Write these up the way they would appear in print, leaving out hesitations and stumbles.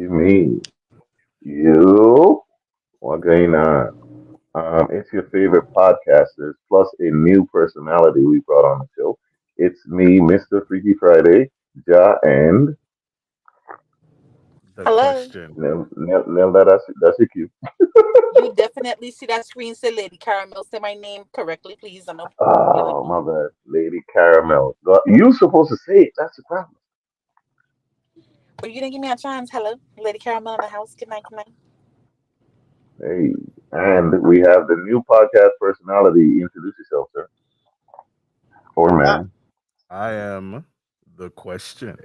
Me, you, what going on? It's your favorite podcasters plus a new personality we brought on the show. It's me, Mr. Freaky Friday, Ja, and The Hello. question. Nell, that's your cue. You definitely see that screen say Lady Caramel. Say my name correctly, please. I know you Oh, know. my bad. Lady Caramel. You supposed to say it. That's the problem. But you didn't give me a chance. Hello, Lady Caramel in the house. Good night, good night. Hey, and we have the new podcast personality. Introduce yourself, sir. Or I, man. I am the question.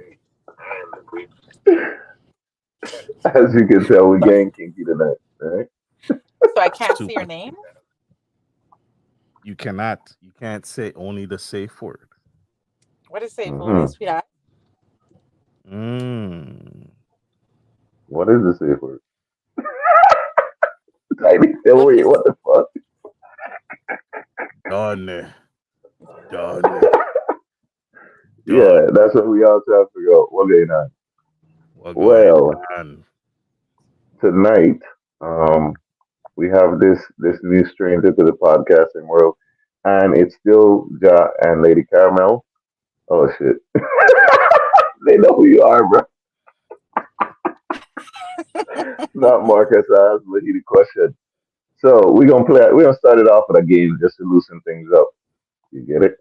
As you can tell, we're getting kinky tonight, right? So I can't see your Super. name. You can't say only the safe word. What is it for me, Mm-hmm. sweetheart? Mmm. What is the safe word? Tiny, What wait, is what the fuck? Done. Done. Yeah, Done. that's what we all trying to figure out. What's going on? What going Well, on? tonight, um, we have this new stranger to the podcasting world, and it's still Ja and Lady Caramel. Oh shit, they know who you are, bro. Not Marcus as but he the question. So we're gonna play. We're gonna start it off with a game just to loosen things up. You get it?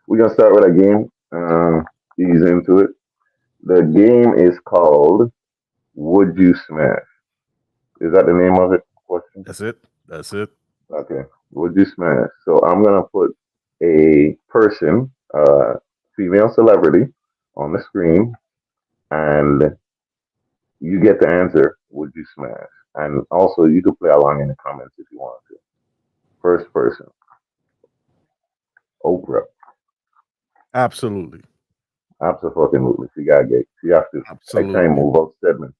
We're gonna start with a game. Ease into it. The game is called Would You Smash? Is that the name of it? Question. That's it. That's it. Okay. Would you smash? So I'm gonna put a person, female celebrity, on the screen, and you get the answer. Would you smash? And also, you could play along in the comments if you want to. First person, Oprah. Absolutely. Absolutely. She gotta get. She have to. I can't Absolutely. move up Stedman.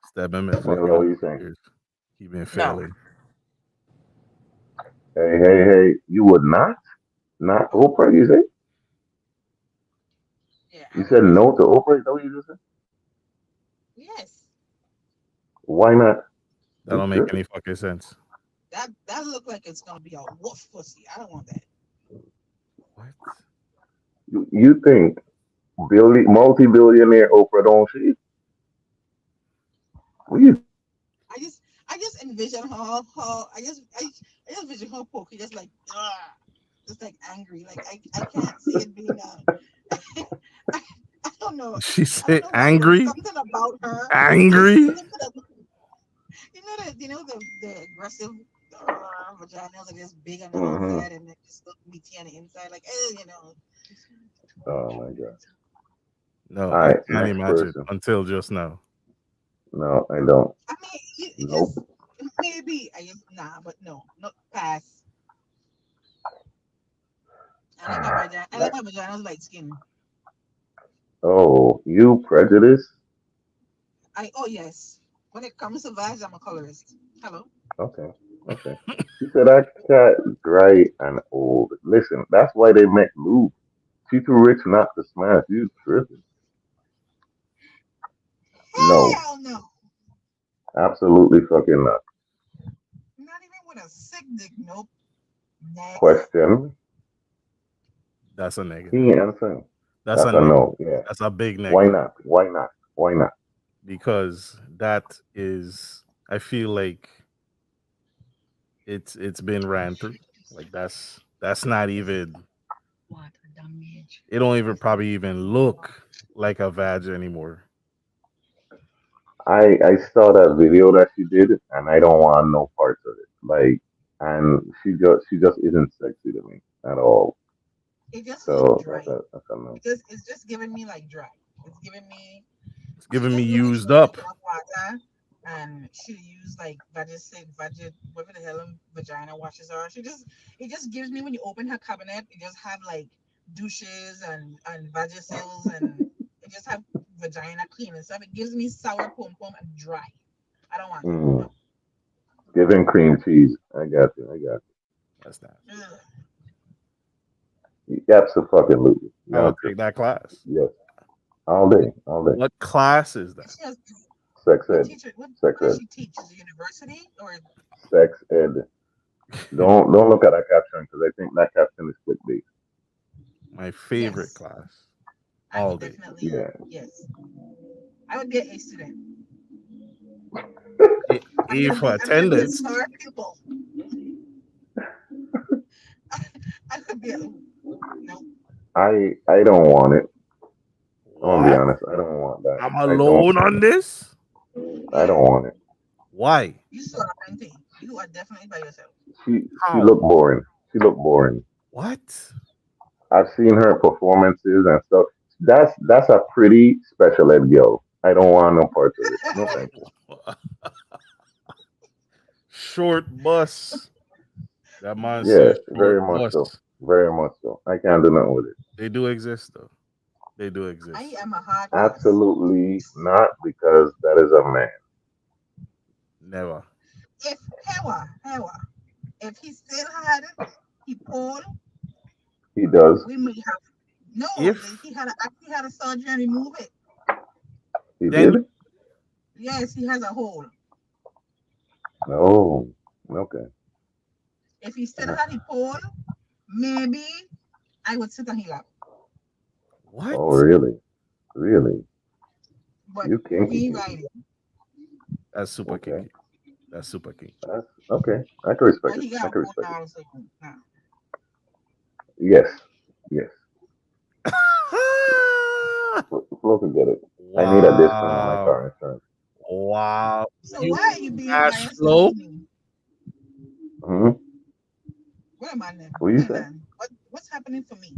Stedman been What fucking are up you for saying? years. He been no? failing. Hey. You would not? Not Oprah? You say? Yeah, You I said wouldn't. no to Oprah? Is that what you just said? Yes, Why not? That You don't make tripping? any fucking sense. that look like it's gonna be a wolf pussy. I don't want that. What? You think multi-billionaire Oprah don't she? What you? I just envision her. I just envision her poking just like just like angry. Like I can't see it being I, I don't know. She I don't said know why, but angry? something about her. Just Angry? something about, the aggressive vaginas are just big on the Hmm. outside and they just look meaty on the inside. Like Oh my god! No, All I right, can't next imagine person. until just now. No, I don't. I mean, it Nope. just maybe I just nah, but no, not pass. I like my vagina. I like Next. my vagina's light skin. Oh, you prejudice? Oh yes. When it comes to vags, I'm a colorist. Hello. Okay, okay. She said that cat dry and old. Listen, that's why they make lube. She too rich not to smash. You tripping? No, Hell no. absolutely fucking not. Not even with a sick dick. Nope. Next. Question. That's a He negative. ain't answering. That's a That's a negative. no. Yeah. That's a big Why negative not? Why not? Why not? because that is. I feel like it's been ran through. Like that's not even. It don't even probably even look like a vag anymore. I saw that video that she did, and I don't want no parts of it. Like, and she just isn't sexy to me at all. It just looked So dry. that's a no. It's just giving me like dry. It's giving me. It's She giving me just looked like she used don't drink up. enough water, and she used like Vagisil, whatever the hell vagina washes are. It just gives me when you open her cabinet, it just have like douches and Vagisil and it just have vagina clean and stuff. It gives me sour pom pom and dry. I don't want it. Mm, No. giving cream cheese. I got you. I got That's not. Ugh. you. Absolutely. I Y'all would take tripping. that class. Yes. All day, all day. What class is that? She has, Sex what ed, teacher? sex What does ed, she teach? Is it university or? sex ed. Don't look at that caption because I think that caption is clickbait. My favorite Yes, class. I All would day. definitely. Yeah. Yes, I would be an A student. A, I'm A gonna for be. I'm gonna be a attendance. star pupil. I could be a. No, I don't want it. I'm gonna be What? honest. I don't want that. I'm I don't. alone on this? I yeah, don't want it. Why? you saw plenty. You are definitely by yourself. She How? looked boring. She looked boring. What? I've seen her performances and stuff. That's a pretty special ed girl. I don't want no parts of it. No thank you. Short bus. That man Yeah, says short very much so. bus. Very much so. I can't do nothing with it. They do exist though. They do I exist. am a hard pass. Absolutely not, because that is a man. Never. If Hewa, if he still had he pulled, He does. we may have no. If He had actually had a surgery and remove it. He then did. Yes, he has a hole. Oh, okay. If he still had he pulled, maybe I would sit on his lap. what? Oh, really? Really? But You kinky. he kinky. riding. That's super Okay. kinky. That's super kinky. That's okay. I can respect But it. he I got can a hole respect it. now, so nah. Yes. Yes. Flo can get it. I need a discount on my Wow. car insurance. Wow. So You why are you being cash biased flow? against me? Hmm. What am I then? What you Hey say? man, what's happening for me?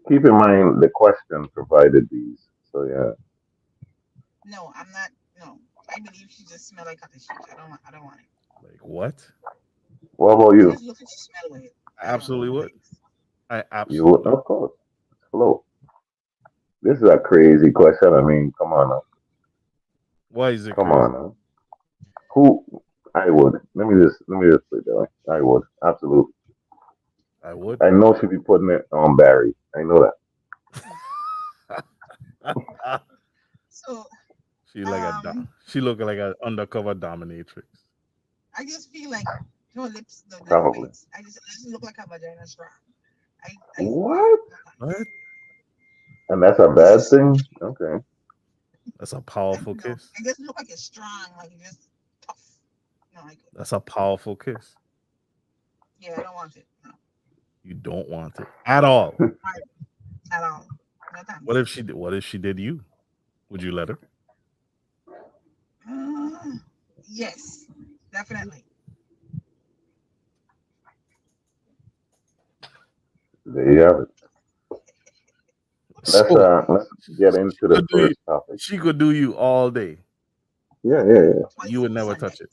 Keep in mind the question provided these. So yeah. No, I'm not. No, I believe she just smell like cottage cheese. I don't want it. Like what? What about I you? just look at you smell with it. I I don't know. absolutely would. Thanks. I You would, absolutely would. of course. Flo. This is a crazy question. I mean, come on now. Why is it Come crazy? on now. Who? I would. Let me just put it that way. I would. Absolutely. I would. I know she'd be putting it on Barry. I know that. So She look like an undercover dominatrix. I just feel like her lips, the Probably. lips. I just look like her vagina strong. I What? What? And that's a bad thing? Okay. That's a powerful no. kiss. I just look like it's strong, like it's just tough. No, That's a powerful kiss. yeah, I don't want it. No, You don't want it at all. at all. No thanks. What if she did you? Would you let her? Yes, definitely. There you have it. Let's get into the could do you- first topic. She could do you all day. Yeah. Twice You would on never Sunday. touch it.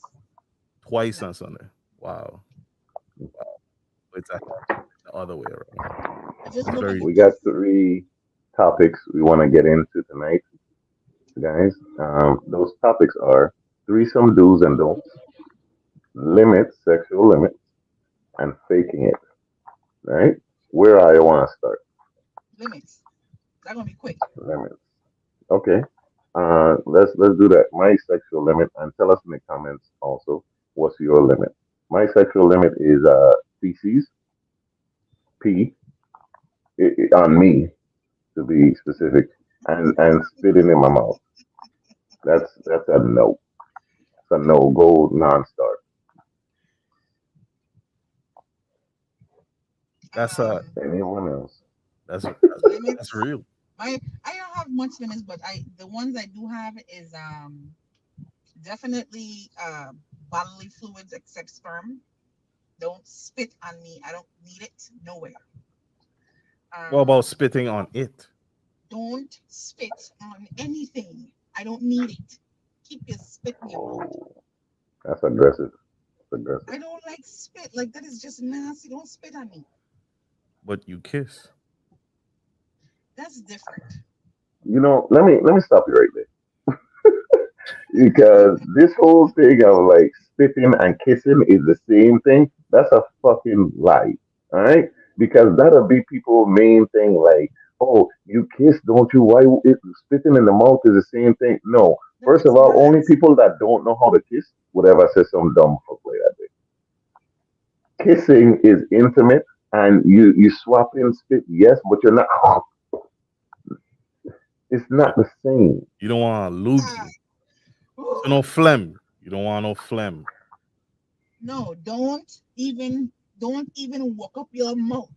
Twice No. on Sunday. Wow. It's actually the other way around. I just look Very- like We got 3 topics we want to get into tonight, guys. Those topics are threesome do's and don'ts, limits, sexual limits, and faking it. Right? Where I want to start? limits. That's gonna be quick. Limits. Okay. Let's do that. My sexual limit, and tell us in the comments also what's your limit. My sexual limit is feces, pee, on me to be specific, and spitting in my mouth. That's a no. It's a no go non-start. That's Anyone else? that's limits. real. I don't have much limits, but the ones I do have is definitely bodily fluids except sperm. Don't spit on me. I don't need it nowhere. What about spitting on it? Don't spit on anything. I don't need it. Keep your spit in your mouth. Oh, that's aggressive. That's aggressive. I don't like spit. Like that is just nasty. Don't spit on me. But you kiss. That's different. You know, let me stop you right there. Because this whole thing of like spitting and kissing is the same thing. That's a fucking lie. All right? Because that'll be people's main thing, like, oh, You kiss, don't you? Why spitting in the mouth is the same thing? No. That First is of all, only not. people that don't know how to kiss would ever say some dumb fuck like that. Kissing is intimate, and you swap in spit, yes, but you're not. It's not the same. You don't want Ah, loogie. So no phlegm. You don't want no phlegm. no, don't even walk up your mouth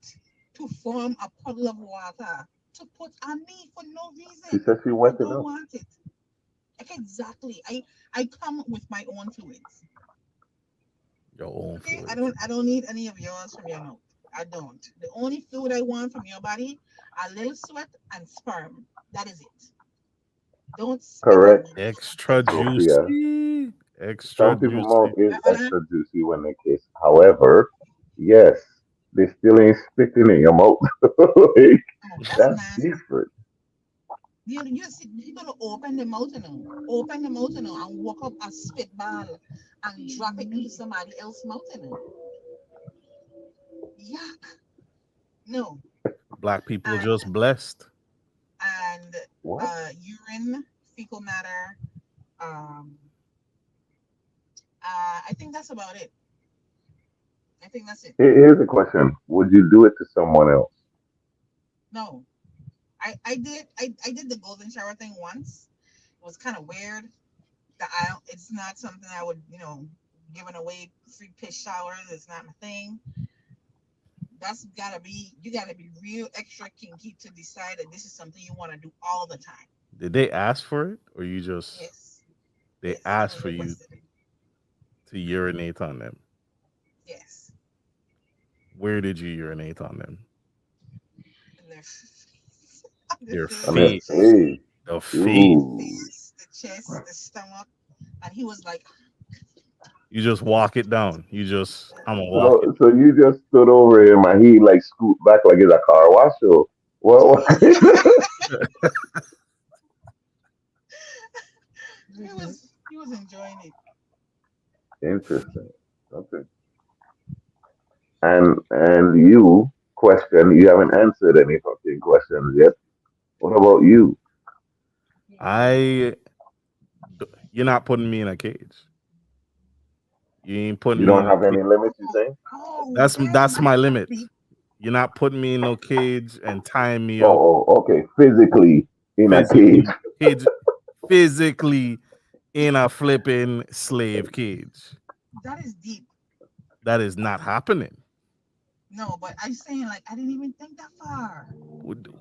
to form a puddle of water to put on me for no She reason. says she I wet it don't up. want it. Like exactly. I come with my own fluids. Your own Okay? fluid. I don't need any of yours from your mouth. I don't. The only fluid I want from your body are little sweat and sperm. That is it. Don't spit on Correct, me. Extra Sophia. juicy. Extra Some people mouth juicy. is Uh-uh. extra juicy when they kiss. However, yes, they still ain't spitting in your mouth. Like, Oh, that's that's nasty. different. You gotta open the mouth, open the mouth, and walk up a spitball and drop it into somebody else's mouth, Yuck. No. Black people And just blessed. and What? urine, fecal matter. Um, I think that's about it. I think that's it. Here's a question: would you do it to someone else? No, I did the golden shower thing once. It was kind of weird. That I don't. It's not something I would giving away free piss showers. It's not my thing. That's gotta be You gotta be real extra kinky to decide that this is something you want to do all the time. Did they ask for it, or you just Yes, they yes, it asked was for you requested. to urinate on them? Yes, Where did you urinate on them? and their the Their On face, their face. face. The face. the Ooh. face, the chest, the stomach, and he was like, You just walk it down. I'm gonna walk it. So you just stood over him and he like scoot back like it's a car wash. So what? he was enjoying it. Interesting. Okay. And you you haven't answered any fucking questions yet. What about you? I. You're not putting me in a cage. You ain't You putting me don't in a have cage. any limits, you Oh, say? where's That's my my limit. puppy? You're not putting me in no cage and tying me up Okay. Physically in a cage. physically, cage, physically in a flipping slave cage. That is deep. That is not happening. No, but I'm saying like I didn't even think that far.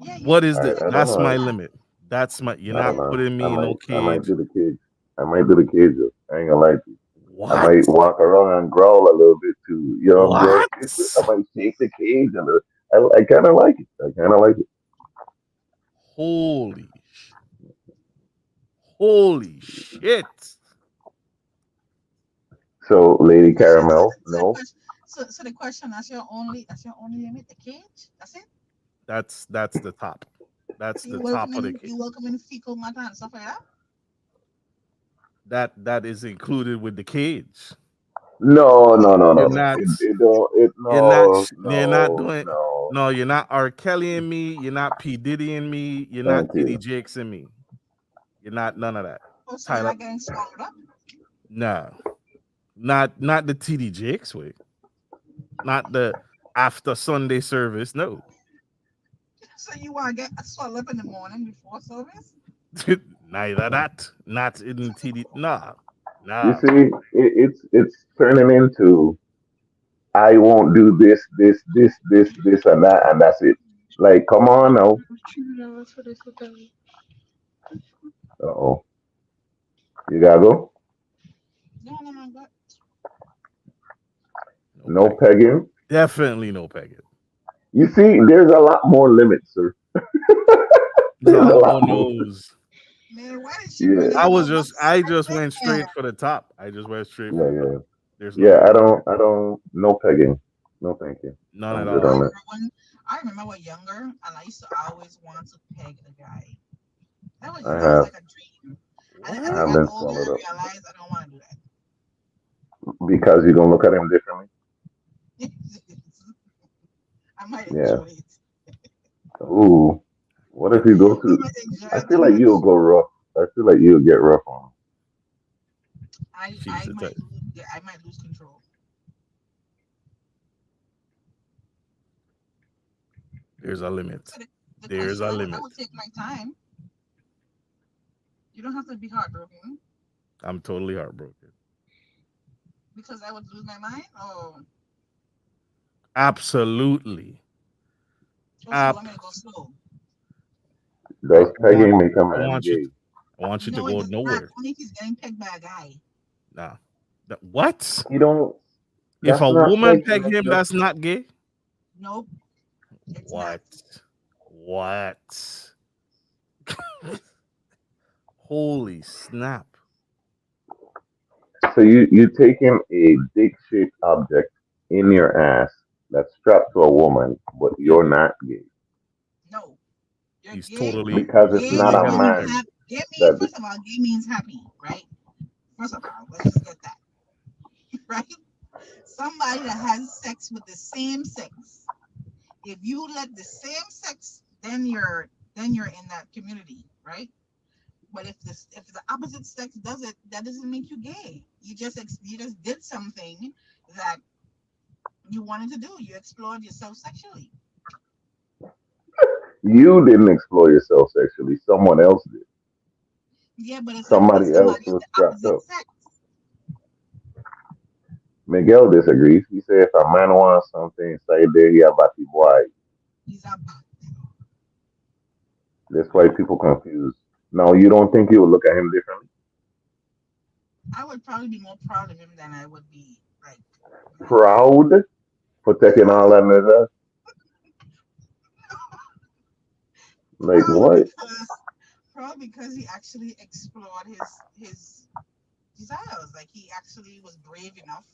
Yeah, What is you the? said I you don't That's would do my know. that. limit. That's my. You're I don't not know. putting me in no I might cage. do the cage. I might do the cage. Though. I ain't gonna lie to you. I What? might walk around and growl a little bit too. You know what I'm What? saying? I might shake the cage and I kind of like it. I kind of like it. Holy, holy shit! So, Lady So, so, so, Caramel, so the no. question, so the question, that's your only limit, the cage. That's it. That's the top. That's So the top of the cage. you welcoming fecal matter and stuff like that. That is included with the cage. You're No. not. It don't. It You're not. no, You're not no, doing. no. No, you're not R. Kelly and me. You're not P Diddy and me. You're not Thank TD you. Jakes and me. You're not none of that. Oh, so you're Tyler. not getting swallowed up. No, not the TD Jakes way. Not the after Sunday service. No, So you want to get swallowed up in the morning before service? neither that. Not in TD. Nah, You nah. see, it's turning into I won't do this, and that, and that's it. Like, come on now. Oh, you gotta go. No, no, no. But No No pegging. pegging. Definitely no pegging. You see, there's a lot more limits, sir. There's a There's a lot lot more more. no's. man, why did she Yeah, bring it about I upside just went down? straight for the top. I just went straight for yeah, the top. yeah, There's no yeah. pegging. No pegging. No, thank you. None I'm at good I all. on that. remember when I remember I was younger, and I used to always want to peg a guy. I That was have, like a dream. And as I I have What? got been older, swallowed I up realized I don't want to do because you're gonna look at him differently. that. I might Yeah. enjoy it. Ooh, What if you go You to? might enjoy I it feel too like you'll much. go rough. I feel like you'll get rough on. She's the type. I might lose control. There's a limit. So the There's question, a I limit. would take my time. You don't have to be heartbroken I'm totally heartbroken. because I would lose my mind. Absolutely. So you Ab- want me to go slow? I Does want pegging make a I man want you gay? to, I want you to No, it go does not. nowhere. Only if he's getting pegged by a guy. Nah. What? You don't. If That's a not woman pegging. peg That's him, just that's not gay? Nope, it's not. What? What? Holy snap. so you taking a dick shaped object in your ass that's strapped to a woman, but Yep. you're not gay No, you're He's gay. totally because it's Gay not totally is a when you heartbroken. man have gay means that. first of all, gay means happy, right? First of all, let's just get that right. Somebody that has sex with the same sex. If you let the same sex, then you're in that community, right? But if the opposite sex does it, that doesn't make you gay. You just did something that you wanted to do. You explored yourself sexually. You didn't explore yourself sexually. Someone else did. Yeah, but it's Somebody else somebody of was the strapped opposite up. sex. Miguel disagrees. He said if a man wants something inside there, he about to boy. He's a That's why people confused. Now you don't think you would look at him differently? I would probably be more proud of him than I would be like Proud for taking proud all that measure? Like proud what? because he actually explored his desires. Like he actually was brave enough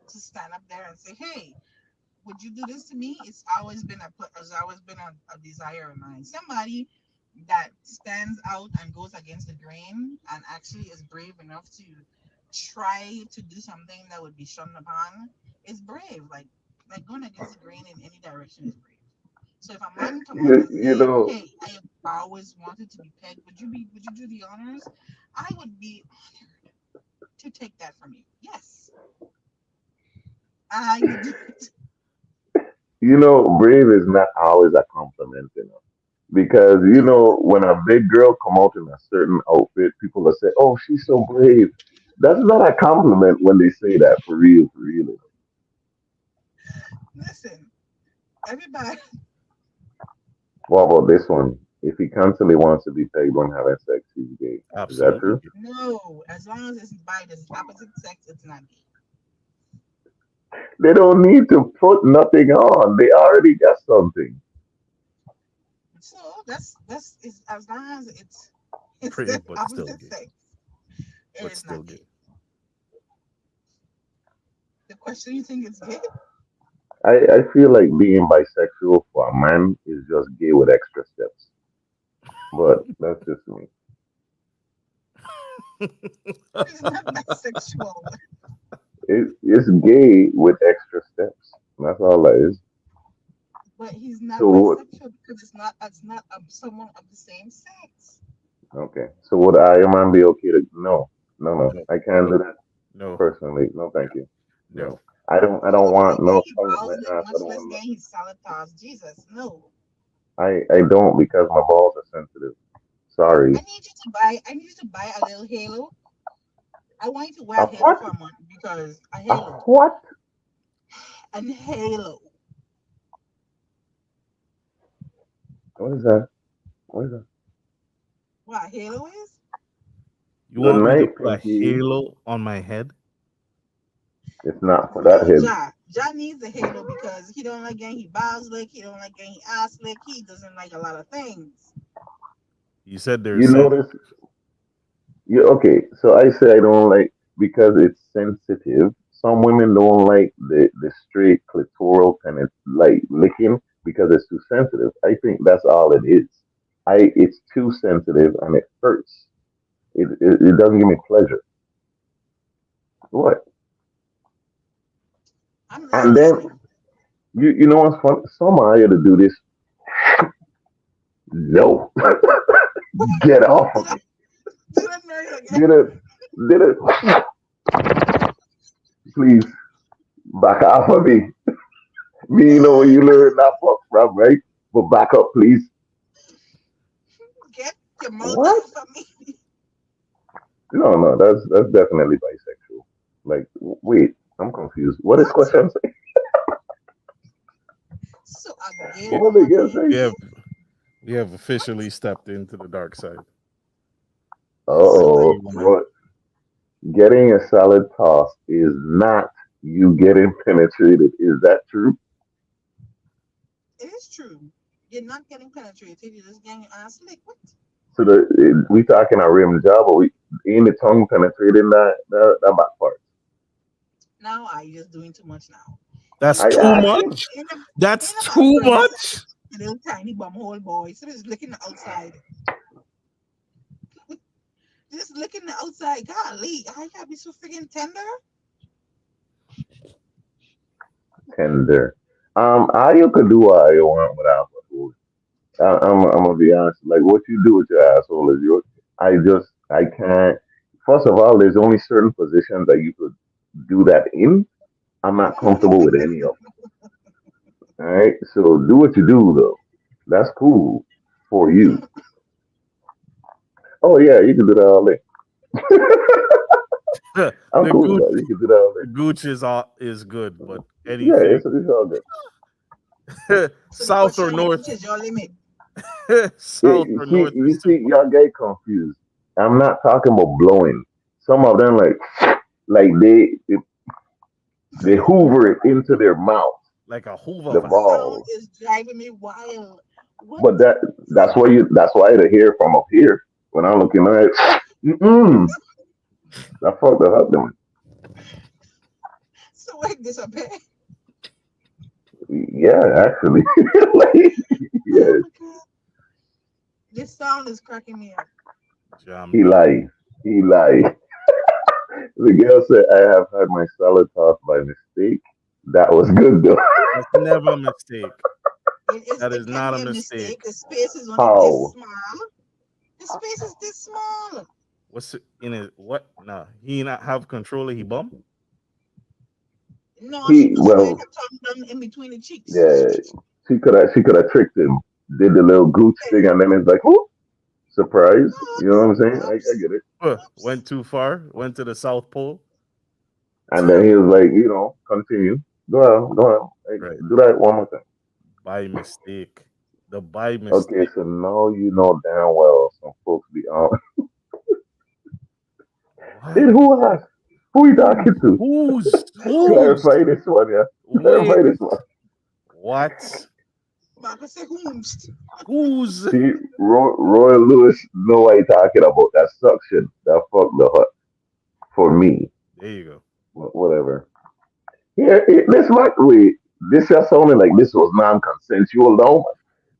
to stand up there and say, "Hey, would you do this to me?" It's always been a desire of mine. Somebody that stands out and goes against the grain and actually is brave enough to try to do something that would be shunned upon is brave. Like going against the grain in any direction is brave. So if a man come out and You say, know, "Hey, I have always wanted to be pegged. Would you do the honors?" I would be honored to take that from you. Yes, I would do it. brave is not always a compliment, because when a big girl come out in a certain outfit, people will say, "Oh, she's so brave." That's not a compliment when they say that for real, for real. Listen, everybody. What about this one? If he constantly wants to be pegged when having sex, he's gay. Is that Absolutely. true? No, as long as it's by the opposite sex, it's not gay. They don't need to put nothing on. They already got something. So that's is as long as it's Pretty, the but still opposite gay. sex, it But is still not gay. gay. The question, you think it's gay? I feel like being bisexual for a man is just gay with extra steps. But that's just me. He's not bisexual, It's gay with extra steps. That's all that is. but he's not So bisexual because it's not someone of the same sex. okay. So would Iron Man be okay to no. No, no. No, I can't no, do that no, personally. No, thank you. no. No. I don't Much less want no gay he tongue in my bows lick, ass. I much don't less want gay he salad toss. Jesus, no. I don't because my balls are sensitive. Sorry. I need you to buy a little halo. I want you to wear A a halo what? for a month because a A halo, what? and halo. What is that? What is that? What a halo is? You Good want me to night, put a Pinky. halo on my head? It's not for No, that head. Ja needs a halo because he don't like getting he bows lick. He don't like getting ass lick. He doesn't like a lot of things. You said You there's some. notice you okay, so I say I don't like because it's sensitive. Some women don't like the straight clitoral kind of like licking because it's too sensitive. I think that's all it is. It's too sensitive and it hurts. It doesn't give me pleasure. What? I'm And then listening. you know what's funny? Some I to do this No. Get off of me. Did I know you again? Did it. Please back off of me. Me, you know where you learn that fuck from, right? But back up, please. Get your mouth What? off of me. No, no, that's definitely bisexual. Like, wait, I'm confused. What is What? question saying? So again, We, What they gonna again, we say? have again. we have What? officially stepped into the dark side. So Oh, Gay woman. what? Getting a salad toss is not you getting penetrated. Is that true? it is true. You're not getting penetrated. You're just getting your ass licked. What? So we talking a rim job, or we in the tongue penetrating that back part. Now are you just doing too much now? That's You too I just asking. much. in the That's back too burner, much. a little tiny bum hole boy. So just licking the outside. Just licking the outside. Golly, I gotta be so freaking tender. Tender. You could do what you want without food. I'm gonna be honest. Like what you do with your asshole is your. I can't. First of all, there's only certain positions that you could do that in. I'm not comfortable with any of them. All right. So do what you do though. That's cool for you. Oh yeah, you can do that all day. the I'm cool with gooch, that. You can do that all the day. gooch is good, but Yeah, anything it's all good. So the south or question is, north, which is your limit? Yeah, south or north you is too see, y'all get confused. I'm not talking about blowing. Some of them like they hoover it into their mouth, like a Hoover the That vac. sound balls. is driving me wild. What But the fuck? that's why to hear from up here when I'm looking at it. Mm-mm, I fucked the up doing. So like disappear. Yeah, actually, like, Oh yeah, my god. This sound is cracking me up. he Jambi. lied. He lied. The girl said I have had my salad tossed by mistake. That was good though. That's never a mistake. It is. That It is can not a be a mistake. mistake. The space is only this How? small. The space is this small. What's in it? What? Nah, he not have control of he bum. No, she He could slide well, her tongue down in between the cheeks. yeah, she could have tricked him. Did the little gooch thing, and then it's like, oh, surprise. You know what I'm Oops. saying? I Oops. get it. Went Oops. too far. Went to the South Pole. And then he was like, continue. Go on, go on. Hey, Right. do that one more time. By mistake. The by Okay, mistake. so now you know damn well some folks be on. What? Then who asked? Who you Who's talking to? who's? Clarify this one, yeah. Wait. Clarify this one. What? Marcus say whomst. Who's? See, Roy Lewis know what he talking about. That suction. That fuck the hut for me. There you go. Whatever. Yeah, this might wait. This just sounded like this was non-consensual. No,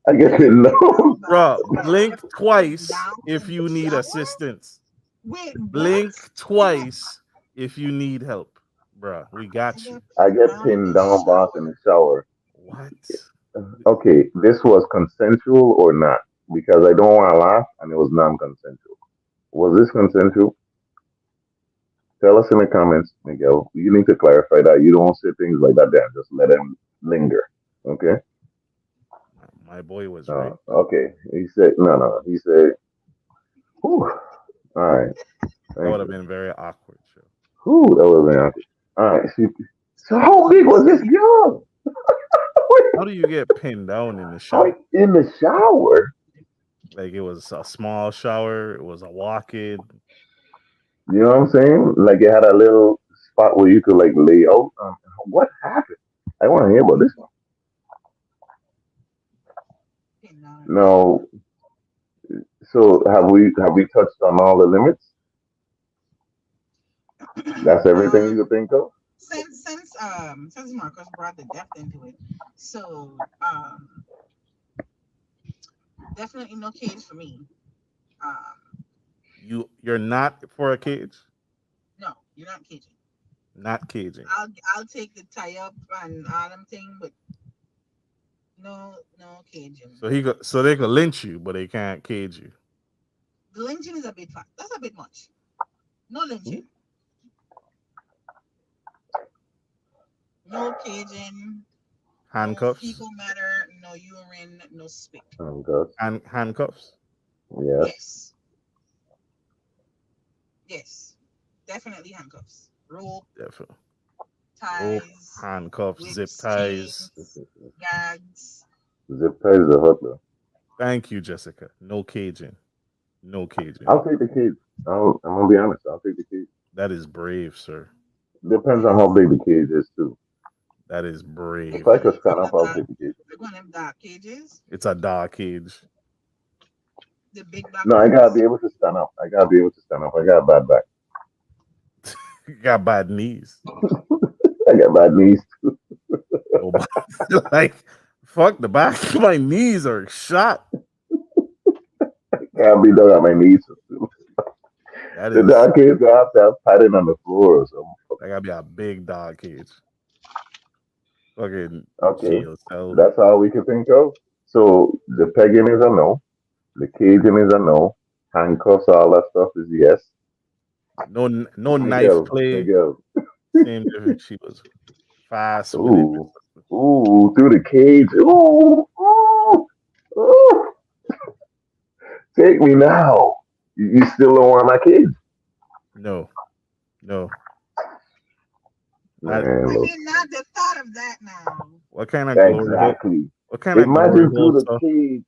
I guess it no. That's Bruh, blink bad. twice Down if in the you need shower? assistance. Wait, what? Blink I got twice if you need help. Bruh, we I got you. got I pinned get down in pinned the down, boss, in shower. the shower. What? Okay, this was consensual or not? Because I don't want to laugh, and it was non-consensual. Was this consensual? Tell us in the comments, Miguel. You need to clarify that. You don't say things like that there. Just let them linger. Okay? My boy was right. Okay. He said, no, no. He said, whew. All right. That Thank would have you. been very awkward. Sure. Whew, that was an awkward. All right. So how What big was was this that? girl? How do you get pinned down in the How shower? in the shower? Like it was a small shower. It was a walk-in. You know what I'm saying? Like it had a little spot where you could like lay out. What happened? I want to hear about this one. Pinned down in the Now, shower. so have we touched on all the limits? That's everything you um, could think of. since Marcus brought the depth into it, so definitely no cage for me. Um, You're not for a cage. no, you're not caging. Not caging. I'll take the tie up and all them thing, but No, no Cajun. So they could lynch you, but they can't cage you. The lynching is a bit fast. That's a bit much. No lynching. No Cajun. No Handcuffs, fecal matter. No urine. No spit. Good. handcuffs. Yes. Yes. Yes. Definitely handcuffs. Rope, Definitely. Rope, ties, handcuffs, zip whips, ties. chains, gags. Zip ties is a hustler. Thank you, Jessica. No caging. No caging. I'll take the cage. I'm gonna be honest. I'll take the cage. That is brave, sir. Depends on how big the cage is too. That is If brave. I could stand From up, the I'll dark, take the cage. we're going them dark cages, It's a dog cage. the big black No, I gotta be ones. able to stand up. I gotta be able to stand up. I got bad back. You got bad knees. I got bad knees too. Oh, like, fuck the back. My knees are shot. Can't be done on my knees. That The is, dog cage I have to have padding on the floor or something. that gotta be a big dog cage. Fucking Okay, jail cell. that's all we can think of. So the pegging is a no. The caging is a no. Handcuffs, all that stuff is yes. No knife Miguel, play. Miguel. Same difference. She was fast with it. Ooh, ooh, through the cage. Ooh, ooh, ooh. Take me now. You still don't want my kids? No, no. Not, Man, I look. mean, not the thought of that now. what kind of glory hole? Exactly. What kind of glory Imagine through hole the stuff? cage.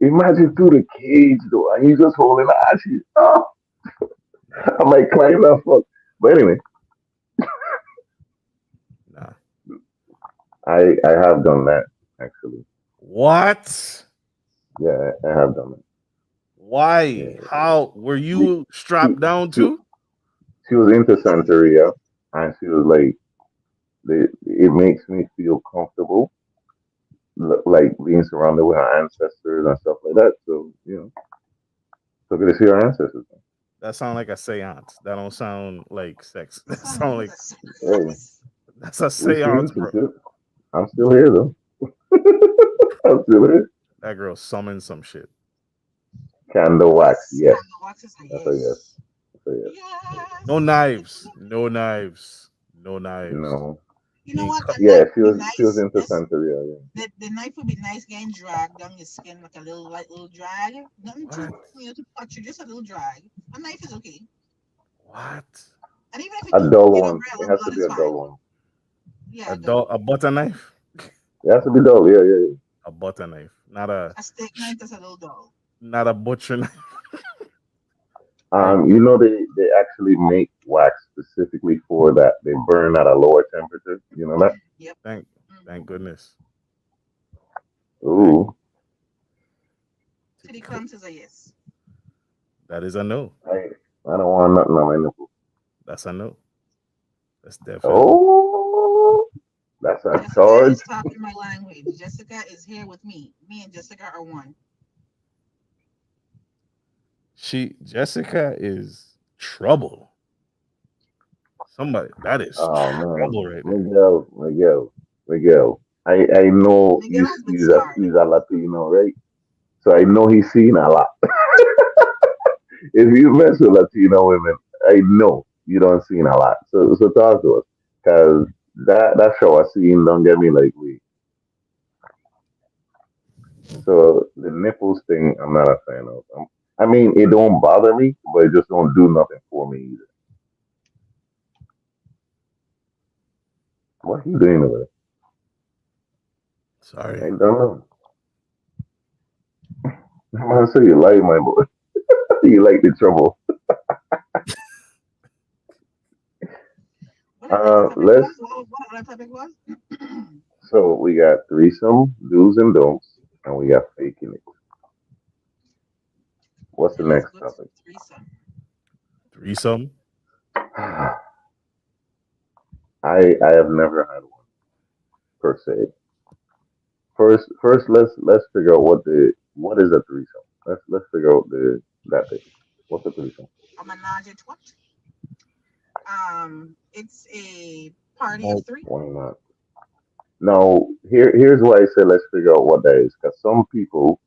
Imagine through the cage though, and he's just holding the ashes. Oh, Nah, I might climb that fuck. But anyway, nah. I have done that actually. What? Yeah, I have done that. Why? Yeah. How were She, you she, strapped down she, too? she was into Santeria, and she was like, it makes me feel comfortable, like being surrounded with her ancestors and stuff like that. So, so good to see her ancestors. That sound like a seance. That don't sound like sex. That That sounds like sound it was like Hey, that's a we seen seance, some bro. shit. I'm still here though. I'm still here. That girl summoned some shit. Candle wax, yes. yes. Candle wax is a That's a yes. yes. That's a yes. No Yes. knives. No knives. No knives. No. You know Ain't what? cut. A Yeah, knife would be she was nice. into Santeria. Yeah. The knife would be nice getting dragged down your skin like a little light little drag. Nothing What? too to cut you, just a little drag. A knife is okay. What? And even if you A do dull get a one. It real has to blood be is a dull fine. one. Yeah, though. A butter knife? It has to be dull. Yeah, yeah, yeah. A butter knife. A steak knife that's a little dull. Not a butcher knife. I They actually make wax specifically for that. They burn at a lower temperature. You know that? Yep. thank Mm-hmm. thank goodness. Thank Ooh, Titty cramps is a yes. that is a no. I don't want nothing on my nipple. That's a no. That's definitely Oh, that's a Jessica charge. is talking my language. Jessica is here with me. Me and Jessica are one. Jessica is trouble. Somebody that is Oh man, trouble right there. Miguel. I know Miguel has been scarred. he's a Latino, right? So I know he's seen a lot. If you mess with Latino women, I know you don't seen a lot. So talk to us, cause that show I seen don't get me like we. So the nipples thing, I'm not a fan of. I mean, it don't bother me, but it just don't do nothing for me either. What are you doing over there? Sorry. I don't know. I'm gonna say you like my boy. You like the trouble. What the next topic Let's. was? What other topic was? So we got threesome do's and don'ts, and we got faking it. What's the Then let's next go to topic? threesome. Threesome. I have never had one per se. First let's figure out what is a threesome. Let's figure out the that thing. What's a threesome? A menage a trois. It's a party of Mul- three. Why not? Now, here's why I say let's figure out what that is. Because some people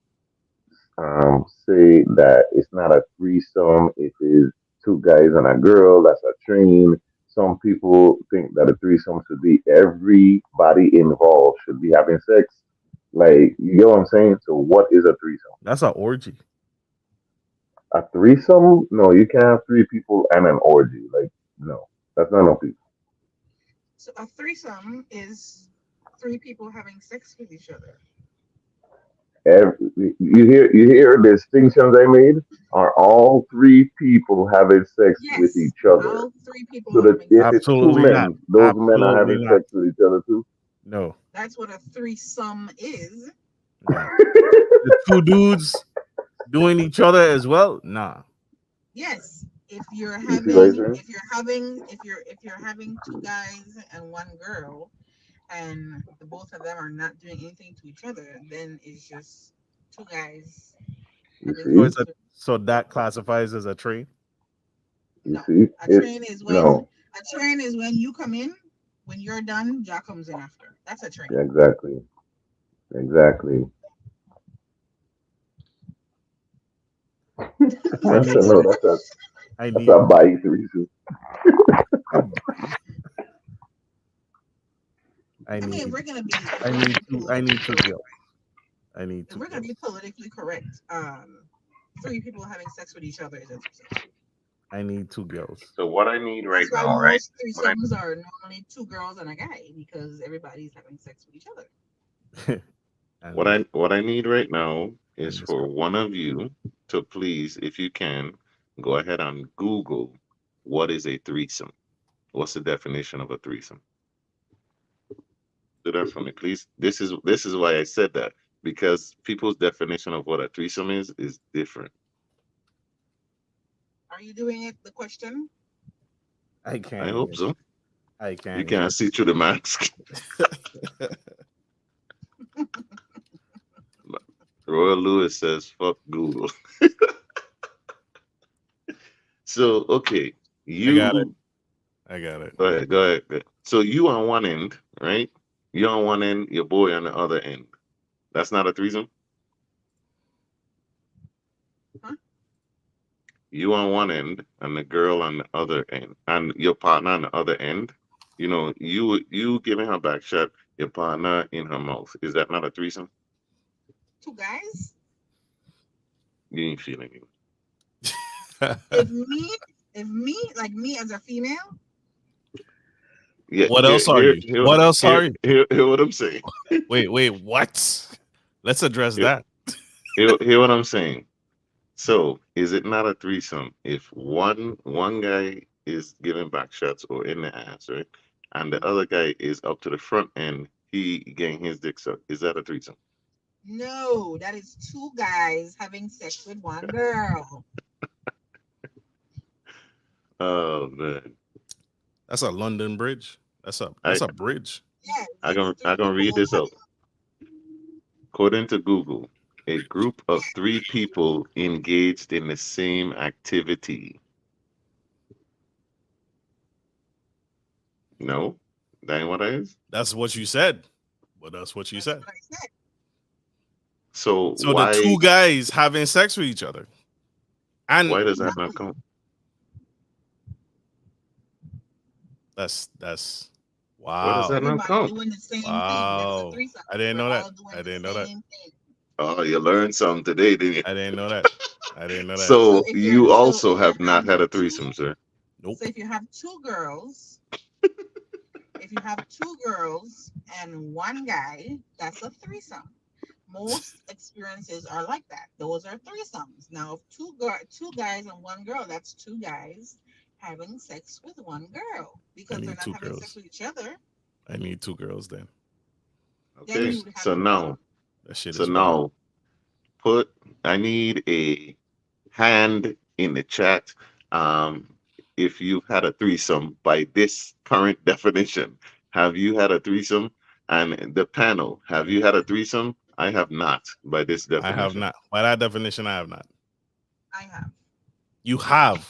say that it's not a threesome, it is two guys and a girl, that's a train. Some people think that a threesome should be everybody involved should be having sex. Like, you get what I'm saying? So, what is a threesome? That's an orgy. A threesome? No, you can't have three people and an orgy. Like, no, that's not no people. So a threesome is three people having sex with each other. You hear the distinctions I made? Are all three people having sex with Yes, each other? all three people So that having if sex. it's two Absolutely not. men, those men are Absolutely having not. sex with each other too. No, That's what a threesome is. no. The two dudes doing each other as well? Nah. Yes, if you're You see what I'm having, saying? if you're having two guys and one girl, and the both of them are not doing anything to each other, then it's just two guys You having So see? it's sex a with. so that classifies as a train. You No, see? a It train is when no, you come in. When you're done, Jack comes in after. That's a train. yeah, exactly, exactly. I That's need a no. to. So I That's need. a bite reason. I I mean, if need. we're gonna be if I we're gonna need be two. I politically need two correct, girls. I need if two we're gonna be girls. politically correct, three people having sex with each other is a threesome. I need two girls. So what I need right That's why now, right? most What I threesomes are normally two girls and a guy because everybody's having sex with each other. what And I need right now is and this for girl. one of you to please, if you can, go ahead and Google what is a threesome. What's the definition of a threesome? Do that for me, please. This is why I said that because people's definition of what a threesome is different. Are you doing it? The question. I I can't hope even. so. I You can't even. can't see through the mask. Royal Lewis says, "Fuck Google." So okay, I got it. you I got it. go ahead, go ahead. Go ahead. So you on one end, right? You on one end, your boy on the other end. That's not a threesome. Huh? You on one end and the girl on the other end, and your partner on the other end. You giving her back shot, your partner in her mouth. Is that not a threesome? Two guys. You ain't feeling it. If me, like me as a female, Yeah, What else are you? What else are you? hear what I'm saying. Wait, what? Let's address Hear, that. hear what I'm saying. So, is it not a threesome if one guy is giving back shots or in the ass, right? And the other guy is up to the front end, he getting his dick sucked. Is that a threesome? no, that is two guys having sex with one girl. Oh man. That's a London Bridge. That's a I bridge. Yes, I it's gonna I three gonna read people this out. having. According to Google, a group of three people engaged in the same activity. No, that ain't what it is. That's what you said. But that's what you That's said. what I said. So So the why two guys having sex with each other. And why does that not Exactly. count? that's Why does wow. that not Everybody count? doing the same thing. That is a Wow. threesome. I didn't We're know that. all doing I the didn't know that. same thing. Oh, you learned something today, didn't you? I didn't know that. I didn't know that. So So if you're you so also if you have not have had a two threesome, sir. Nope. so if you have two girls, if you have two girls and one guy, that's a threesome. Most experiences are like that. Those are threesomes. Now, if two guys and one girl, that's two guys having sex with one girl I because they're need not two having sex girls. with each other. I need two girls then. Then Okay. you would have So a threesome. now, That shit so is wild. now, I need a hand in the chat. Um, if you've had a threesome by this current definition, have you had a threesome? And the panel, have you had a threesome? I have not by this I have definition. not. By that definition, I have not. I have. You have.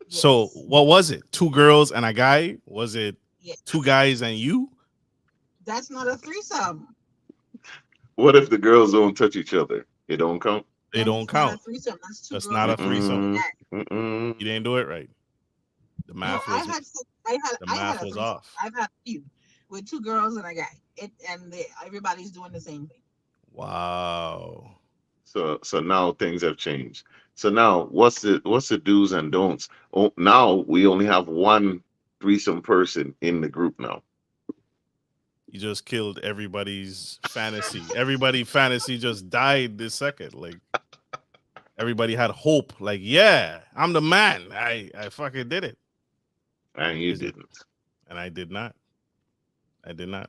So Yes. what was it? Two girls and a guy? Was it two Yes. guys and you? That's not a threesome. What if the girls don't touch each other? It don't count. They Then don't it's not a count. threesome. That's two That's girls not a and two girls. threesome. Mm, mm-mm. You didn't do it right. The No, math I was had the math a was threesome. off. I've had a few with two girls and a guy. Everybody's doing the same thing. Wow. So now things have changed. So now what's the do's and don'ts? Oh, now we only have one threesome person in the group now. You just killed everybody's fantasy. Everybody fantasy just died this second. Like everybody had hope. Like, yeah, I'm the man. I fucking did it. And you Is it- didn't. And I did not. I did not.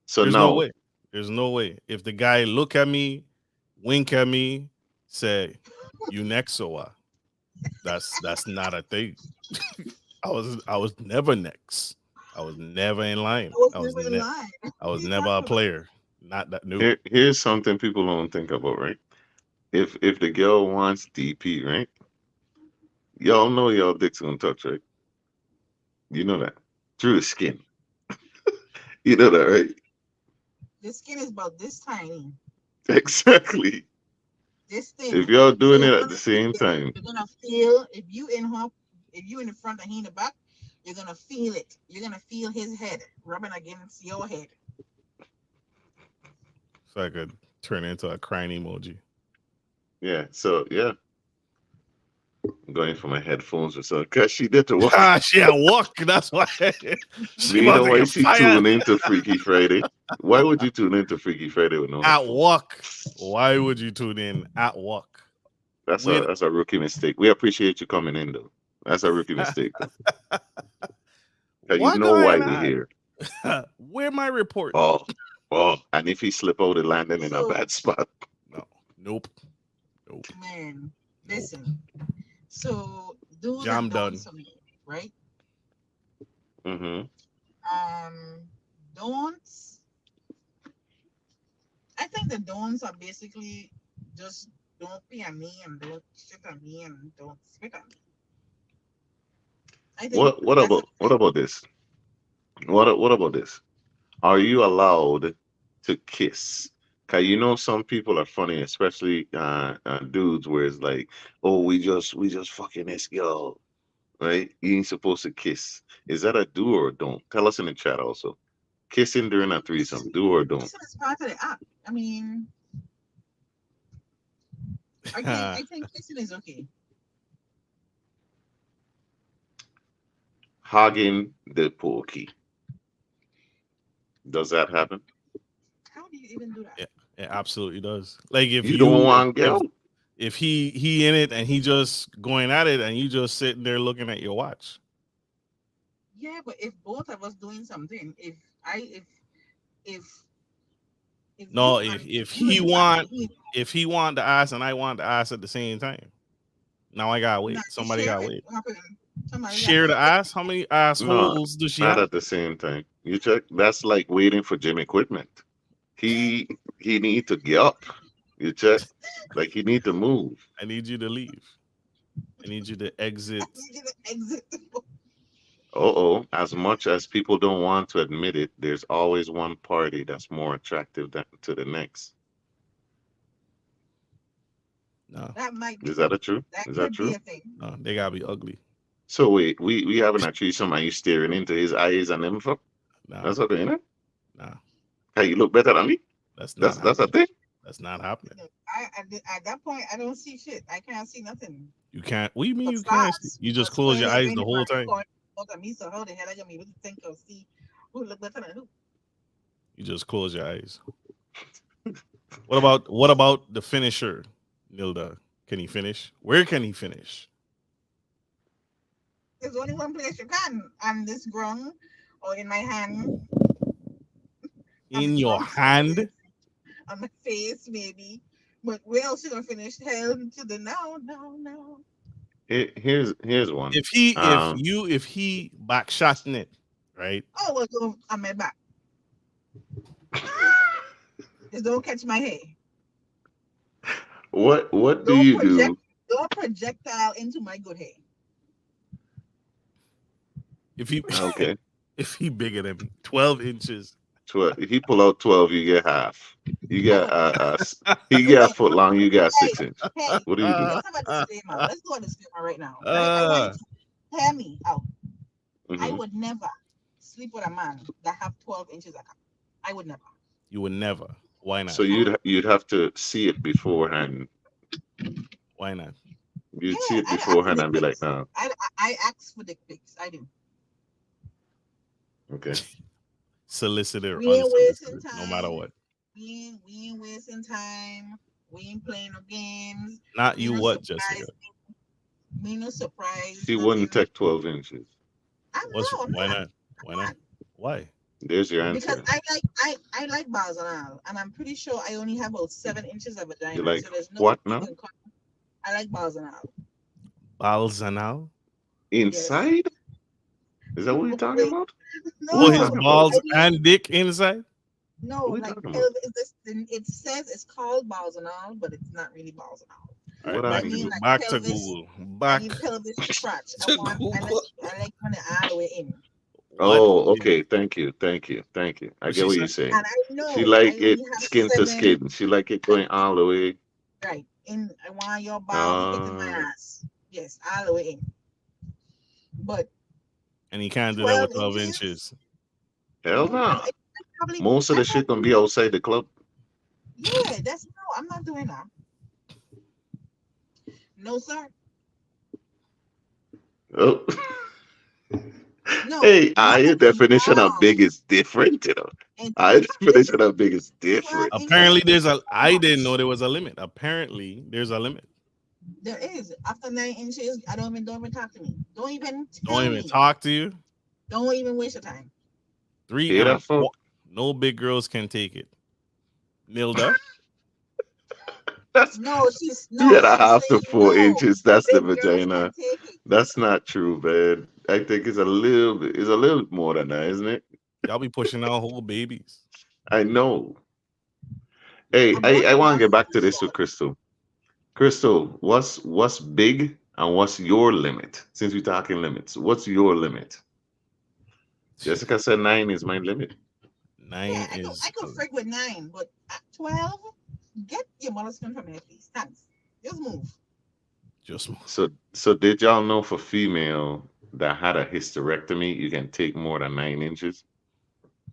So There's now no way. There's no way. If the guy look at me, wink at me, say, "You next, so what?" That's not a thing. I was never next. I was never in line. I was never in line. I was He's never a talking about- player. Not that new. here's something people don't think about, right? If the girl wants DP, right? Y'all know y'all dicks gonna touch, right? You know that. Through the skin. You know that, right? The skin is about this tiny. Exactly. This thing. If y'all doing So it you're at gonna the same feel- time, You're gonna feel if you in the front and he in the back, you're gonna feel it. You're gonna feel his head rubbing against your head. So I could turn into a crying emoji. yeah. So yeah. I'm going for my headphones or so. Cause she did to walk. Ah, she at work. That's why. She You know about to why get she fired. tune into Freaky Friday? Why would you tune into Freaky Friday with no At headphones? work. Why would you tune in at work? That's Wait. a rookie mistake. We appreciate you coming in though. That's a rookie mistake though. 'Cause Why you know do I why not? we're here. Where my report? Oh, and if he slip out, it landing in a bad spot. No. Nope. Man, listen. So do Jam the done. don'ts for me, right? Mm-hmm. Don'ts. I think the don'ts are basically just don't pee on me and don't shit on me and don't spit on me. I think What that's about this? What about this? Are you allowed to kiss? Cause you know some people are funny, especially dudes, where it's like, oh, we just fucking this girl, right? You ain't supposed to kiss. Is that a do or a don't? Tell us in the chat also. Kissing during a threesome, do or don't? this is part of the app. I mean, I think kissing is okay. Hogging the pokey. Does that happen? How do you even do that? It absolutely does. Like if You don't want girl. if he in it and he just going at it and you just sitting there looking at your watch. Yeah, but if both of us doing something, if No, you if you he in the want back, he- if he want the ass and I want the ass at the same time. Now I gotta wait. not Somebody share gotta it, wait. what happened? Somebody Share the got- ass? How many assholes does she Not have? at the same time. You check. That's like waiting for gym equipment. He need to get up. You check. Like he need to move. I need you to leave. I need you to exit. You need to exit. As much as people don't want to admit it, there's always one party that's more attractive to the next. No, That might be. Is that a true? That Is could that be true? a thing. no, they gotta be ugly. So wait, we having a threesome and you staring into his eyes and them fuck? Nah, That's okay, you know? nah, Hey, you look better than me? that's not That's a happening. thing? That's not happening. At that point, I don't see shit. I can't see nothing. You can't. What do you mean But you can't? stars, You just because close your whoever eyes in the whole front time. look at me, so how the hell I gonna be able to think or see who look better than who? You just close your eyes. What about the finisher, Nilda? Can he finish? Where can he finish? There's only one place you can, on this ground or in my hand. on In the your trunk hand? someplace, on my face, maybe. But where else you gonna finish? Hell to the no. Here's one. If he back shotting it, right? Oh, well, go on my back. Just don't catch my hair. What do Don't you project. do? Don't projectile into my good hair. If he Okay. if he bigger than me, 12 inches. 12. If he pull out 12, you get half. You get he get a Okay, foot long, you got hey, 6 inch. hey, What do you do? let's have a disclaimer. Let's do a disclaimer right now, right? I want you to hear me out. I Mhm. would never sleep with a man that have 12 inches of cock. I would never. You would never. Why not? So you'd have to see it beforehand. Why not? You'd see Yeah, it I ask for beforehand dick and be like, pics. no, I ask for dick pics. I do. okay. Solicited or We ain't wasting unsolicited, no matter time. what. We ain't wasting time. We ain't playing no games. Not Me you no what, surprise. Jessica? Me no surprise. She wouldn't Nothing. take 12 inches. I'm Why not. not? Why not? Why? There's your Because answer. I like balls and all, and I'm pretty sure I only have about 7 inches of vagina. You like so there's no what way you now? can come. I like balls and all. Balzanal? Yes. Inside? Is that what you're talking Wait, about? Oh, What are you no, his talking about? balls I and dick inside? no, What are we like talking about? it says it's called balls and all, but it's not really balls and all. All What right, are I back you mean to doing? like back to pelvis. Google. I Back mean pelvis and crotch. to I Google. like when it all the way in. What? Oh, okay. Thank you. Thank you. Thank you. I What get she what said? you're saying. And I She know I like it only have skin to 7. skin. She like it going all the way. Right. I want your ball to get in my Ah, ass. Yes, all the way in. But And you can't do that 12 with 12 inches? inches. hell No, no. probably Most of the shit gonna be outside the club. yeah, I'm not doing that. No, sir. Oh. No, Hey, not your if it's definition of big long. is different, you know. And Our 12 definition of big is 12 different. Apparently, inches is too I didn't know much. there was a limit. Apparently, there's a limit. There is. After 9 inches, don't even talk to me. Don't even Don't tell even me. talk to you. Don't even waste your time. 3 Hear that, folk? no big girls can take it. Nilda, That's No, 3.5 to she's saying 4 no. inches. That's the Big girls vagina. can take it. That's not true, man. I think it's a little bit. It's a little bit more than that, isn't it? y'all be pushing out whole babies. I know. Hey, A boy I want to body get back to is this with short. Crystal. Crystal, what's big and what's your limit? Since we're talking limits, what's your limit? Jessica said 9 is my limit. 9 Yeah, I is could frig with 9, but at 12, get your molluscan from here, please. Thanks. Just move. just So did y'all know for female that had a hysterectomy, you can take more than 9 inches?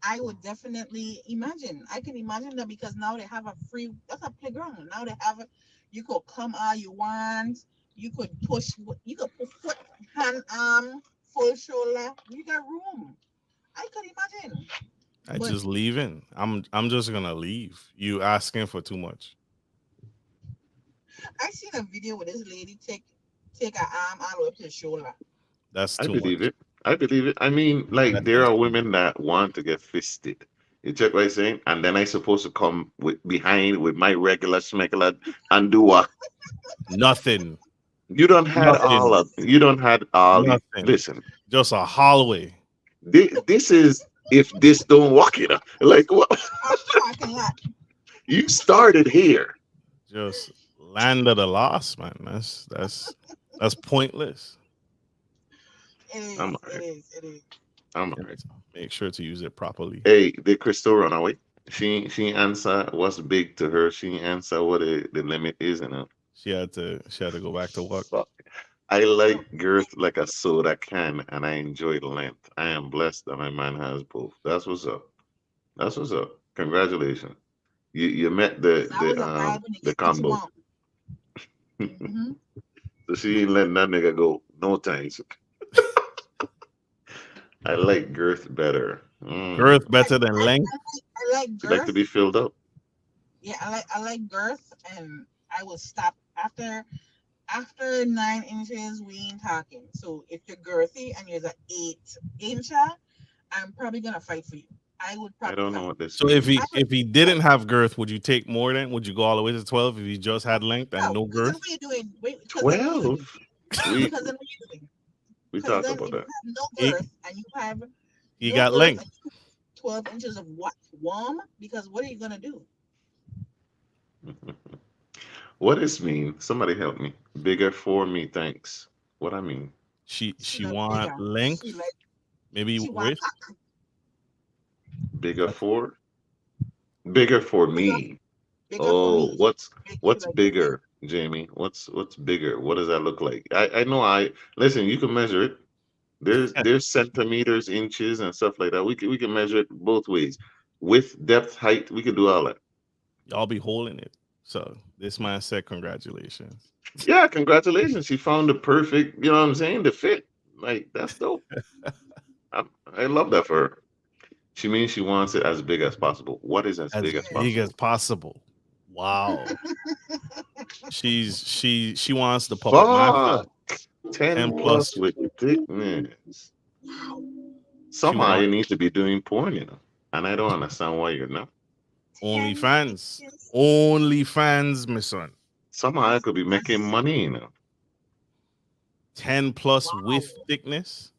I would definitely imagine. I can imagine that because now they have that's a playground. Now they have you could come all you want. You could push, you could put foot, hand, arm, full shoulder. You got room. I could imagine. I But just leaving. I'm just gonna leave. You asking for too much. I seen a video where this lady take her arm all the way up to the shoulder. That's I too believe much. it. I believe it. I mean, like That's there just are too much. women that want to get fisted. You check what I'm saying? And then I supposed to come behind with my regular smeckler and do what? Nothing. You don't had all Nothing. of you don't had all the Nothing. listen. Just a hallway. This is if this don't work, you know. Like what Parking lot. you started here. Just land of the lost, man. That's pointless. It I'm is. all It right. is. It is. I'm all And right. make sure to use it properly. Hey, did Crystal run away? She answer what's big to her. She answer what the limit is, you know. She had to go back to work. Fuck. I like No, girth like a soda can, and I enjoy the length. I am blessed that my man has both. That's what's up. That's what's up. Congratulations. You met it's always a vibe when you the get what you combo. want. Mm-hmm. So she ain't letting that nigga go. No thanks. I like girth better. Girth better than length. I like She like to girth. be filled up. Yeah, I like girth, and I will stop after 9 inches. We ain't talking. So if you're girthy and you're an 8 incher, I'm probably gonna fight for you. I would I probably don't know fight. what this So if means. he didn't have girth, would you take more than? Would you go all the way to 12 if he just had length and No, no because then girth? what you're doing? Wait, because then what you're doing? 12. We Because then what you're doing? we Because talked then about if you that. have no He, girth and you have he no got girth length. and 12 inches of what warm, because what are you gonna do? What does mean? Somebody help me. Bigger for me, thanks. What I mean? She She love want bigger. length, She maybe want width. cock. Bigger for? Bigger for Bigger, me. bigger for Oh, me. Big, what's like big. bigger, Jamie? What's bigger? What does that look like? I know I listen, you can measure it. There's centimeters, inches, and stuff like that. We can measure it both ways. Width, depth, height, we can do all that. Y'all be holding it. So this man said, congratulations. Yeah, congratulations. She found the perfect, you know what I'm saying, the fit. Like that's dope. I love that for her. She means she wants it as big as possible. What is as As big as big as possible? possible. Wow. She wants the puppet master. Fuck. 10 10 plus. plus with thickness. She Somehow you wants need to be doing porn, and I don't understand why you're not. OnlyFans. Yes. OnlyFans, my son. Somehow I could be making That's money. 10 plus wow. with thickness.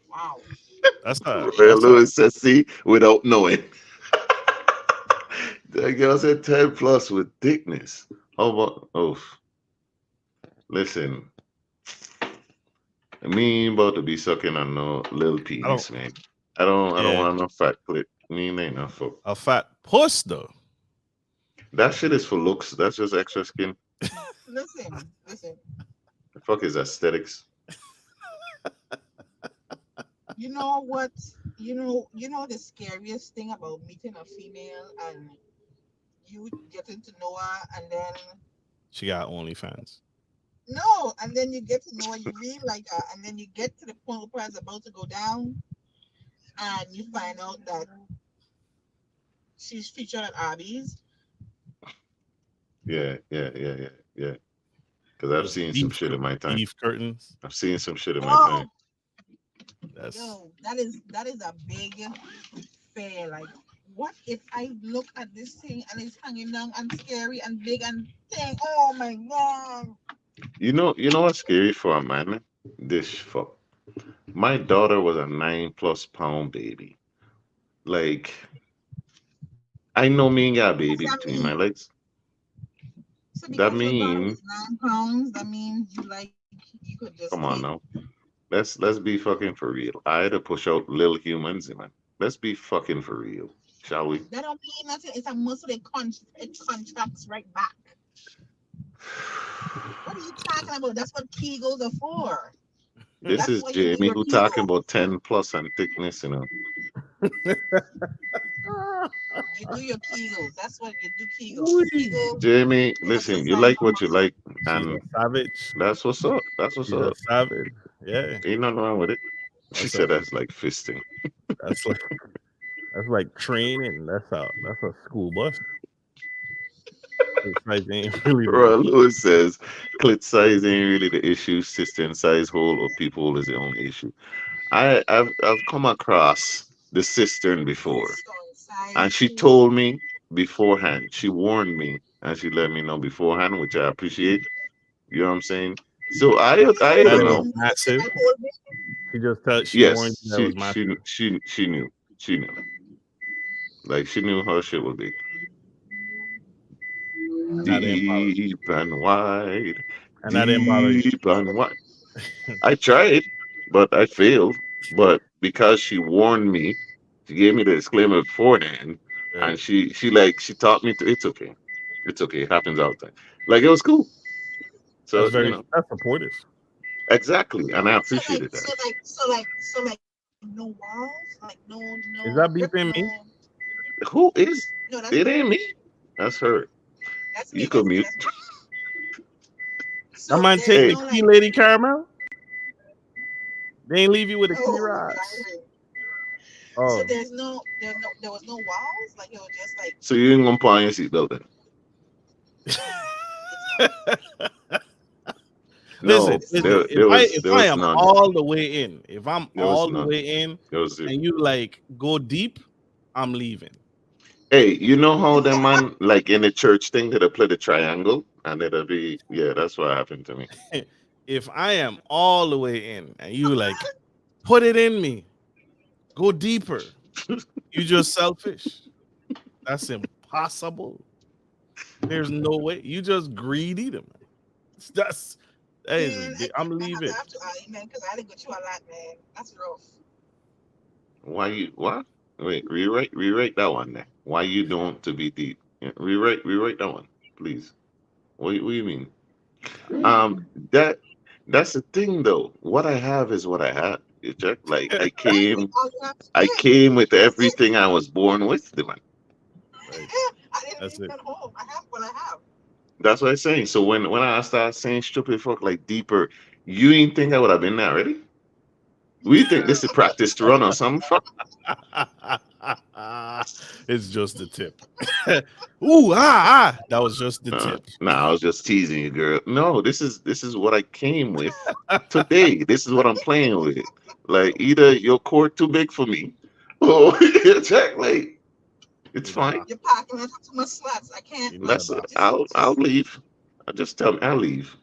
Wow. That's Roy a Lewis says, see, without knowing. The girl said 10 plus with thickness. How about, oh, listen, me ain't about to be sucking on no little I don't penis, man. I don't yeah, want no fat clit. Me ain't enough for. a fat puss though. That shit is for looks. That's just extra skin. Listen. The fuck is aesthetics? You know what? You know the scariest thing about meeting a female and you getting to know her, and then She got OnlyFans. no, and then you get to know her, you really like her, and then you get to the point where it's about to go down, and you find out that she's featured at Arby's. Yeah. Because I've With seen some shit in my time. beef curtains. I've seen some shit in my Oh, time. That's yo, that is a big fair. Like, what if I look at this thing and it's hanging down and scary and big and thing? Oh my god! You know what's scary for a man? This fuck. My daughter was a 9+ pound baby. Like, I know me ain't got a What's baby that between my mean? legs. So That because your daughter mean, was 9 pounds, that means you could just come on take. now. Let's be fucking for real. I had to push out little humans, man. Let's be fucking for real, shall we? That don't mean nothing. It's a muscle. It contracts right back. What are you talking about? That's what Kegels are for. This That's is why you do Jamie your who talking Kegels. about 10 plus and thickness. You do your Kegels. That's what you do. Kegels. Whee! Kegel Jamie, listen, you exercise like your what you muscle. like, She's a and savage. that's what's up. That's what's She's a up. savage. Yeah. Ain't nothing wrong with it. She That's a said that's like fisting. that's like that's like training. That's a school bus. It's like they ain't really the Roy issue. Lewis says clit size ain't really the issue. Cistern size hole or people is the only issue. I've come across the cistern before, This size and she hole. told me beforehand. She warned me, and she let me know beforehand, which I appreciate. You know what I'm saying? So This I That don't it hole was know. in massive. my hole. She warned Yes, you that it was massive. she knew. She knew. Like she knew her shit was big. And that didn't bother Deep and wide. and that didn't bother you. Deep and wide. I tried, but I failed. But because she warned me, she gave me the disclaimer beforehand, and Right. she taught me to it's okay. It's okay. It happens all the time. Like it was cool. So, That's supportive. exactly. And I So like, appreciated that. so like, so like, so like, no walls, like Is no that grip, beeping me? no. Who is No, that's it me. ain't me. That's her. That's You me. could That's me. mute. That's me. That So man take there's the Hey, no key, like. Lady Caramel. They ain't leave you with a key Oh, rod. driving. So Oh. there was no walls. Like it was just like so you ain't gonna put on your seatbelt then? it's not. No, It's not. Listen. If there I was am none. all the way in, if I'm There was all the none. way in, There was zero. and you like go deep, I'm leaving. Hey, you know how the man like in the church thing that they play the triangle and it'll be yeah, that's what happened to me. If I am all the way in, and you like put it in me, go deeper. You just selfish. That's impossible. There's no way. You just greedy to me. That is Man, ridiculous. I'm I leaving. have to argue, man, because I didn't go through a lot, man. That's rough. Why you what? Wait, rewrite that one there. Why you don't to be deep? Yeah, rewrite that one, please. What do you mean? Um, that that's the thing though. What I have is what I have. You check. Like Right? All you have to I say. came with That's it. everything I was born with, man. Right. I didn't That's leave it. at home. I have what I have. That's what I'm saying. So when I start saying stupid fuck like deeper, you ain't think I would have been there already? We think this is practice to run or something? Fuck. It's just the tip. Ooh, that was just the tip. Nah, I was just teasing you, girl. No, this is what I came with today. This is what I'm playing with. Like either your court too big for me, or check like it's Need a fine. doc. You're packing. I have too much slots. I can't. You need a That's it. doc. I'll leave. I just tell me I'll leave.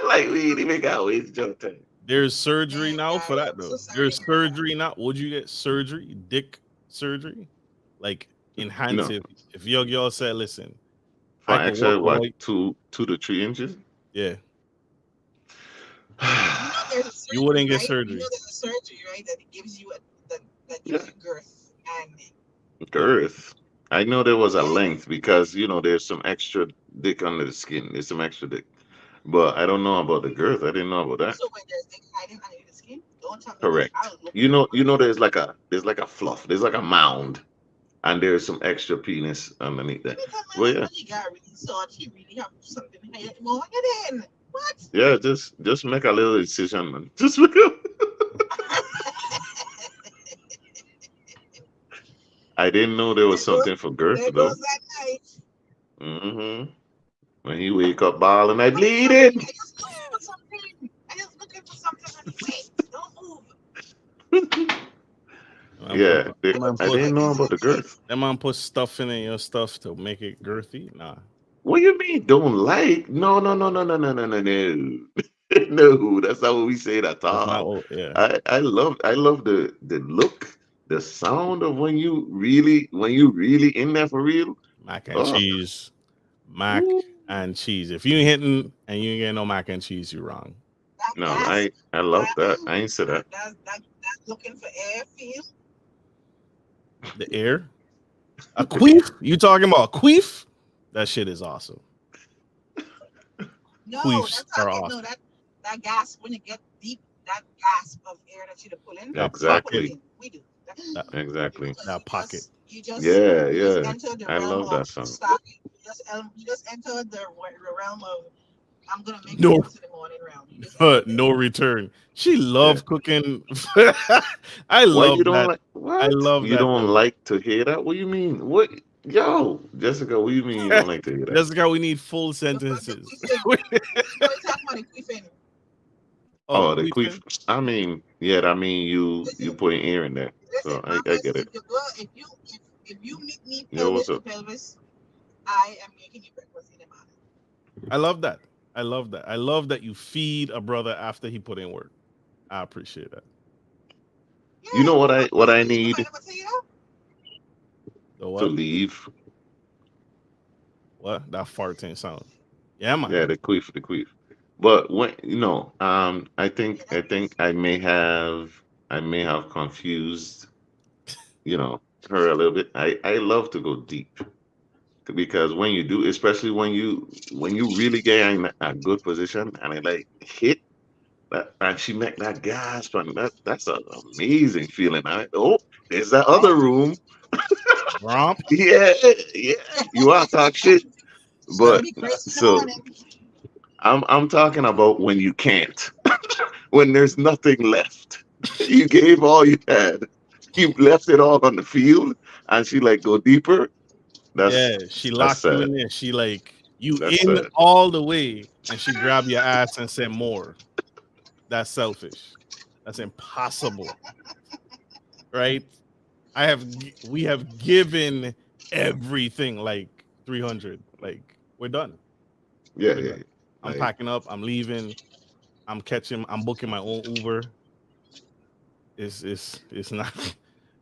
Like we ain't even got waste your time. There's surgery Man, now for Gary, that I'm so though. sorry There's to hear that. surgery now. Would you get surgery? Dick surgery? Like enhance No, if your girl said, listen, for I can actually work on what my 2 to 3 inches. yeah. You know there's a You surgery, wouldn't get right? You know surgery. there's a surgery, right? That it gives you that Yeah, gives you girth and Yeah. girth. I know there was a yeah. length because there's some extra dick under the skin. There's some extra dick, but I don't know about the girth. I didn't know about that. So when there's things hiding under the skin, don't tell me that. Correct. I'll look You for know, it. there's like a fluff. There's like a mound, and there's some extra penis underneath that. Because my But yeah, husband, he got really thought he really have something hiding more in. What? yeah, just make a little incision, man. Just make a. I didn't know there was there goes something for girth there though. goes that night. When he wake up bawling, I What are you doing? bleeding. I just looking for something. I just looking for something, honey. Wait, don't move. Man put Yeah, that man I Just put didn't like know it's about that the night. girth. that man put stuff in your stuff to make it girthy. Nah. What you mean don't like? No, no, no, no, no, no, no, no, no. No, that's not what we say at That's not all. what yeah. I love the look, the sound of when you really in there for real. Mac and Oh, cheese. Mac woo. and cheese. If you ain't hitting and you ain't getting no mac and cheese, you wrong. That No, gasp. I love That that. I ain't said that. that looking for air feel. The air. A queef? You talking about a queef? That shit is awesome. No, Queefs that's are talking. No, awesome. that gasp when it get deep. That gasp of air that you to pull in. That We pull pocket. it Exactly, in. We do. That exactly. Because that pocket. Yeah, you just yeah. entered the I realm love of that song. stocking. You just entered the realm of I'm gonna make No breakfast in the morning realm. You just entered there. no return. She Yeah. love cooking. I Why you love don't that. like I what? love You that don't though. like to hear that? What you mean? What? Yo, Jessica, what you mean you don't like to hear that? Jessica, we need full The sentences. queefing. You know what talking about the queefing. Oh, Oh, the queef. queefing? I mean, yeah, I mean you Listen, putting air in there. listen, So I Marcus. get it. If you meet me Yo, pelvis what's to up? pelvis, I am making you breakfast in the morning. I love that. I love that. I love that you feed a brother after he put in work. I appreciate that. You know Yeah, what I you know need I never tell you that. The to what? leave? What? That farting sound. Yeah, Yeah, man. the queef. But when I think Yeah, I that think queef. I may have confused you know her a little bit. I love to go deep because when you do, especially when you really get in a good position and it like hit that and she make that gasp and that's an amazing feeling. There's that other Right? room. Romp. Yeah, yeah. You are talk shit, She's gonna but be crazy in the so morning. I'm talking about when you can't, when there's nothing left. You gave all you had. You left it all on the field, and she like go deeper. That's Yeah, she that's locked you sad. in there. She like you That's in sad. all the way, and she grabbed your ass and said more. That's selfish. That's impossible, right? We have given everything like 300. Like we're done. Yeah, We're yeah. done. I'm Like packing up. I'm leaving. I'm booking my own Uber. It's not.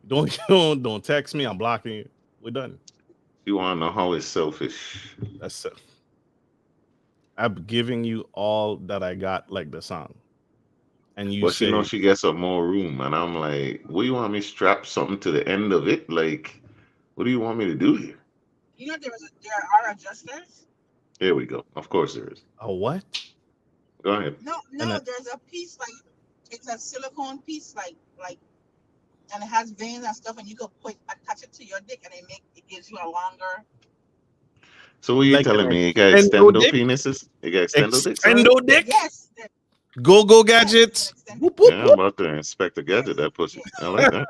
Don't text me. I'm blocking you. We're done. you want to know how it's selfish? That's I'm giving you all that I got, like the song. and you But she knows say, she gets some more room, and I'm like, what do you want me to strap something to the end of it? Like, what do you want me to do here? You know there are adjusters. Here we go. Of course there is. "A what?" Go ahead. No, And no, there's a piece like it's a silicone piece like and it has veins and stuff and you could put attach it to your dick and it gives you a longer. So what are you like telling an me? You got extendo extendo dick, penises? You got extendo dicks, right? extendo dick, Yes, go yes, it's an gadgets. extended. Whoop, whoop, Yeah, I'm whoop. about to inspect the gadget Yes, that pussy. I yes. like that.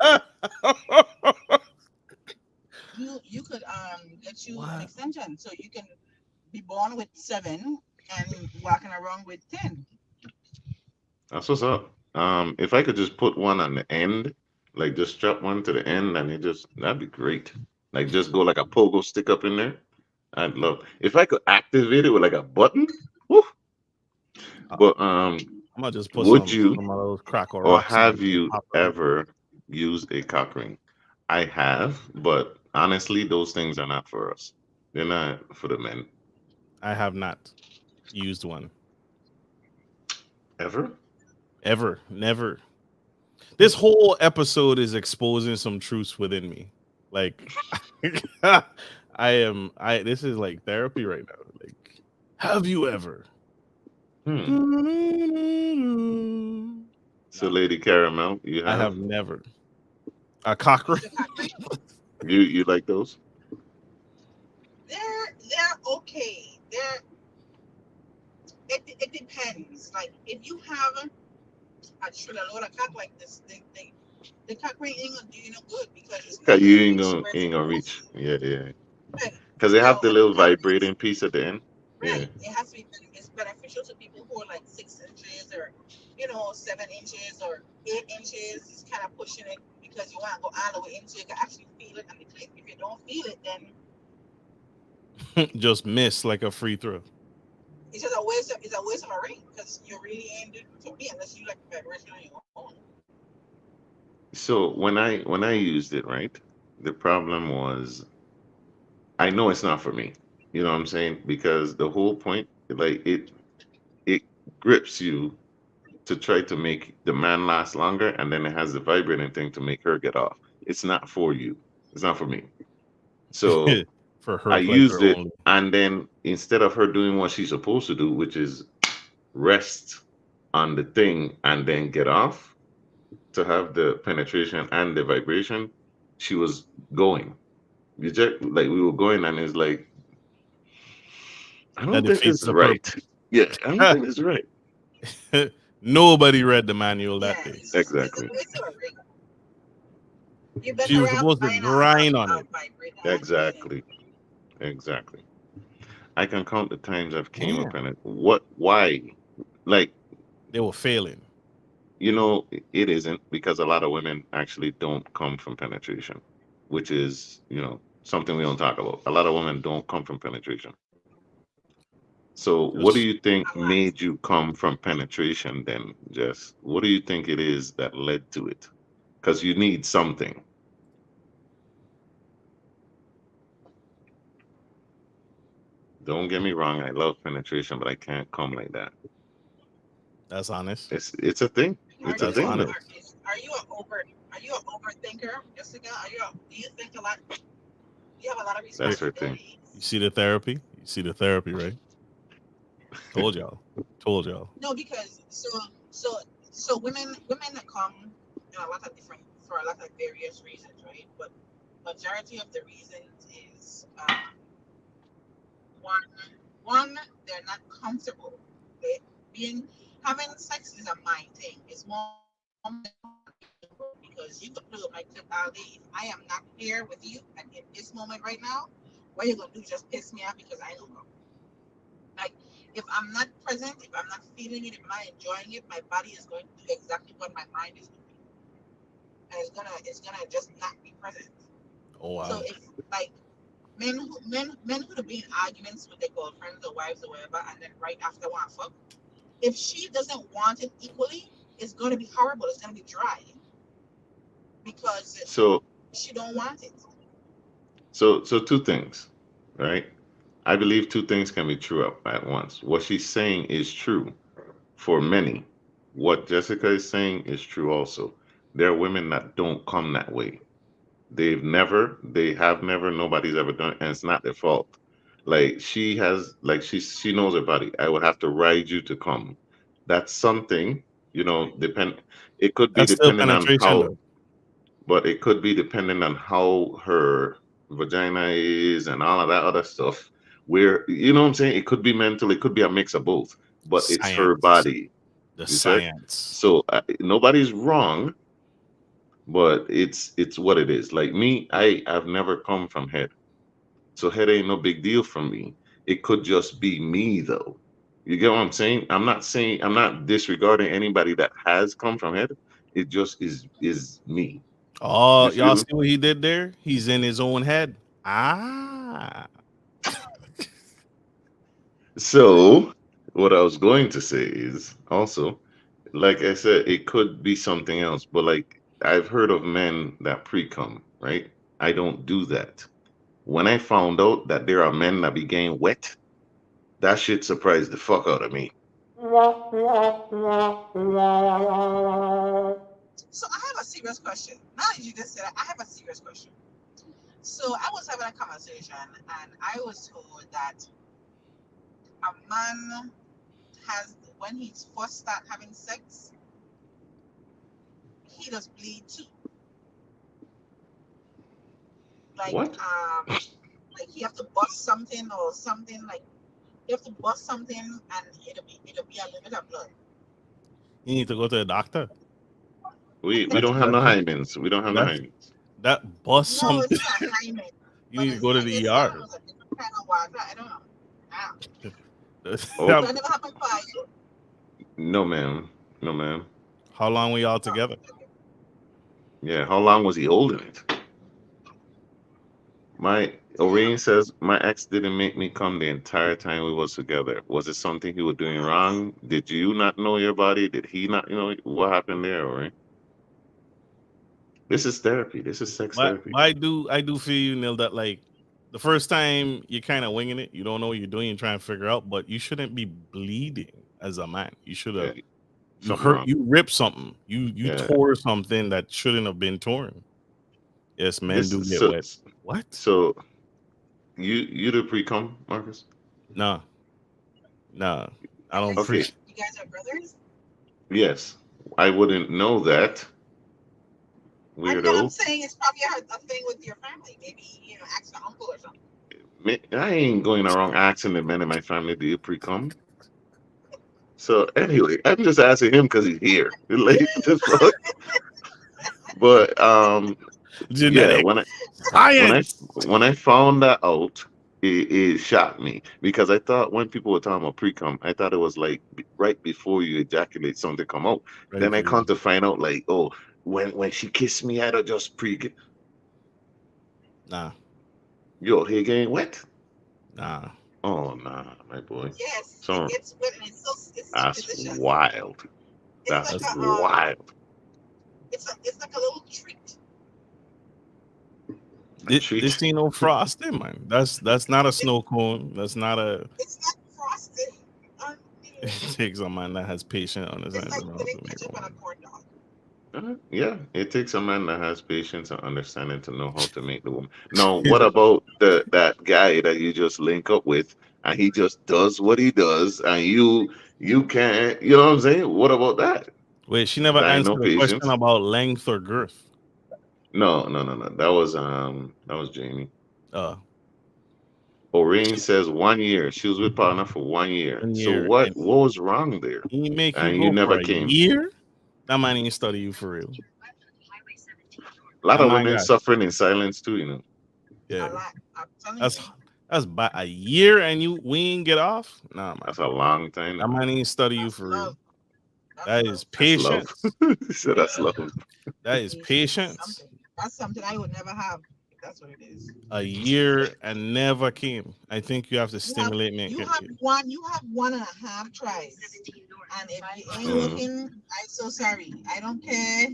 You could get you an What? extension so you can be born with 7 and walking around with 10. That's what's up. If I could just put one on the end, like just strap one to the end, and that'd be great. Like just go like a pogo stick up in there. I'd love if I could activate it with like a button. Woo. Uh, But I'm gonna just put would you some of those crack or or rocks on have it. you Pop it up. ever used a cock ring? I have, but honestly, those things are not for us. They're not for the men. I have not used one Ever? ever, never. This whole episode is exposing some truths within me. Like, I this is like therapy right now. Like, have you ever? Hmm. So, No, Lady Caramel, you I have? have never. A cock ring? The cock ring, You like those? they're okay. It depends. Like if you have a load of cock like this, the cock ring ain't gonna do you no good because it's not Cause gonna you ain't reach gonna where it's ain't gonna reach. supposed to. Yeah, yeah. Right. Cause they have So the a little cock ring is vibrating piece at the end. Yeah. right. It has to be it's beneficial to people who are like 6 inches or 7 inches or 8 inches. It's kind of pushing it because you want to go all the way into it. You can actually feel it and the click. If you don't feel it, then Just miss like a free throw. it's just a waste of a ring because you really ain't doing it to me unless you like the vibration on your own. So when I used it, right, the problem was I know it's not for me. You know what I'm saying? Because the whole point, like it grips you to try to make the man last longer, and then it has the vibrating thing to make her get off. It's not for you. It's not for me. So For I her used pleasure it, only. and then instead of her doing what she's supposed to do, which is rest on the thing and then get off to have the penetration and the vibration, she was going. You just like we were going, and it's like, I That don't think this defeats is the right. purpose. Yeah, I don't think this is right. Nobody read the manual Yeah, that day. it's a Exactly. waste of a ring. You're She better was off supposed to buying grind on a it. vibrator and doing it. Exactly. Exactly. I can count the times I've came up Damn. in it. Why? Like, They were failing. it isn't because a lot of women actually don't come from penetration, which is, something we don't talk about. A lot of women don't come from penetration. So, what do Just you think A lot. made you come from penetration then, Jess? What do you think it is that led to it? Because you need something. Don't get me wrong, I love penetration, but I can't come like that. that's honest. It's a thing. Are It's a That's you thing honest. though. are you an overthinker, Jessica? Do you think a lot? Do you have a lot of That's her thing. responsibilities? You see the therapy? You see the therapy, right? Told y'all. Told y'all. No, because so women that come in a lot of different for a lot of various reasons, right? But majority of the reasons is one one they're not comfortable. They, being having sex is a mind thing. It's more because you could play with my clip all day. If I am not here with you and in this moment right now, what you're gonna do is just piss me off because I don't know. Like if I'm not present, if I'm not feeling it, if I'm not enjoying it, my body is going to do exactly what my mind is doing, and it's gonna just not be present. Oh So wow. if like men who have been in arguments with their girlfriends or wives or whatever, and then right after want fuck, if she doesn't want it equally, it's gonna be horrible. It's gonna be dry because So, she don't want it. so two things, right? I believe two things can be true at once. What she's saying is true for many, what Jessica is saying is true also. There are women that don't come that way. They have never, nobody's ever done it, and it's not their fault. Like she has, like she knows her body. I would have to ride you to come. That's something, depend. It could be That's still depending on penetration how, though. but it could be depending on how her vagina is and all of that other stuff. Where you know what I'm saying? It could be mental. It could be a mix of both. But it's her Science. body. The You said science. so. Nobody's wrong, but it's what it is. Like me, I've never come from head, so head ain't no big deal for me. It could just be me though. You get what I'm saying? I'm not disregarding anybody that has come from head. It just is me. Oh, You y'all feel me? see what he did there? He's in his own head. Ah. So what I was going to say is also, like I said, it could be something else, but like I've heard of men that pre-cum, right? I don't do that. When I found out that there are men that be getting wet, that shit surprised the fuck out of me. So I have a serious question. Now that you just said it, I have a serious question. So I was having a conversation and I was told that a man has when he first start having sex, he does bleed too. Like What? like he have to bust something or something like you have to bust something and it'll be a little bit of blood. You need to go to the doctor. We That's don't have no that's hymens. We don't have no that's hymens. that bust No, something. it's not hymen, You but need to go to I the guess ER. was a different kind of water. I don't know. Ah. Oh So that never happened for you. no, ma'am. No, ma'am. How long were y'all Oh, together? okay. Yeah, how long was he holding it? My Damn. Oreen says my ex didn't make me come the entire time we was together. Was it something he was doing wrong? Did you not know your body? Did he not know what happened there, Oreen? This is therapy. This is sex But therapy. I do feel you, Neil, that like the first time you're kind of winging it, you don't know what you're doing, you're trying to figure out, but you shouldn't be bleeding as a man. You should Yeah, have something wrong. you ripped something. You Yeah. tore something that shouldn't have been torn. Yes, men This do is get wet. What? so you do pre-com, Marcus? No, no. I You don't guys, Okay. appreciate you guys are brothers? Yes. I wouldn't know that. I'm Weirdo. saying it's probably a thing with your family. Maybe ask your uncle or something. I ain't going around asking the men in my family do you pre-com. So anyway, I'm just asking him because he's here. Like the fuck. But yeah, genetic when I science. when I found that out, it shocked me because I thought when people were talking about pre-com, I thought it was like right before you ejaculate something come out. Ready Then for I come you. to find out like, oh, when she kissed me, I don't just pre. Nah, Yo, he getting wet. nah. Oh nah, my boy. Yes, it So gets wet and it's so that's delicious. wild. It's That's like That's wild. it's like a little treat. A treat. this ain't no frosting, man. That's not a snow cone. That's not a It's not frosted. it takes a man that has patience on his It's hands like and how putting to make a ketchup on a woman. corn dog. Yeah, it takes a man that has patience and understanding to know how to make the woman. Now, what about that guy that you just link up with and he just does what he does and you can't, you know what I'm saying? What about that? Wait, she never That ain't no answered a question patience. about length or girth. No, no, no, no. That was Jamie. Uh, Oreen says 1 year. She was with partner for 1 year. 1 year, So and what was wrong there? he make you And you go for never a came. year. That man ain't study you for real. A lot Oh of my women gosh, suffering in silence too, you know. yeah, A lot. I'm telling that's you. that's by a year, and we ain't get off. Nah, man, That's a long time that now. man ain't study you That's for real. love. That's That love. is That's love. patience. He said that's love. That is Patience is patience. something. That's something I would never have. That's what it is. A year and never came. I think you have to You have stimulate me. you have 1.5 tries. And if it ain't Mhm. working, I'm so sorry. I don't care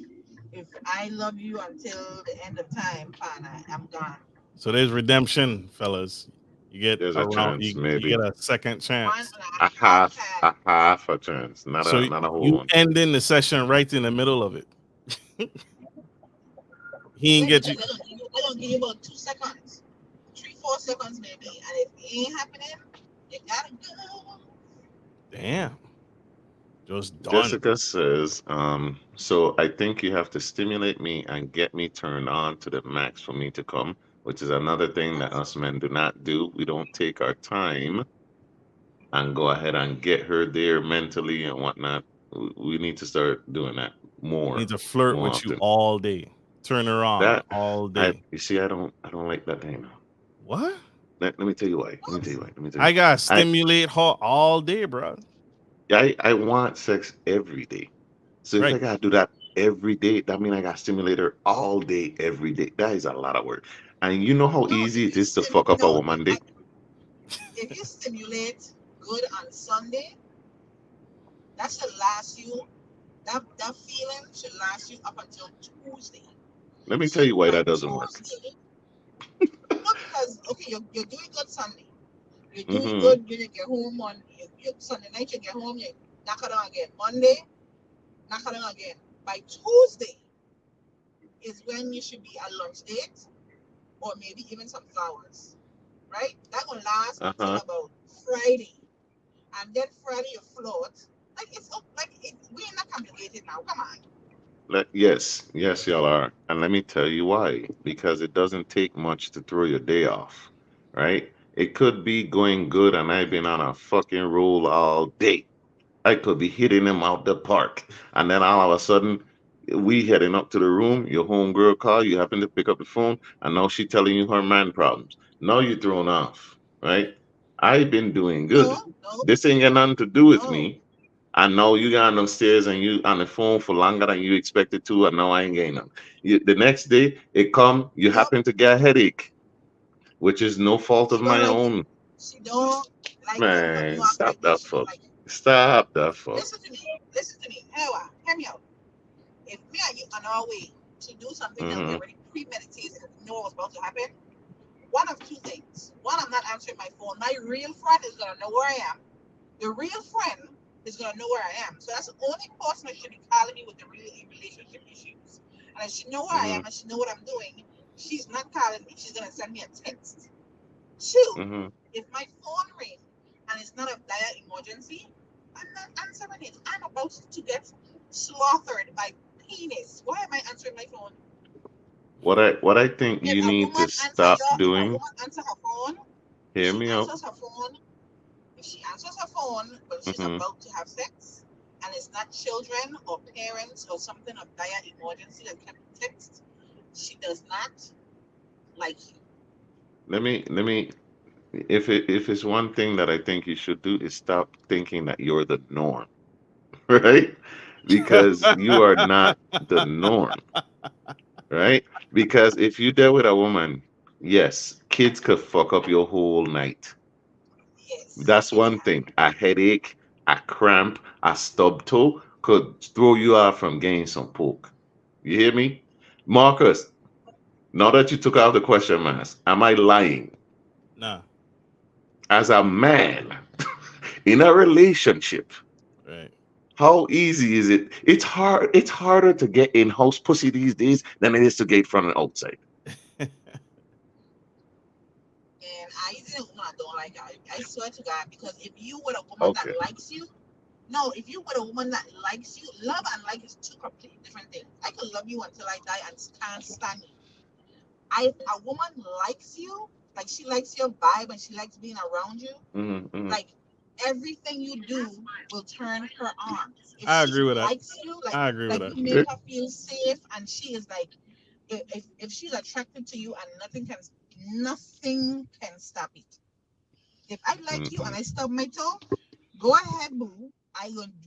if I love you until the end of time, partner. I'm gone. So there's redemption, fellas. You get There's a around. chance, You maybe get a second One chance. and a half a chance, So not a whole you one. end in the session right in the middle of it. He ain't Yeah, get you. because they're gonna give you about 2 seconds, 3, 4 seconds maybe, and if it ain't happening, you gotta go. Damn. Just done. Jessica says, so I think you have to stimulate me and get me turned on to the max for me to come, which is another thing that us men do not do. We don't take our time and go ahead and get her there mentally and whatnot. We need to start doing that Need more, to flirt more with you often. all day. Turn her on That all day. you see, I don't like that thing. What? Let me tell you why. Let me tell you why. Let me tell you. I gotta I stimulate her all day, bro. I want sex every day. So if I Right. gotta do that every day, that means I got stimulator all day, every day. That is a lot of work. And you know how No, easy if it you is to stim fuck up a no, woman day? if you stimulate good on Sunday, that should last you. That feeling should last you up until Tuesday. Let me tell So you why by that doesn't work. Tuesday, not because okay, you're doing good Sunday. You're doing Mm-hmm. good when you get home on you Sunday night. You get home, you knock it on again. Monday, knock it on again. By Tuesday is when you should be at lunch date or maybe even some flowers, right? That will last until Uh-huh. about Friday, and then Friday you float. Like it's like we're not complicated now. Come on. Yes, y'all are. And let me tell you why. Because it doesn't take much to throw your day off, right? It could be going good and I've been on a fucking roll all day. I could be hitting him out the park. And then all of a sudden, we heading up to the room, your homegirl call, you happen to pick up the phone, and now she telling you her man problems. Now you're thrown off, right? I've been doing No, good. no, This ain't got nothing to do with no. me. I know you got upstairs and you on the phone for longer than you expected to, and now I ain't getting none. The next day it come, you No, happen to get a headache, which is no fault of she don't my like you. own. She don't like you, but you Man, act stop like that she don't fuck. like you. Stop that fuck. Listen to me. Listen to me. Hear me out. If me and you on our way to do something that we Mm-hmm. already premeditated and know what's about to happen, one of two things. One, I'm not answering my phone. My real friend is gonna know where I am. The real friend is gonna know where I am. So that's the only person that should be calling me with the real relationship issues. And if she know where I Mm-hmm. am and she know what I'm doing, she's not calling me. She's gonna send me a text. Two, Mm-hmm. if my phone rings and it's not a dire emergency, I'm not answering it. I'm about to get slaughtered by penis. Why am I answering my phone? What I think If you a need woman to answer stop your, if a doing, woman answer her phone, hear she me out. answers her phone. If she answers her phone when she's Mm-hmm. about to have sex, and it's not children or parents or something of dire emergency that can be text, she does not like you. Let me if it's one thing that I think you should do is stop thinking that you're the norm, right? Because you are not the norm, right? Because if you deal with a woman, yes, kids could fuck up your whole night. Yes, That's it one can. thing. A headache, a cramp, a stub toe could throw you out from getting some poke. You hear me? Marcus, now that you took out the question mask, am I lying? Nah. As a man in a relationship, Right. how easy is it? It's hard. It's harder to get in-house pussy these days than it is to get from the outside. And I didn't want to don't like her. I swear to God, because if you with a woman that Okay. likes you, no, if you with a woman that likes you, love and like is two completely different things. I can love you until I die and can't stand you. If a woman likes you, like she likes your vibe and she likes being around you, Mm-hmm. like everything you do will turn her on. If I she agree with that. likes you, I agree with like that. you make her feel safe, and she is like, if she's attracted to you, and nothing can stop it. If I like you Mm-hmm. and I stub my toe, go ahead, boo.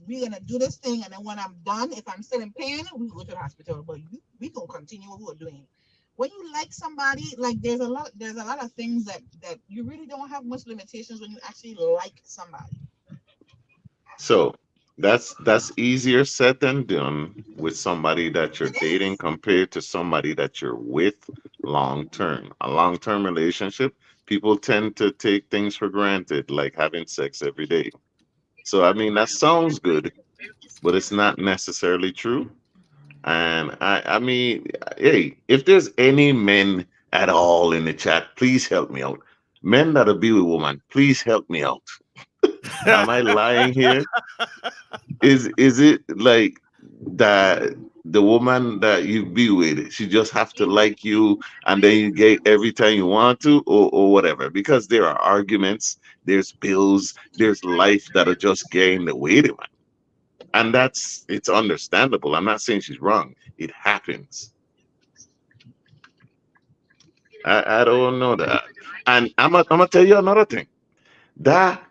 We're gonna do this thing, and then when I'm done, if I'm still in pain, we go to the hospital. But we gonna continue what we're doing. When you like somebody, like there's a lot of things that you really don't have much limitations when you actually like somebody. So that's easier said than done with somebody that you're It dating is. compared to somebody that you're with long term. A long term relationship, people tend to take things for granted, like having sex every day. So I mean, that sounds good, but it's not necessarily true. And I mean, hey, if there's any men at all in the chat, please help me out. Men that'll be with woman, please help me out. Am I lying here? Is it like that the woman that you be with, she just have to like you and then you get every time you want to, or whatever? Because there are arguments, there's bills, there's life that are just getting in the way, man. And it's understandable. I'm not saying she's wrong. It happens. I don't know that. And I'm gonna tell you another thing. That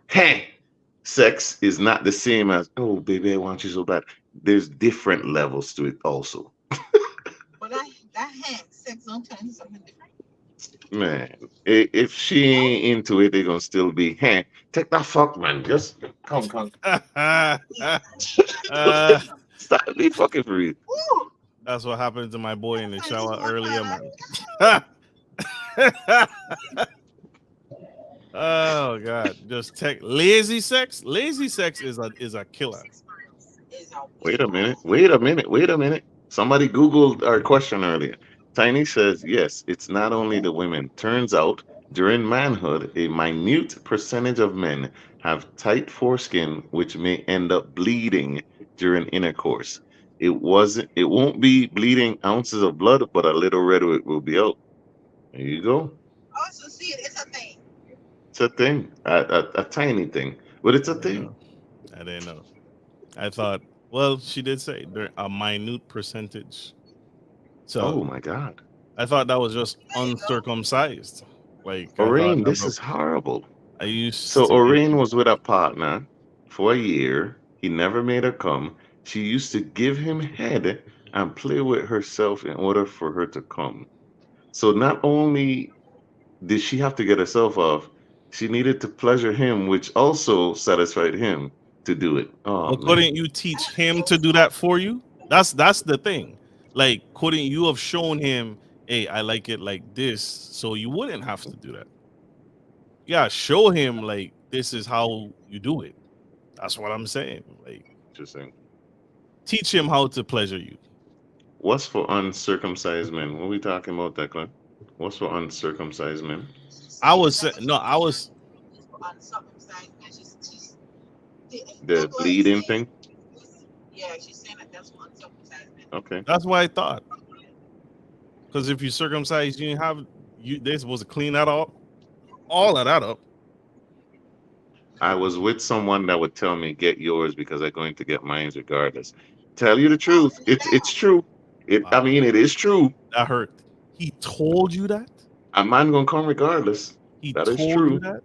sex is not the same as, oh baby, I want you so bad. There's different levels to it also. But that hand sex don't turn into something different. Man, if she ain't into it, they're gonna still be, hey, take that fuck, man. Just come. Uh, Stop be fucking for you. Ooh, that's what happened to my boy in the shower earlier, man. Oh God, just tech lazy sex. Lazy sex is a killer. is a Wait a minute. Somebody Googled our question earlier. Tiny says, yes, it's not only the women. Turns out during manhood, a minute percentage of men have tight foreskin, which may end up bleeding during intercourse. It won't be bleeding ounces of blood, but a little red will be out. There you go. also see it. It's a thing. It's a thing, a tiny thing, but it's a I didn't thing. know. I didn't know. I thought, well, she did say there a minute percentage. Oh So my God. I thought that was just There you go. uncircumcised. Like I thought Orane, this number is horrible. I used So to be. Orane was with a partner for a year. He never made her come. She used to give him head and play with herself in order for her to come. So not only did she have to get herself off, she needed to pleasure him, which also satisfied him to do it. Oh Well, couldn't man. you teach That's him so to do that for you? That's the thing. Like, couldn't you have shown him, hey, I like it like this, so you wouldn't have to do that? Yeah, show him like this is how you do it. That's what I'm saying. Like, Interesting. teach him how to pleasure you. What's for uncircumcised men? What are we talking about, Declan? What's for uncircumcised men? I was no, I was uncircumcised, and she's The that's what it's bleeding saying. thing? Yeah, she's saying that that's what uncircumcised men. Okay. that's what I thought. Because if you circumcise, you didn't have they're supposed to clean that all of that up. I was with someone that would tell me, get yours because I'm going to get mine regardless. Tell you the truth. It's true. I Wow, mean, it is true. that hurt. He told you that? A man gonna come regardless. He That is told you true. that?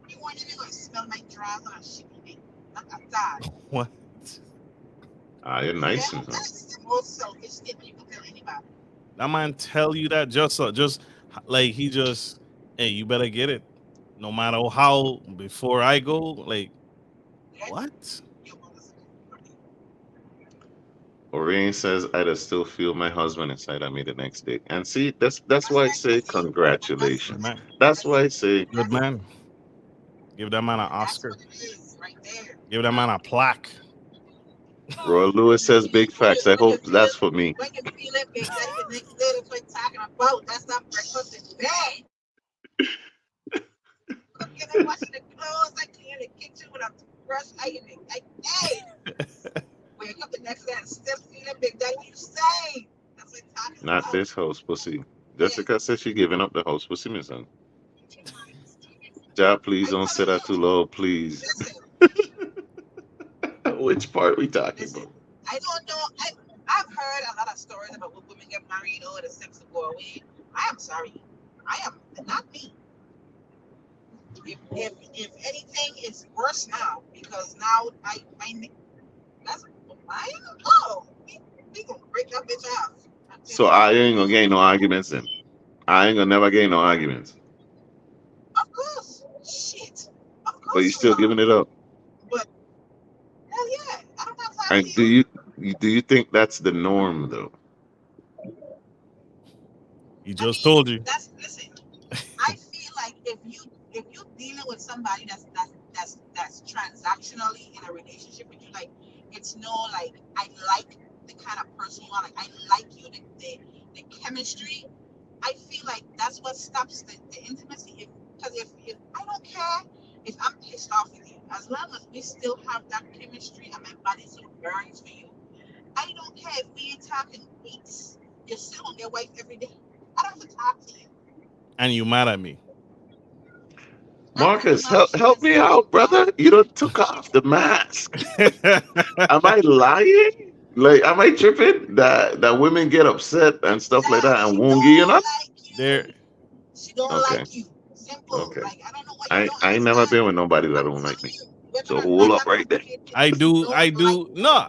You want you to smell my drawers on shipping. Not a dog. What? Ah, you're nice. That's the most selfish thing people tell anybody. That man tell you that just like he just, hey, you better get it. No matter how before I go, like Yeah, what? you want us to- Orion says, I'd still feel my husband inside of me the next day. And see, that's why I say Good congratulations. man. That's why I say Good man. Give that man an That's Oscar. what it is right there. Give that man a plaque. Roy Lewis says big facts. I hope that's for me. When you feel it, big daddy, the next day, that's what you're talking about. That's not breakfast in bed. Cooking and washing the clothes, I clean the kitchen with a brush, ironing. Hey, wake up the next day and still feeling big daddy. What you say? That's what you're talking Not about. this house pussy. Jessica says she giving up the house pussy, my son. Ja, please don't say that too low, please. Listen, Which part we talking listen. about? I don't know. I've heard a lot of stories about when women get married or the sex will go away. I am sorry. I am not me. If anything, it's worse now because now that's mine. Oh, we gonna break that bitch off. So I ain't gonna get no arguments then. I ain't gonna never get no arguments. Of course, shit. Of But course you still giving it up. But hell yeah, I don't have time And for do you. you think that's the norm though? He I just mean, told you. listen. I dealing with somebody that's transactionally in a relationship with you, like it's no like I like the kind of person you are, like I like you, the chemistry. I feel like that's what stops the intimacy. If I don't care if I'm pissed off with you, as long as we still have that chemistry and my body still burns for you, I don't care if we ain't talking weeks. You're still gonna get wife every day. I don't have to talk to you. And you mad at me. Marcus, help me out, brother. You done took off the mask. Am I lying? Like, am I tripping that women get upset and stuff like that and She won't give you don't enough? like There, you. She don't Okay, like you. Simple. okay. Like I don't know what you don't I ain't never understand. been with nobody that I'm don't like telling me. you, women So are hold not up that right there. complicated. I She do, don't I like do. you. No,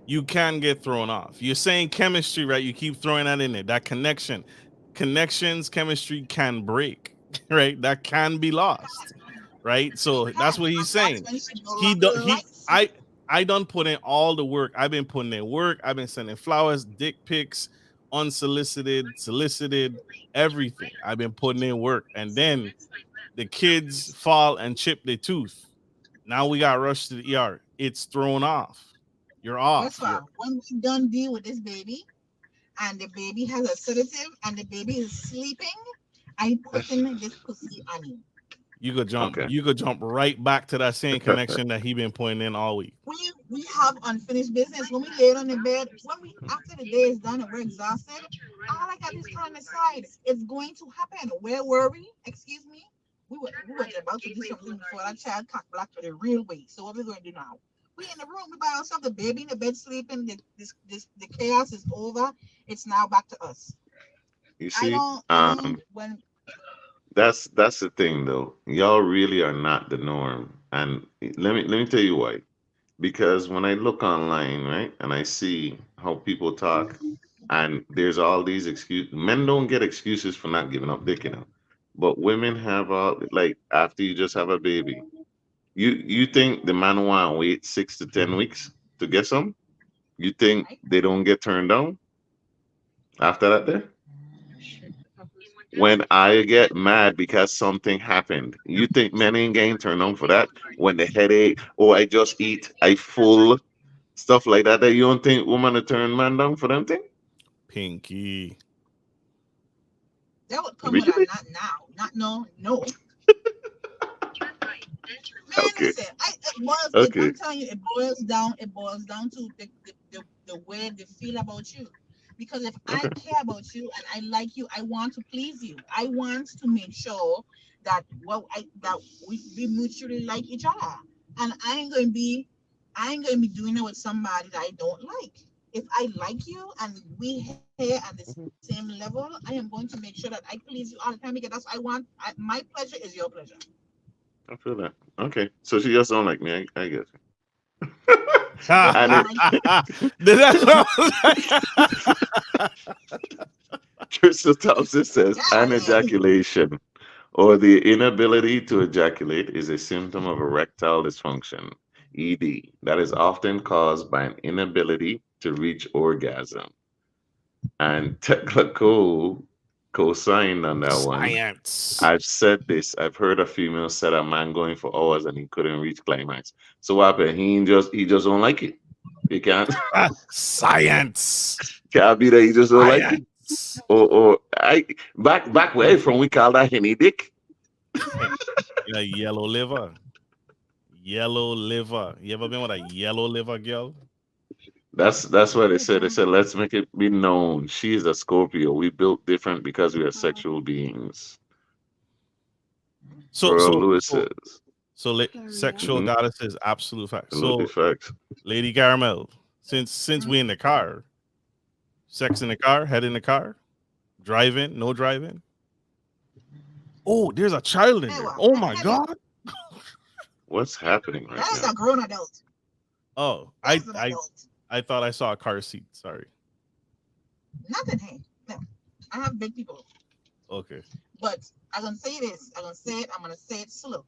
you can get thrown off. You're saying chemistry, right? You keep throwing that in there. That connections, chemistry can break, right? That can be lost, right? So that's what he's That's saying. when she no He don't. longer He, likes you. I done put in all the work. I've been putting in work. I've been sending flowers, dick pics, unsolicited, solicited, everything. I've been putting in work, and then the kids fall and chip their tooth. Now we got rushed to the ER. It's thrown off. You're off. Guess what? When we done deal with this baby, and the baby has a sedative, and the baby is sleeping, I putting this pussy on you. You could jump. Okay. You could jump right back to that same connection that he been putting in all week. We have unfinished business. When we lay on the bed, when we after the day is done and we're exhausted, all I got is time aside. It's going to happen. Where were we? Excuse me. We were about to do something before that child cock blocked for the real way. So what we going to do now? We in the room, we by ourselves, the baby in the bed sleeping, the chaos is over. It's now back to us. You I see, don't when that's the thing though. Y'all really are not the norm. And let me tell you why. Because when I look online, right, and I see how people talk, and there's all these excuses. Men don't get excuses for not giving up dick, but women have all like after you just have a baby. You think the man want to wait 6 to 10 weeks to get some? You think they don't get turned down after that there? When I get mad because something happened, you think men ain't getting turned on for that? When the headache, or I just eat, I full, stuff like that, that you don't think woman to turn man down for them thing? Pinky. that would come with a Really? not now, not no. Man, Okay, listen, okay. I'm telling you, it boils down to the way they feel about you. Because if I Okay. care about you and I like you, I want to please you. I want to make sure that that we mutually like each other. And I ain't going to be doing it with somebody that I don't like. If I like you and we here at the Mhm. same level, I am going to make sure that I please you all the time because that's what I want. My pleasure is your pleasure. I feel that. Okay. So she just don't like me. I guess. She just And don't it, like you. That's what Crystal Thompson says Golly. anejaculation or the inability to ejaculate is a symptom of erectile dysfunction, ED, that is often caused by an inability to reach orgasm. And Tekla Cole co-signed on that one. science. I've said this. I've heard a female said a man going for hours and he couldn't reach climax. So what happened? He just don't like it. He Science. can't be that he just don't like it. Science. Or I back where from we call that henny dick. Yeah, yellow liver. Yellow liver. You ever been with a yellow liver girl? That's what they Oh said. They God. said let's make it be known. She is a Scorpio. We built different because we are sexual beings. So Earl so Lewis so says. sexual Mm-hmm. goddess is absolute fact. Absolutely So, facts. Lady Caramel, since we in the car, sex in the car, head in the car, driving, no driving. Oh, there's a child in Hey, there. well, Oh my heavy. god. What's happening right That is now? a grown adult. Oh, That's an adult. I thought I saw a car seat. Sorry. Nothing. Hey, no. I have big people. Okay. But I'm gonna say this. I'm gonna say it. I'm gonna say it slow.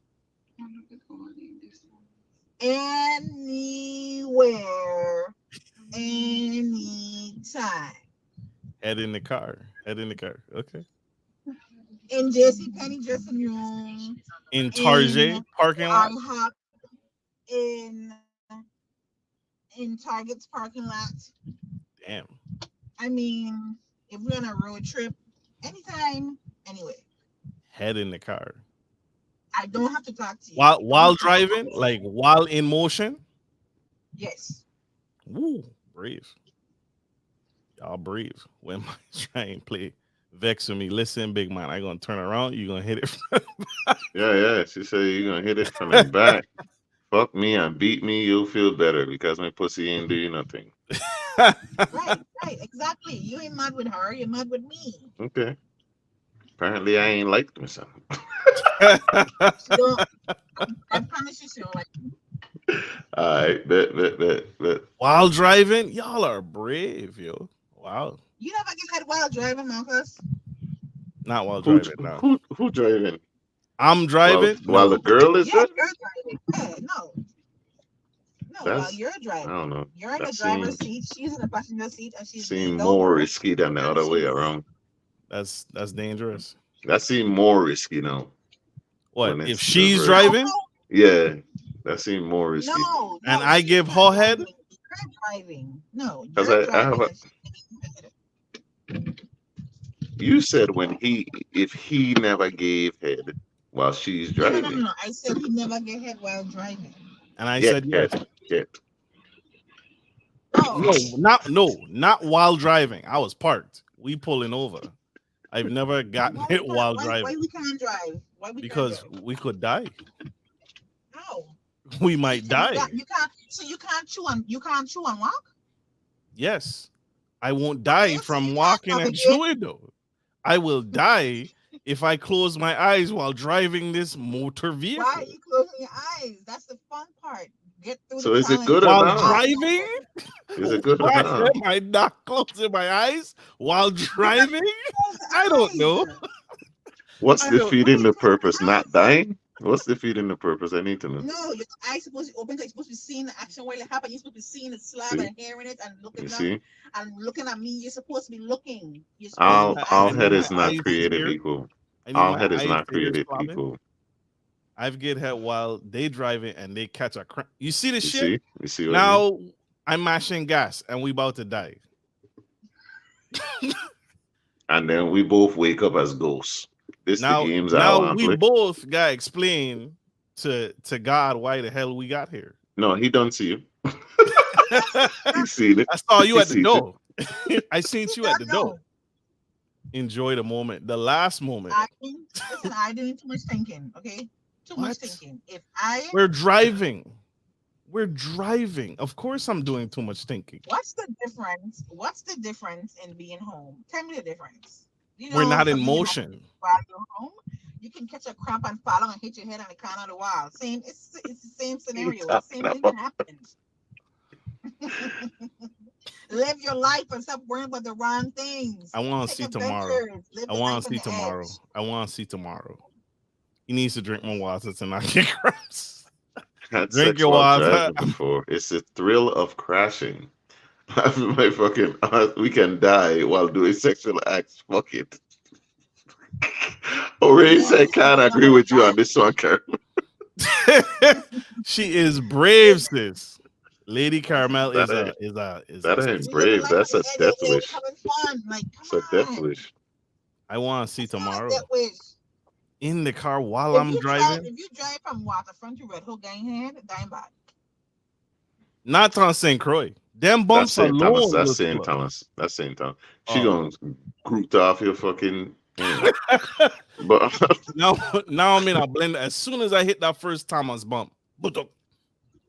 Anywhere, anytime. Head in the car. Head in the car. Okay. in JCPenney dressing room, In Target parking lot. IHOP, in Target's parking lot. Damn. I mean, if we're on a road trip, anytime, anyway. Head in the car. I don't have to talk to you. While driving, like while in motion. Yes. Woo, brave. Y'all brave. When my trying play vex with me, listen, big man, I gonna turn around. You gonna hit it. Yeah. She said you're gonna hit it from the back. Fuck me and beat me, you'll feel better because my pussy ain't doing nothing. Right, exactly. You ain't mad with her, you're mad with me. Okay. Apparently I ain't liked myself. So, I promise you, she don't like me. Alright, bet. While driving, y'all are brave, yo. Wow. You never get head while driving, Marcus? Not while Who, driving, no. who driving? I'm driving. While No. the girl is Yeah, driving? you're driving. Yeah, no. No, while That's, you're I driving. don't know. You're in the That driver's seems seat, she's in the passenger seat, and she's seem leaned more over. risky than the other way around. That's dangerous. That seems more risky now. What when if it's she's reversed. driving Yeah, that seems more risky. No, and I she's give not her head? driving. You're driving. No, 'Cause you're I have driving. You said if he never gave head while she's driving. No. I said he never get head while driving. And I Get said yes. head. Oh, not while driving. I was parked. We pulling over. I've never gotten why hit while why driving we can't drive? Why we because can't drive? we could die. How? We might die. You can't. So you can't chew and walk. Yes, I won't die Okay, so from you walking can't and navigate. chewing though. I will die if I close my eyes while driving this motor vehicle. Why are you closing your eyes? That's the fun part. Get through So the is it challenge. good or While not? driving? Is it good or Why not? am I not closing my eyes while driving? I don't know. What's I the don't- defeating the purpose? Not dying? What's the defeating the purpose? I need to know. No, your eyes supposed to be open. You're supposed to be seeing the action while it happens. You're supposed to be seeing the slab See? and hearing it and looking You up see? and looking at me. You're supposed to be looking. You're supposed to be All I need head my is not eyes created here. equal. I need All my head is eyes not ears created popping. equal. I've get hit while they driving and they catch a cramp. You see the You shit? see? You see what I mean? Now I'm mashing gas and we about to die. And then we both wake up as ghosts. This Now, the games I now want to we play. both gotta explain to God why the hell we got here. No, he don't see you. I He seen it. saw you He at the sees door. I seen you at the No. door. Enjoy the moment, the last moment. Listen, I doing too much thinking. Okay, too much What? thinking. We're driving. We're driving. Of course, I'm doing too much thinking. What's the difference? What's the difference in being home? Tell me the difference. You We're not for in me, motion. While you're home, you can catch a cramp and fall and hit your head on the corner of the wall. It's the same scenario. The same thing can happen. Live your life and stop worrying about the wrong things. I want to see tomorrow. I want to see tomorrow. I want to see tomorrow. He needs to drink more water to not get cramps. Had Drink sex your while water. driving before. It's the thrill of crashing. My fucking we can die while doing sexual acts. Fuck it. Ray said, "Can't agree with you on this one, Carol." She is brave, sis. Lady Caramel is That a ain't brave. That's a death wish. Like, It's a death wish. I want to see tomorrow Death wish. in the car while I'm driving. If you drive from Waterfront to Red Hook Ganghead, dime back. Not on St. Croix. Them bumps That's St. alone. Thomas. That's look St. slow. Thomas. That's St. Thomas. She Oh. gonna grouped off your fucking. But now I'm in a blend. As soon as I hit that first Thomas bump,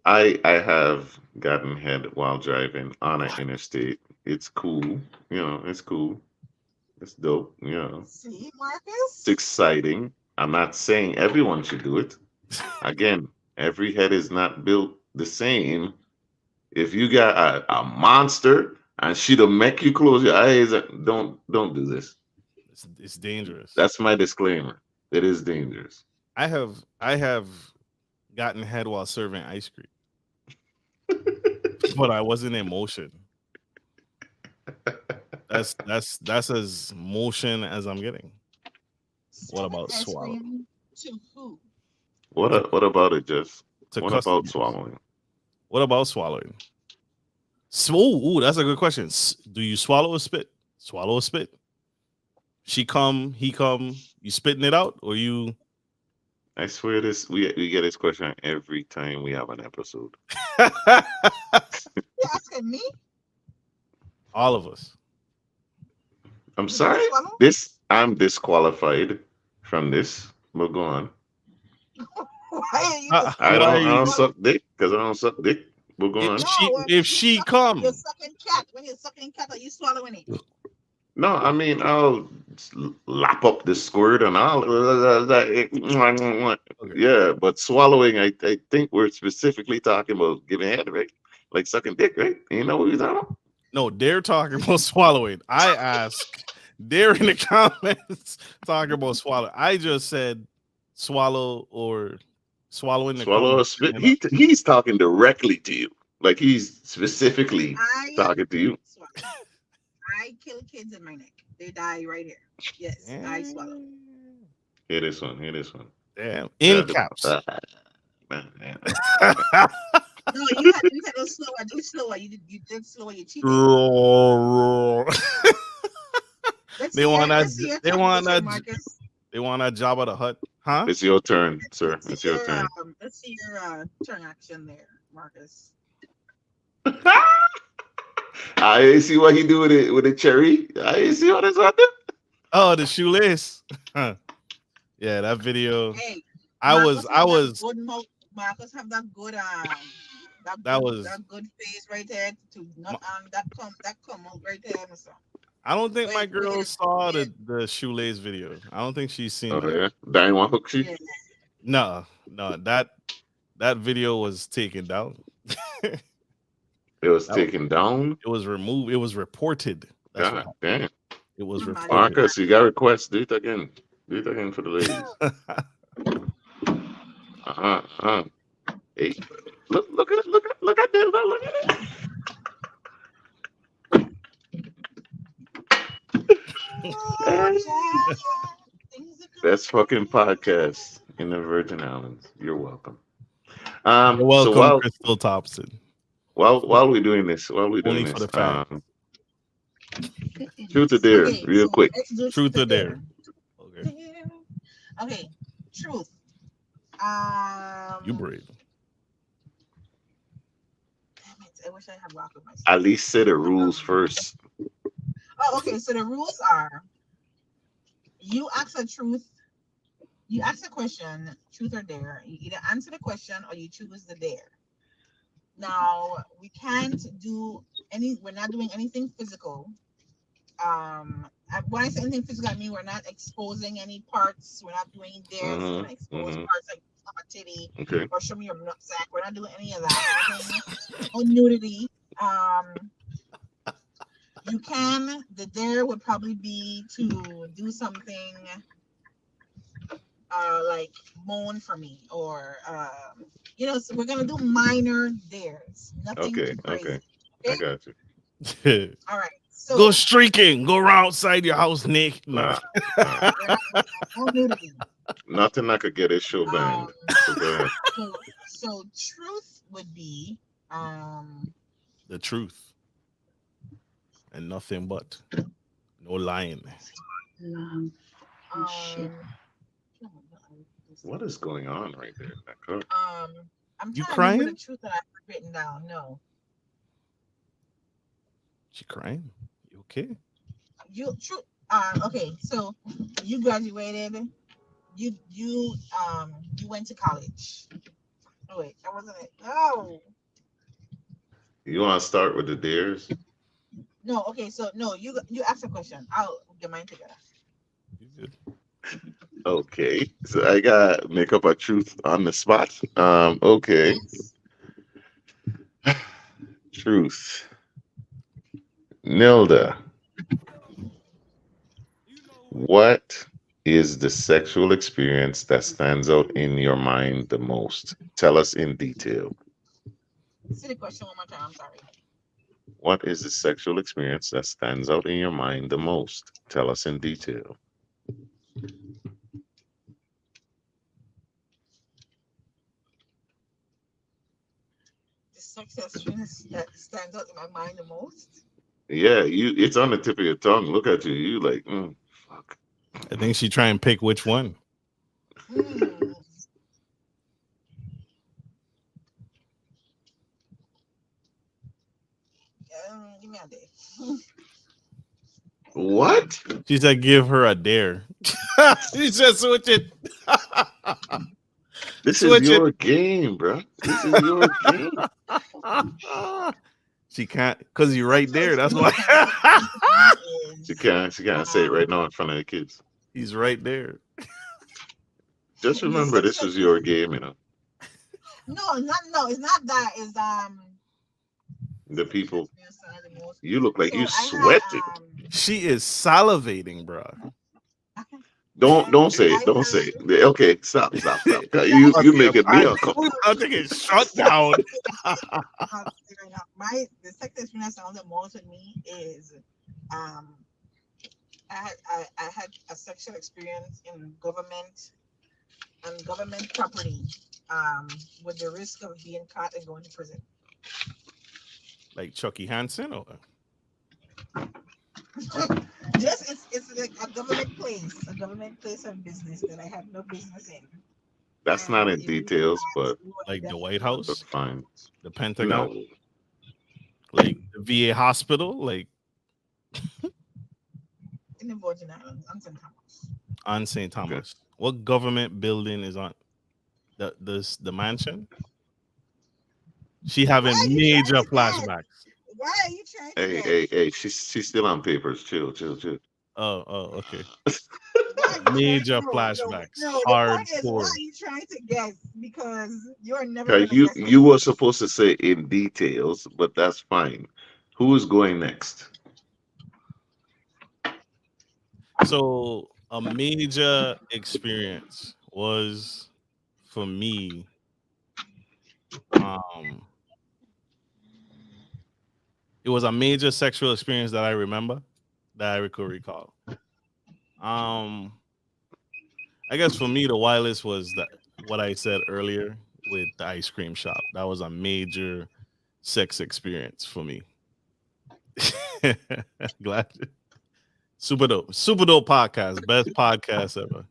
I have gotten head while driving on an interstate. It's cool. It's cool. It's dope. See, Marcus? It's exciting. I'm not saying everyone should do it. Again, every head is not built the same. If you got a monster and she'll make you close your eyes, don't do this. It's dangerous. That's my disclaimer. It is dangerous. I have gotten head while serving ice cream. But I wasn't in motion. That's as motion as I'm getting. What Spit about ice swallow? cream to who? What about it, Jess? To What about customers. swallowing? What about swallowing? Ooh, that's a good question. Do you swallow or spit? Swallow or spit? She come, he come. You spitting it out, or you? I swear this we get this question every time we have an episode. You asking me? All of us. I'm Do sorry. you swallow? This I'm disqualified from this. But go on. Why are you I Why are don't you? I don't suck dick because I don't suck dick. But go If on. No, if she come, you're sucking cat. When you're sucking cat, are you swallowing it? No, I mean I'll lap up the squirt and I'll okay. yeah, but swallowing I think we're specifically talking about giving head, right? Like sucking dick, right? You know what we're talking about? No, they're talking about swallowing. I ask. They're in the comments talking about swallow. I just said swallow or swallowing the Swallow cum. a spit. He's talking directly to you. Like he's specifically I talking to you. swallow. I kill kids in my neck. They die right here. Yes, I swallow. Hear this one. Hear this one. Damn. In Yeah, caps. man. No, you had to go slower. Do slower. You did slower. You cheated. Let's They see want your- that. let's see your They tongue want picture, that. Marcus. They want that job at the hut, huh? It's your turn, sir. Let's see It's your turn. let's see your tongue action there, Marcus. I see what he do with the cherry. I see what it's on there. Oh, the shoelace. Yeah, that video. Hey, I Marcus have that was. good mouth. Marcus have that good That was. that good face right there to not that come out right there, Mister. I don't think my Wait, girl wait, saw wait. the shoelace video. I don't think she's seen Oh that. yeah, Diane want hook she. Yeah. No, that video was taken down. It was That was- taken down. It was removed. It was reported. That's God what damn. it was Somebody- reported. Marcus, you got requests. Do it again. Do it again for the ladies. Hey, look at this. Look at it. Best fucking podcast in the Virgin Islands. You're welcome. You're welcome, So Crystal Thompson. while we're doing this, Only for the fact. Truth or dare, Okay, real so quick. let's do Truth or dare. Okay, Okay, truth. you brave. Damn it, I wish I had rock with myself. At least say the rules first. Oh, okay. So the rules are: you ask a truth, you ask a question, truth or dare. You either answer the question or you choose the dare. Now we can't do any. We're not doing anything physical. When I say anything physical, I mean we're not exposing any parts. We're not doing dares. We're not expose parts like a titty Okay. or show me your nutsack. We're not doing any of that. Okay? Or nudity. You can. The dare would probably be to do something like moan for me, or so we're gonna do minor dares. Nothing Okay. too crazy. Okay. I got you. All right. So Go streaking. Go outside your house, Nick. No. no nudity. Nothing I could get his show banned. So go ahead. So truth would be The truth. And nothing but. No lying. What is going on right there? That car? I'm You trying to remember crying? the truth that I've written down. No. She crying? You okay? Okay, so you graduated. You went to college. Oh wait, that wasn't it. Oh You want to start with the dares? no. Okay, so no, you ask a question. I'll get mine together. You good? Okay. So I got make up a truth on the spot. Okay. Truth. Nilda, what is the sexual experience that stands out in your mind the most? Tell us in detail. Say the question one more time. I'm sorry. What is the sexual experience that stands out in your mind the most? Tell us in detail. sex experience that stands out in my mind the most. Yeah, it's on the tip of your tongue. Look at you. You like, fuck. I think she try and pick which one. Hmm. Give me a day. What? She said, "Give her a dare." She said, "Switch it." This is Switch it. your game, bro. This is your game. She can't, because you're right there. That's why. She Is, can't say it right now in front of the kids. He's right there. Just the remember, this sexual is your game, you know. no, it's not that. It's The sexual people, experience that are the most. you look like So you I had sweating. She is salivating, bro. Don't say it. I Don't say had it. Okay, stop. the You sexual making me I'm uncomfortable. about to get shut down. the sex experience that was the most with me is um I had a sexual experience in government property with the risk of being caught and going to prison. Like Chucky Hansen, or Just it's like a government place of business that I had no business in. That's not And in if we details, but like the White that's House, fine. the Pentagon, No, like the VA hospital, like in the Virgin Islands on St. Thomas. on St. okay. Thomas. What government building is on the mansion? She Why having are you trying major to guess? flashbacks. Why are you trying to Hey, guess? she's still on papers. Chill. Okay. Why are you trying? Major No, no, flashbacks, no. The point is, why hardcore. are you trying to guess? Because you're never 'Cause gonna guess it. you were supposed to say in details, but that's fine. Who is going next? So a major experience was for me. Um, it was a major sexual experience that I remember, that I could recall. Um, I guess for me the wildest was that what I said earlier with the ice cream shop. That was a major sex experience for me. Glad. Super dope podcast, best podcast ever.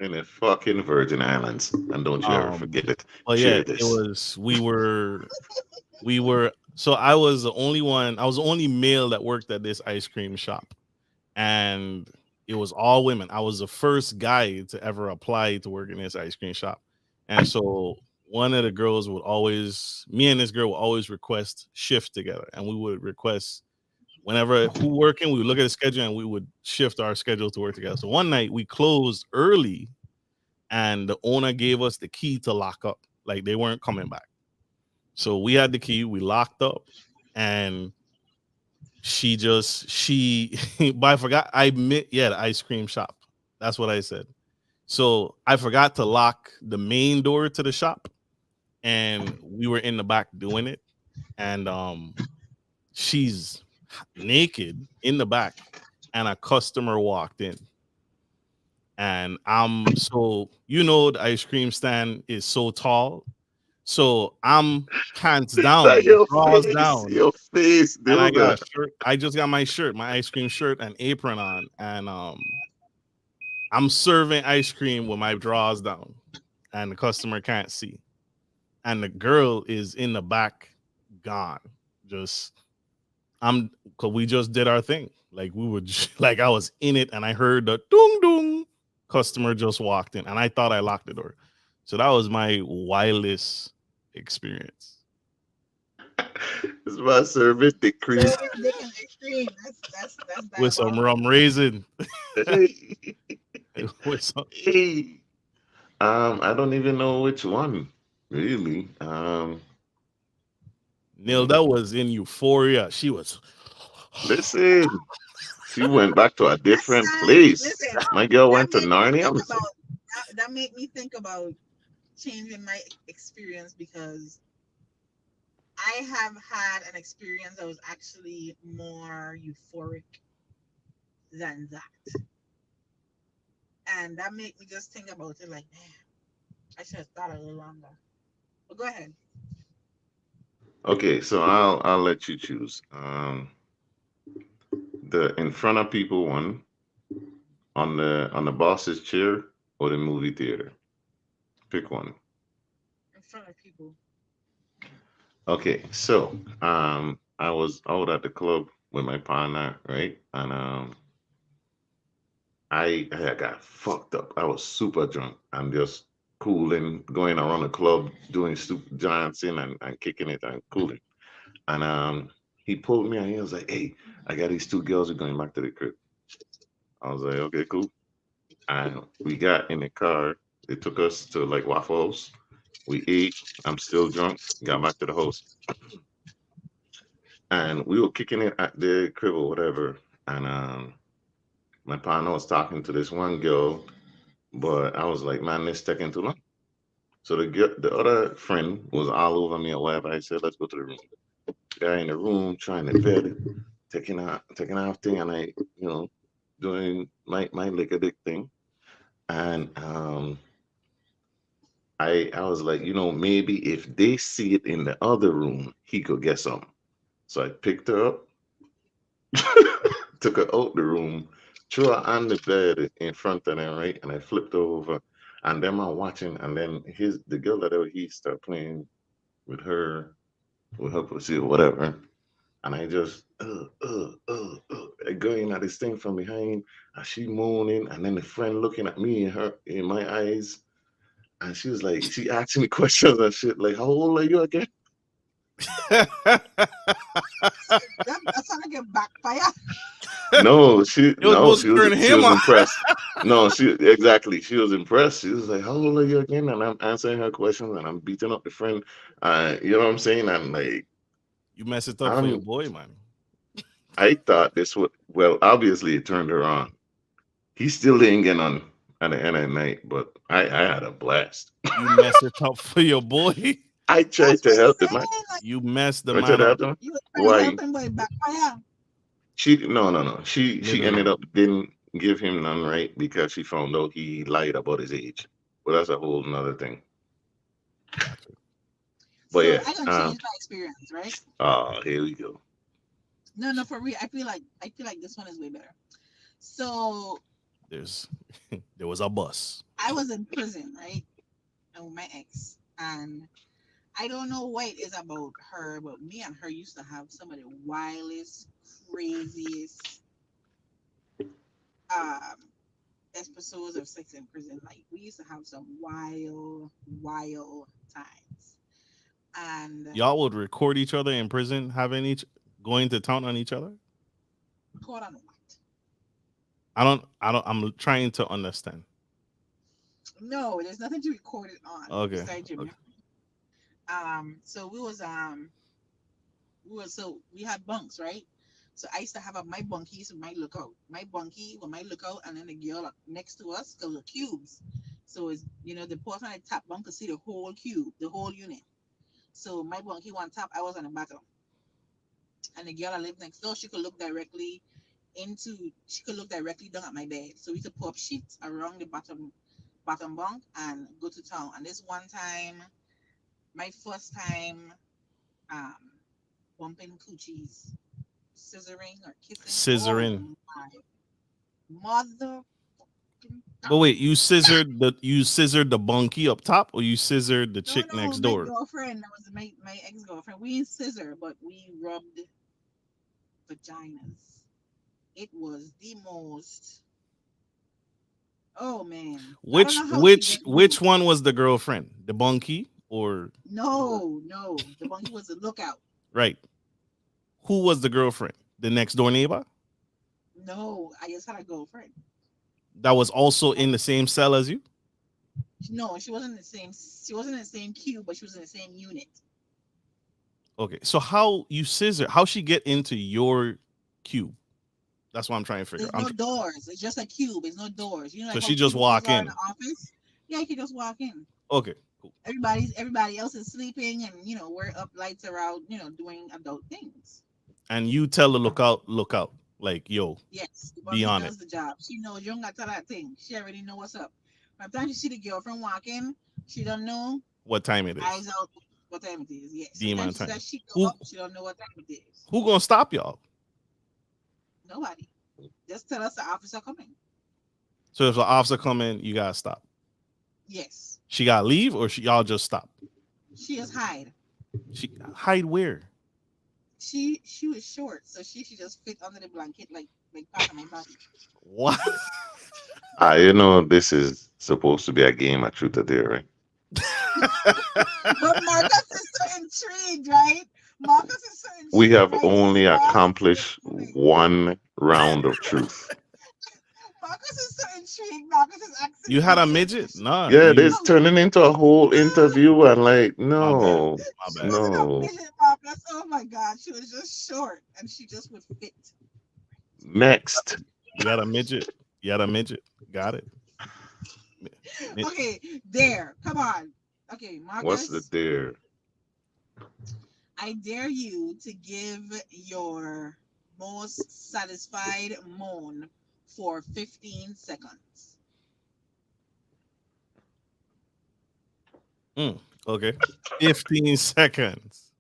In the fucking Virgin Islands, and don't you ever Um, forget it. but yeah, Share it this. was. We were. So I was the only one. I was the only male that worked at this ice cream shop, and it was all women. I was the first guy to ever apply to work in this ice cream shop, and so one of the girls would always, me and this girl would always request shift together, and we would request whenever who working, we would look at the schedule and we would shift our schedule to work together. So one night we closed early and the owner gave us the key to lock up. Like they weren't coming back. So we had the key, we locked up, and she but I forgot the ice cream shop. That's what I said. So I forgot to lock the main door to the shop, and we were in the back doing it. And she's naked in the back, and a customer walked in. And I'm so the ice cream stand is so tall. So I'm pants That down, drawers down, your face, and I do got that. a shirt. I just got my shirt, my ice cream shirt and apron on. And I'm serving ice cream with my drawers down, and the customer can't see. And the girl is in the back, gone. Just cause we just did our thing. Like we would like I was in it and I heard the dong dong. Customer just walked in and I thought I locked the door. So that was my wildest experience. It's my service decrease. Service dick and extreme. That's With some diabolical. rum raisin. Hey, With some, hey. I don't even know which one, really. Neil, that was in Euphoria. She was Listen, she went back to a That different sounds. place. Listen, My girl that went to made me Narnia. think I'm about saying, that made me think about changing my experience because I have had an experience that was actually more euphoric than that. And that made me just think about it like, man, I should have thought a little longer. But go ahead. Okay, so I'll let you choose. The in front of people one, on the boss's chair, or the movie theater. Pick one. In front of people. Okay, so I was out at the club with my partner, right? And I got fucked up. I was super drunk and just cooling, going around the club, doing stupid dancing and kicking it and cooling. And he pulled me and he was like, "Hey, I got these two girls who are going back to the crib." I was like, "Okay, cool." And we got in the car. They took us to like Waffle House. We ate. I'm still drunk. Got back to the house. And we were kicking it at the crib or whatever. And my partner was talking to this one girl, but I was like, man, this taking too long. So the other friend was all over me or whatever. I said, let's go to the room. They're in the room trying to bed, taking off thing, and doing my lick a dick thing. And I was like, maybe if they see it in the other room, he could get some. So I picked her up, took her out the room, threw her on the bed in front of them, right? And I flipped her over. And then I'm watching, and then the girl that he started playing with her, with her pussy or whatever. And I just going at this thing from behind, and she moaning, and then the friend looking at me in my eyes, and she was like, she asking me questions and shit, like, how old are you again? That's how I get backfire. No, It was supposed to turn she him was on. impressed. No, she was impressed. She was like, "How old are you again?" And I'm answering her questions, and I'm beating up the friend. You know what I'm saying? And like, You mess it up for your I'm, boy, man. I thought this would, well, obviously it turned her on. He still didn't get on at the end of the night, but I had a blast. You mess it up for your boy. I That's tried what to I'm help him. saying. Like You messed the I tried man to up help him. you were trying to Why? help him, but it backfire. She no. She literally. ended up didn't give him none, right, because she found out he lied about his age. But that's a whole nother thing. Gotcha. But So yeah, I don't change my experience, right? here we go. No, for real. I feel like this one is way better. So There's there was a bus. I was in prison, right? And with my ex. And I don't know what it is about her, but me and her used to have some of the wildest, craziest um episodes of sex in prison. Like we used to have some wild times. And Y'all would record each other in prison, having each going to town on each other. caught on what? I'm trying to understand. No, there's nothing to record it on Okay. besides your Okay. so we had bunks, right? So I used to have my bunkies with my lookout. My bunkie with my lookout, and then the girl next to us because we're cubes. So it's the person on the top bunk could see the whole cube, the whole unit. So my bunkie on top, I was on the bottom. And the girl that lived next door, she could look directly down at my bed. So we used to put up sheets around the bottom bunk and go to town. And this one time, my first time um bumping coochies, scissoring or kissing. Scissoring. Oh my mother. But wait, you scissored the bunkie up top, or you scissored the chick No, next my door? girlfriend, that was my ex-girlfriend. We didn't scissor, but we rubbed vaginas. It was the most. Oh man, I don't Which know how she which went which through. one was the girlfriend? The bunkie or No, the monkey was a lookout. right? Who was the girlfriend? The next door neighbor No, I just had a girlfriend. that was also in the same cell as you? No, she wasn't in the same. She wasn't in the same queue, but she was in the same unit. Okay, so how you scissor? How she get into your cube? That's what I'm trying to figure. There's no doors. It's just a cube. There's no doors. You know, So like how she just cubicles walk are in in. the office. Yeah, you can just walk in. Okay, cool. Everybody else is sleeping, and we're up, lights are out, doing adult things. And you tell the look out, like yo, Yes, the be monkey on does it. the job. She knows you don't got to that thing. She already know what's up. By the time she see the girlfriend walk in, she don't know. What time it is? Eyes out. What time it is? Yes. D-man Sometimes she time. says she Who go up, she don't know what time it is. who gonna stop y'all? Nobody. Just tell us the officer coming. So if the officer come in, you gotta stop. Yes. She gotta leave, or y'all just stop. She is hide. She hide where? She was short, so she should just fit under the blanket like part of my body. What? You know, this is supposed to be a game of truth or dare, right? But Marcus is so intrigued, right? Marcus is so intrigued. We have right? only Marcus is accomplished like- one round of truth. Marcus is so intrigued. Marcus is asking. You had a me midget? Nah. Yeah, you- this turning into a whole interview and like, no, My She bad. wasn't a no. midget, Marcus. Oh my God, she was just short, and she just would fit. Next. You got a midget. You got a midget. Got it. Mi- Okay, there. Come on. Okay, Marcus. What's the dare? I dare you to give your most satisfied moan for 15 seconds. Okay. 15 seconds.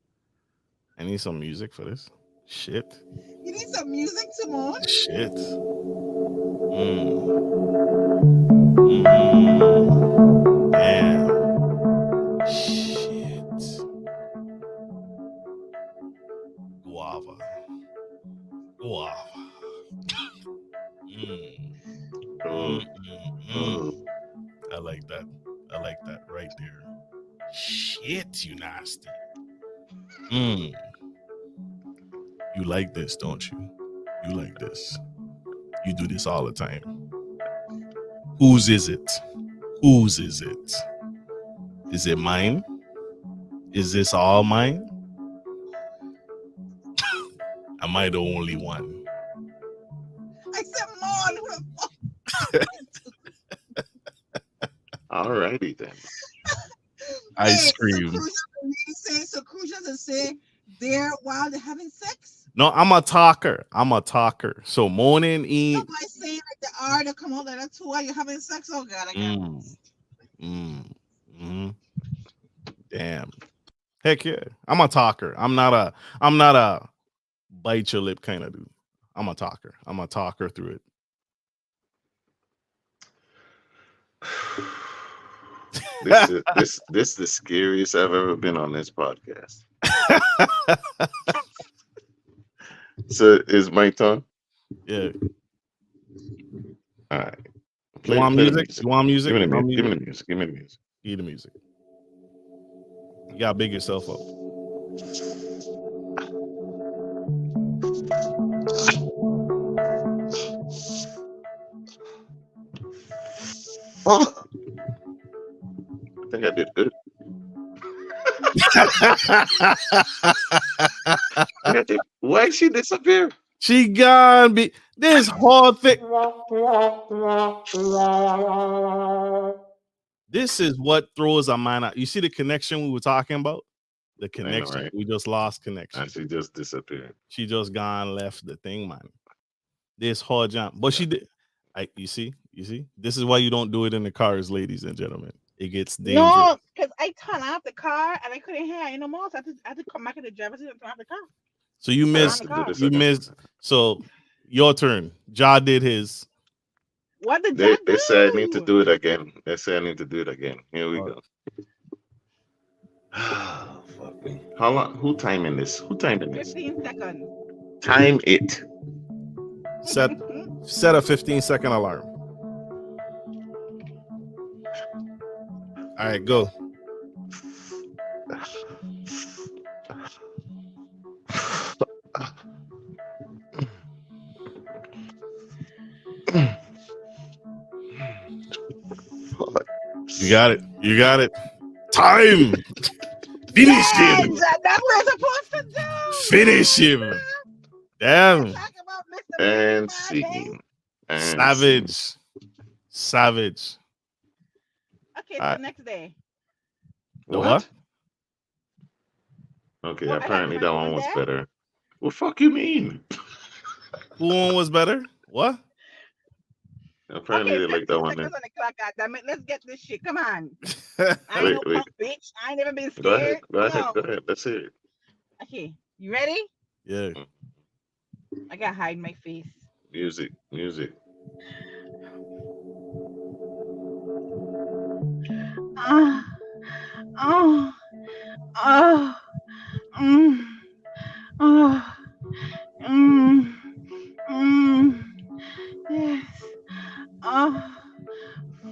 I need some music for this. Shit. You need some music to moan? Shit. Damn. Shit. Guava. Guava. Oh, oh. I like that. I like that right there. Shit, you nasty. You like this, don't you? You like this. You do this all the time. Whose is it? Whose is it? Is it mine? Is this all mine? Am I the only one? I said moan. Who the fuck? Alrighty then. Ice Hey, cream. So Cruz doesn't say there while they're having sex? No, I'm a talker. I'm a talker. So moaning, No, eat. but I say like the R to come out like that too while you're having sex. Oh God, I got Damn. Heck yeah. I'm a talker. I'm not a bite your lip kind of dude. I'm a talker. I'm a talker through it. This is the scariest I've ever been on this podcast. So is my turn? Yeah. All right. You want play the music? You want music? Give me the You want music. Give me the music. Give me the music. Give the music. You gotta big yourself up. Oh, I think I did good. Why she disappear? She gone. Be this whole thing. This is what throws a man out. You see the connection we were talking about? The connection. right? We just lost connection. And she just disappeared. She just gone left the thing, man. This whole jump. But she did. You see? This is why you don't do it in the cars, ladies and gentlemen. It gets dangerous. No, because I turned off the car and I couldn't hear it anymore. So I had to come back in the driver's seat and turn off the car. So you missed. on the car. You missed. So your turn. Ja did his. What did They that say I need to do it again. They say I need to do it again. Here we Oh. go. Oh, fuck me. How long? Who timing this? Who timing this? 15 seconds. Time it. Set a 15-second alarm. All right, go. You got it. You got it. Time. Finish him. That's what I'm supposed to do. Finish him. Damn. Talk about Mr. And Friday. scene. And Savage. Savage. Okay, Alright. so next day. The what? Okay, What, I apparently had that my one own was there? better. What fuck you mean? Who one was better? What? Apparently Okay, they like that 15 one seconds then. on the clock. God damn it. Let's get this shit. Come on. I ain't Wait, no wait. punk bitch. I ain't never been Go ahead. scared. Go Come ahead. on. Go ahead. Let's hear it. Okay, you ready? Yeah. I gotta hide my face. Music. Music. Ah, oh, oh, mm, oh, mm, mm, yes. Oh,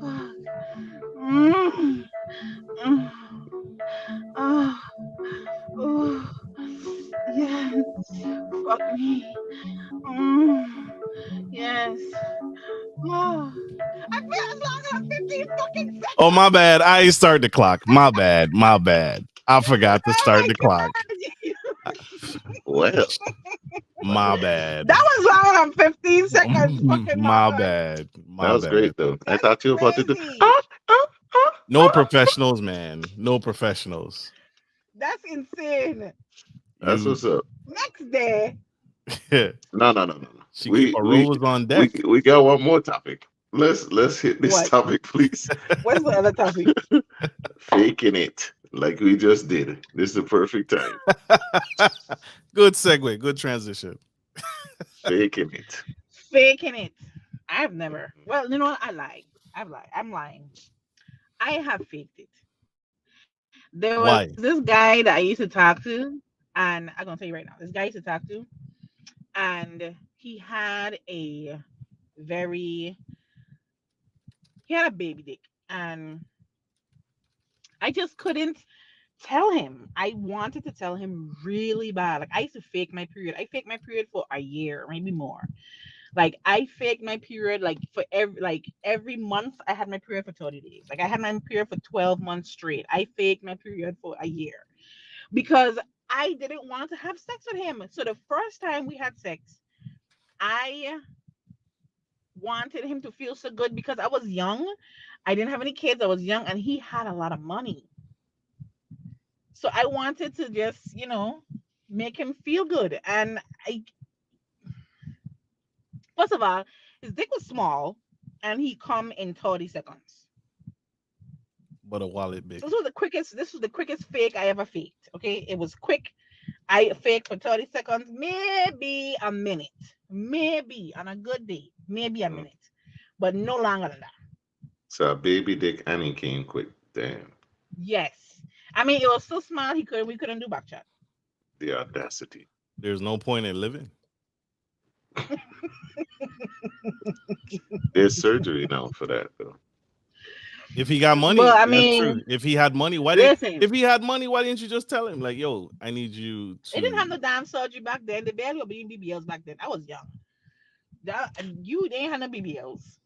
fuck. Mm, mm, oh, oh, yes. Fuck me. Mm, yes. Oh, I feel as long as 15 fucking Oh, seconds. my bad. I ain't start the clock. My bad. My bad. I forgot to Oh start my the clock. Well, My bad. That was longer than 15 seconds, fucking My Marcus. bad. that My was bad. great though. I That's thought you were about to do. crazy. No professionals, man. No professionals. That's insane. That's You what's up. Next day, No. she keep a rose on deck. We got one more topic. Let's hit this what? topic, please. What's the other topic? Faking it like we just did. This is the perfect time. Good segue. Good transition. Faking it. Faking it. I've never. Well, you know what? I lied. I've lied. I'm lying. I have faked it. There was Why? this guy that I used to talk to, and I'm gonna tell you right now, this guy I used to talk to, and very he had a baby dick, and I just couldn't tell him. I wanted to tell him really bad. Like I used to fake my period. I faked my period for a year, maybe more. Like I faked my period like for every month I had my period for 30 days. Like I had my period for 12 months straight. I faked my period for a year because I didn't want to have sex with him. So the first time we had sex, I wanted him to feel so good because I was young. I didn't have any kids. I was young and he had a lot of money. So I wanted to just, make him feel good. And I first of all, his dick was small and he come in 30 seconds. But a wallet big. This was the quickest fake I ever faked. Okay. It was quick. I faked for 30 seconds, maybe a minute. Maybe on a good day, maybe a minute. But no longer than that. So a baby dick and he came quick. Damn. Yes. I mean it was so small we couldn't do back chat. The audacity. There's no point in living. There's surgery now for that though. If he got money, Well, I that's true. mean, If he had money, listen, if he had money, why didn't you just tell him like, yo, I need you it didn't have no to damn surgery back then. They barely were being BBLs back then. I was young. They ain't had no BBLs.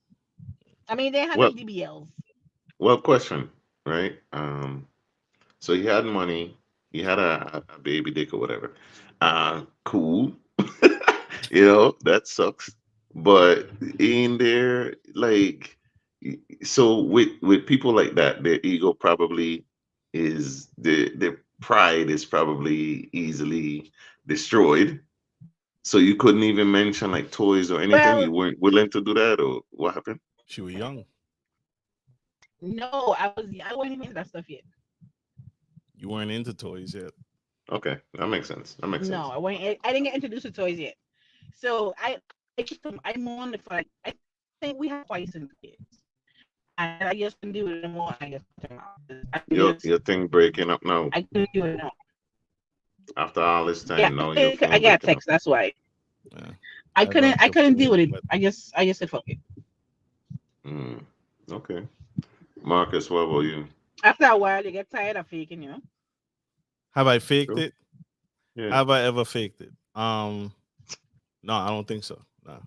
I mean, they had no Well, DBLs. question, right? So he had money, he had a baby dick or whatever. Cool. That sucks. But in there, like, so with people like that, their ego probably is their pride is probably easily destroyed. So you couldn't even mention like toys or anything. Well, You weren't willing to do that, or what happened? she was young. no, I wasn't even into that stuff yet. You weren't into toys yet. Okay, that makes sense. That makes No, sense. I didn't get introduced to toys yet. So I mourned for like I think we had twice in kids. And I just couldn't do it anymore. I just cut them out. Your thing breaking up now. I couldn't do it anymore. After all this Yeah, time, now your I phone got breaking up. text. That's why Yeah. I I'd couldn't. like I to couldn't deal with it. but I just said fuck it. Okay. Marcus, what about you? After a while, you get tired of faking, have I faked True. it? Yeah. Have I ever faked it? No, I don't think so. No.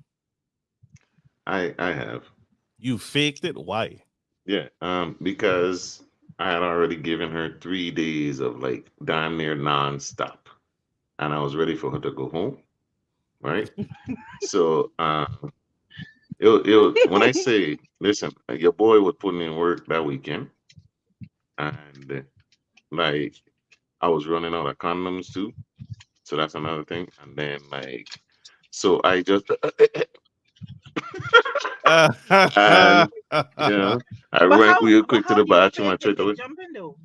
I have. You faked it? Why? Yeah. Because I had already given her 3 days of like damn near nonstop. And I was ready for her to go home. Right? So when I say, listen, your boy was putting in work that weekend, and like I was running out of condoms too. So that's another thing. And then like, so I just And yeah, I But went how? real But quick to how the do you bathroom. I fake tried it to big look. jumping though?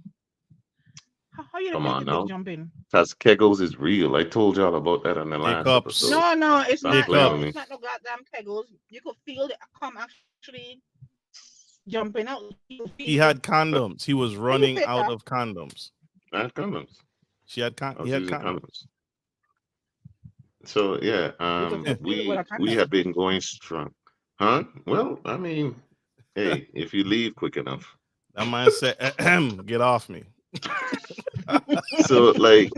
How you Come fake on it big now. jumping? Because Kegels is real. I told y'all about that on the last Hiccups. episode. No, no, it's Stop not. playing No, with it's me. not no goddamn kegels. You could feel the cum actually jumping out. You could He feel it. had condoms. He was How you running fake out that? of condoms. I had condoms. I He was had using condoms. condoms. So yeah, You could still feel it with a we condom. have been going strong. Huh? Well, I mean, hey, if you leave quick enough. That man said, "Get off me." So like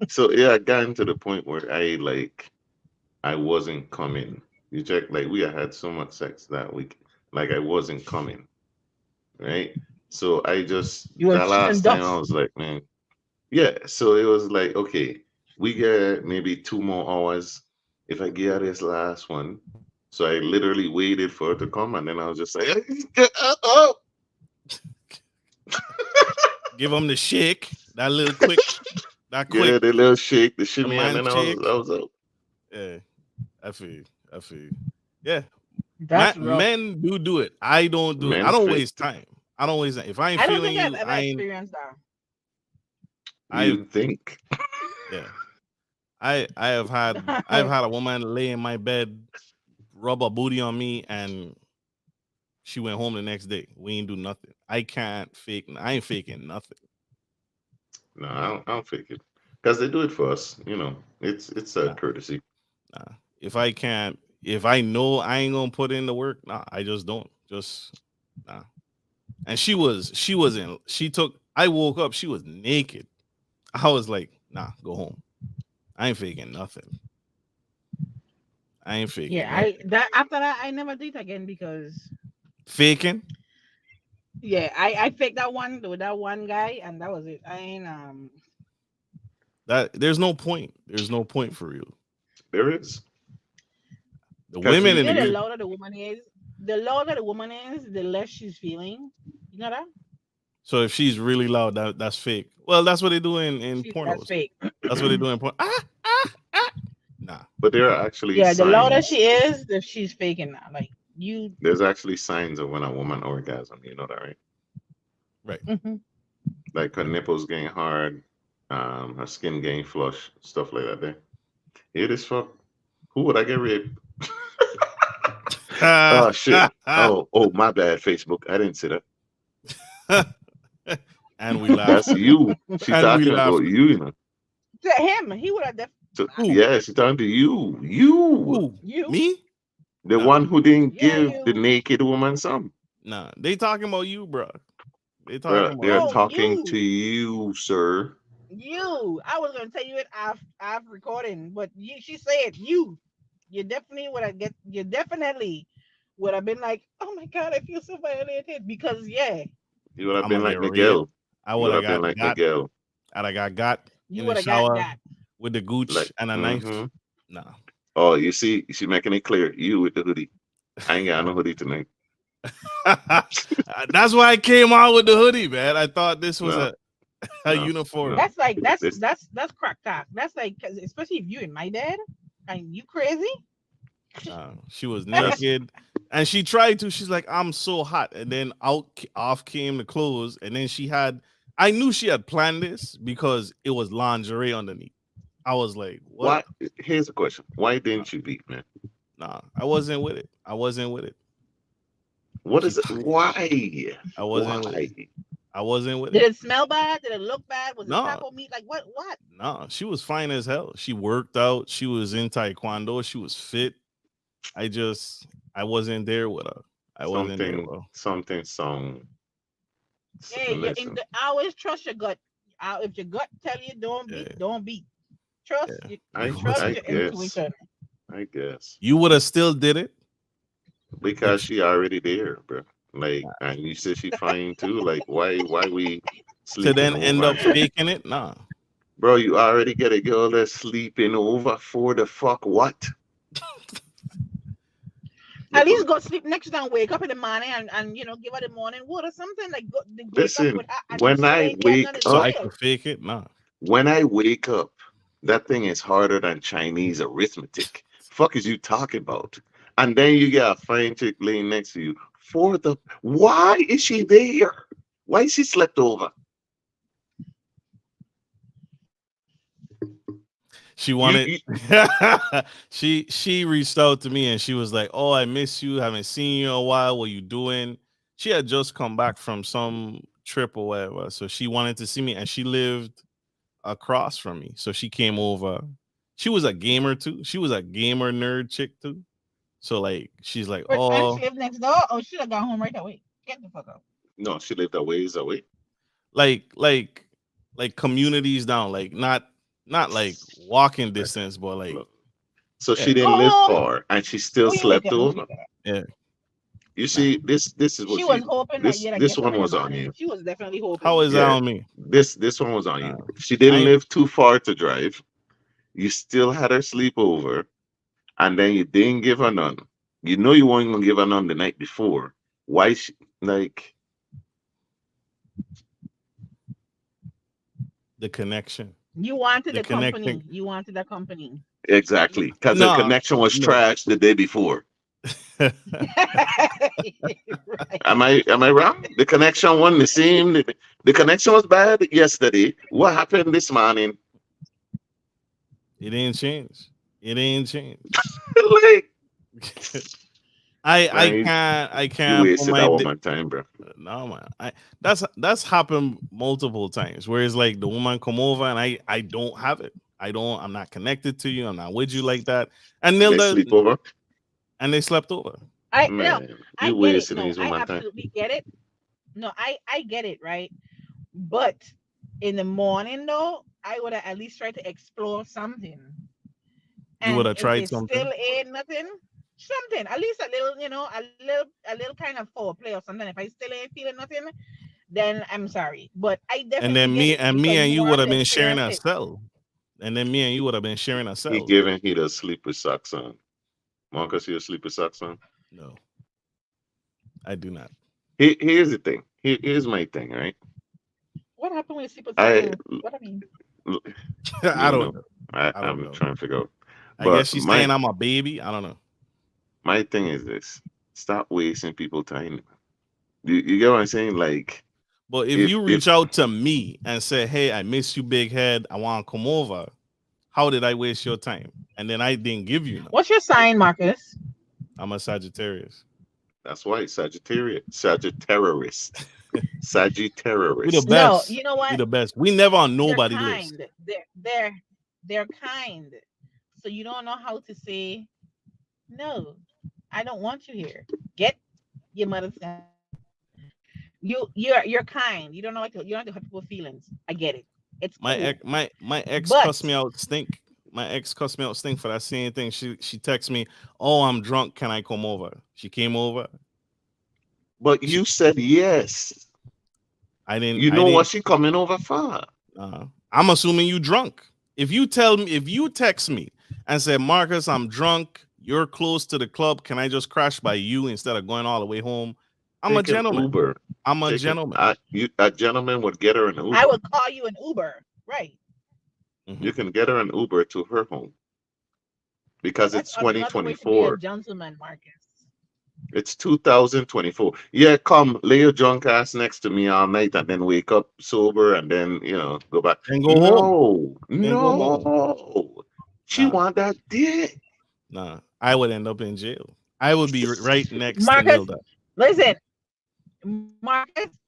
so yeah, I got to the point where I wasn't coming. You check, like we had so much sex that week, like I wasn't coming, right? So I just You were that shooting last time I ducks. was like, man, yeah. So it was like, okay, we get maybe 2 more hours if I get this last one. So I literally waited for it to come, and then I was just like, oh, Give him the shake. That little quick. That yeah, quick. the little shake, the The shimmy, and man then shake. I was out. Yeah. I feel you. I feel you. Yeah. That's rough. Men do it. I don't do it. I Men don't fit. waste time. I don't waste time. If I ain't I don't feeling think I've you, ever I ain't. experienced that. You think? Yeah. I have had a woman lay in my bed, rub a booty on me, and she went home the next day. We ain't do nothing. I can't fake. I ain't faking nothing. No, I don't fake it because they do it for us. You know, it's a Nah, courtesy. nah. If I can't, if I know I ain't gonna put in the work, nah, I just don't. Just nah. And she wasn't. She took. I woke up. She was naked. I was like, nah, go home. I ain't faking nothing. I ain't faking Yeah, nothing. after that I never did again because Faking yeah, I faked that one with that one guy and that was it. I ain't that there's no point. There's no point for you. There is The because women in you know the the louder the woman is, the less she's feeling. You know that? so if she's really loud, that's fake. Well, that's what they do in That's pornos. fake. That's what they do in porn. Nah. but there are actually Yeah, the louder signs. she is, the she's faking that. Like you There's actually signs of when a woman orgasm. You know that, right? Right. mhm. Like her nipples getting hard, her skin getting flush, stuff like that. There. Here this fuck. Who would I get raped? Oh shit. Oh, my bad, Facebook. I didn't say that. And we laugh. That's you. She And we talking laugh. about you, you know. To him, he would have So, Who? yeah, she talking to you. You. Who? you. Me? The Nah. one who didn't Yeah, give the you. naked woman some. Nah. They talking about you, bro. They talking Bruh, about they're you. No, talking you. to you, sir. You. I was gonna tell you it after recording, but she said you. You definitely would have get. You definitely would have been like, oh my god, I feel so violated because yeah, You would have I'm been gonna like get real. Miguel. I You would would have have been like got Miguel. and I got you in would the have got shower that. with the gooch Like, and a knife. mm-hmm. Nah. Oh, you see, she making it clear. You with the hoodie. I ain't got no hoodie tonight. That's why I came out with the hoodie, man. I thought this was No, a no, uniform. no. That's like This, that's crack talk. That's like 'cause especially if you and my dad and you crazy. She was That's- naked, and she tried to. She's like, "I'm so hot," and then off came the clothes, and then she had. I knew she had planned this because it was lingerie underneath. I was like, "What?" why? Here's the question. Why didn't you beat, man? Nah, I wasn't with it. I wasn't with it. What is it? Why? I wasn't with Why? it. I wasn't with Did it. it smell bad? Did it look bad? Was it No. taco meat? Like what? What? No, she was fine as hell. She worked out. She was in taekwondo. She was fit. I wasn't there with her. I wasn't there with her. Something song. Hey, Listen, I always trust your gut. If your gut tell you don't beat, Yeah. don't beat. Trust Yeah. trust I your guess. intuition. I guess. You would have still did it. Because she already there, bro. Like, and you said she fine too. Like, why we To sleeping then over? end up faking it. Nah. Bro, you already get a girl that's sleeping over for the fuck what? At least go sleep next time. Wake up in the morning and give her the morning wood or something like go. Wake Listen, up with her and when you still I ain't getting wake none of So up, I jail. could fake it. Nah. when I wake up, that thing is harder than Chinese arithmetic. Fuck is you talking about? and then you get a fine chick laying next to you. Why is she there? Why is she slept over? She You, wanted you, she reached out to me and she was like, "Oh, I miss you. Haven't seen you in a while. What you doing?" She had just come back from some trip or whatever, so she wanted to see me, and she lived across from me, so she came over. She was a gamer too. She was a gamer nerd chick too. So like, she's like, And "Oh, she lived next door. Oh, she should have gone home right away. Get the fuck out. no, she lived a ways away. like communities down, like not like walking distance, but like Look. So yeah, she didn't Go live home. far, and she still Oh, you make slept it. over. yeah. You Nah. see, this is She what was you hoping that you'd this get one some in the was on morning. you. She was definitely How hoping. is that Yeah, on me? this one was on you. Uh, She I didn't ain't, live too far to drive. You still had her sleep over, and then you didn't give her none. You know you weren't gonna give her none the night before. Why like the connection. You wanted The the connecting. company. You wanted the company. exactly? Because the No, connection was no. trash the day before. Right. Am I wrong? The connection wasn't the same. The connection was bad yesterday. What happened this morning? It didn't change. It ain't changed. Like, I man, you can't put wasted my that woman time, bro. no man. That's happened multiple times where it's like the woman come over and I don't have it. I'm not connected to you. I'm not with you like that. And They sleep over. and they slept over. I no, Man, I you get it. wasting No, his I woman time. absolutely get it. No, I get it, right? But in the morning though, I would have at least tried to explore something. You would And have if tried it still something. ain't nothing, something, at least a little, a little kind of foreplay or something. If I still ain't feeling nothing, then I'm sorry. But I And definitely then get me it and me because and you you would want have to been sharing experience a it. cell. And then me and you would have been sharing a He cell. giving he the sleep with socks on. Marcus, you sleep with socks on? No, I do not. Here's the thing. Here's my thing, right? What happened when you sleep with socks I on? What I mean? I you don't know, know. I don't I'm know. trying to figure out. I guess But she's saying I'm a baby. I don't know. my thing is this: stop wasting people time. You get what I'm saying? Like But if if you reach out to me and say, "Hey, I miss you, big head. I want to come over," how did I waste your time? And then I didn't give you none. What's your sign, Marcus? I'm a Sagittarius. that's why Sagittarius, We the Sagittarius. No, best. you know We what? the best. We never on They're nobody list. kind. They're kind. So you don't know how to say no. I don't want you here. Get your mother's son. You're kind. You don't know like you don't have to hurt people's feelings. I get it. It's My cool. my ex But cussed me out stink. My ex cussed me out stink for that same thing. She texts me, "Oh, I'm drunk. Can I come over?" She came over. But you said yes. I didn't. You I know what didn't. she coming over for? I'm assuming you drunk. If you text me and say, "Marcus, I'm drunk. You're close to the club. Can I just crash by you instead of going all the way home?" I'm a Take an gentleman. Uber. I'm a gentleman. A gentleman would get her an Uber. I would call you an Uber. Right. Mhm. You can get her an Uber to her home because That's it's another way to be a 2024. gentleman, Marcus. It's 2024. Yeah, come lay your drunk ass next to me all night and then wake up sober and then go back. And go home. No, Then go home. no. She Nah, want that dick. nah. I would end up in jail. I would be right next to Marcus, Nilda. listen.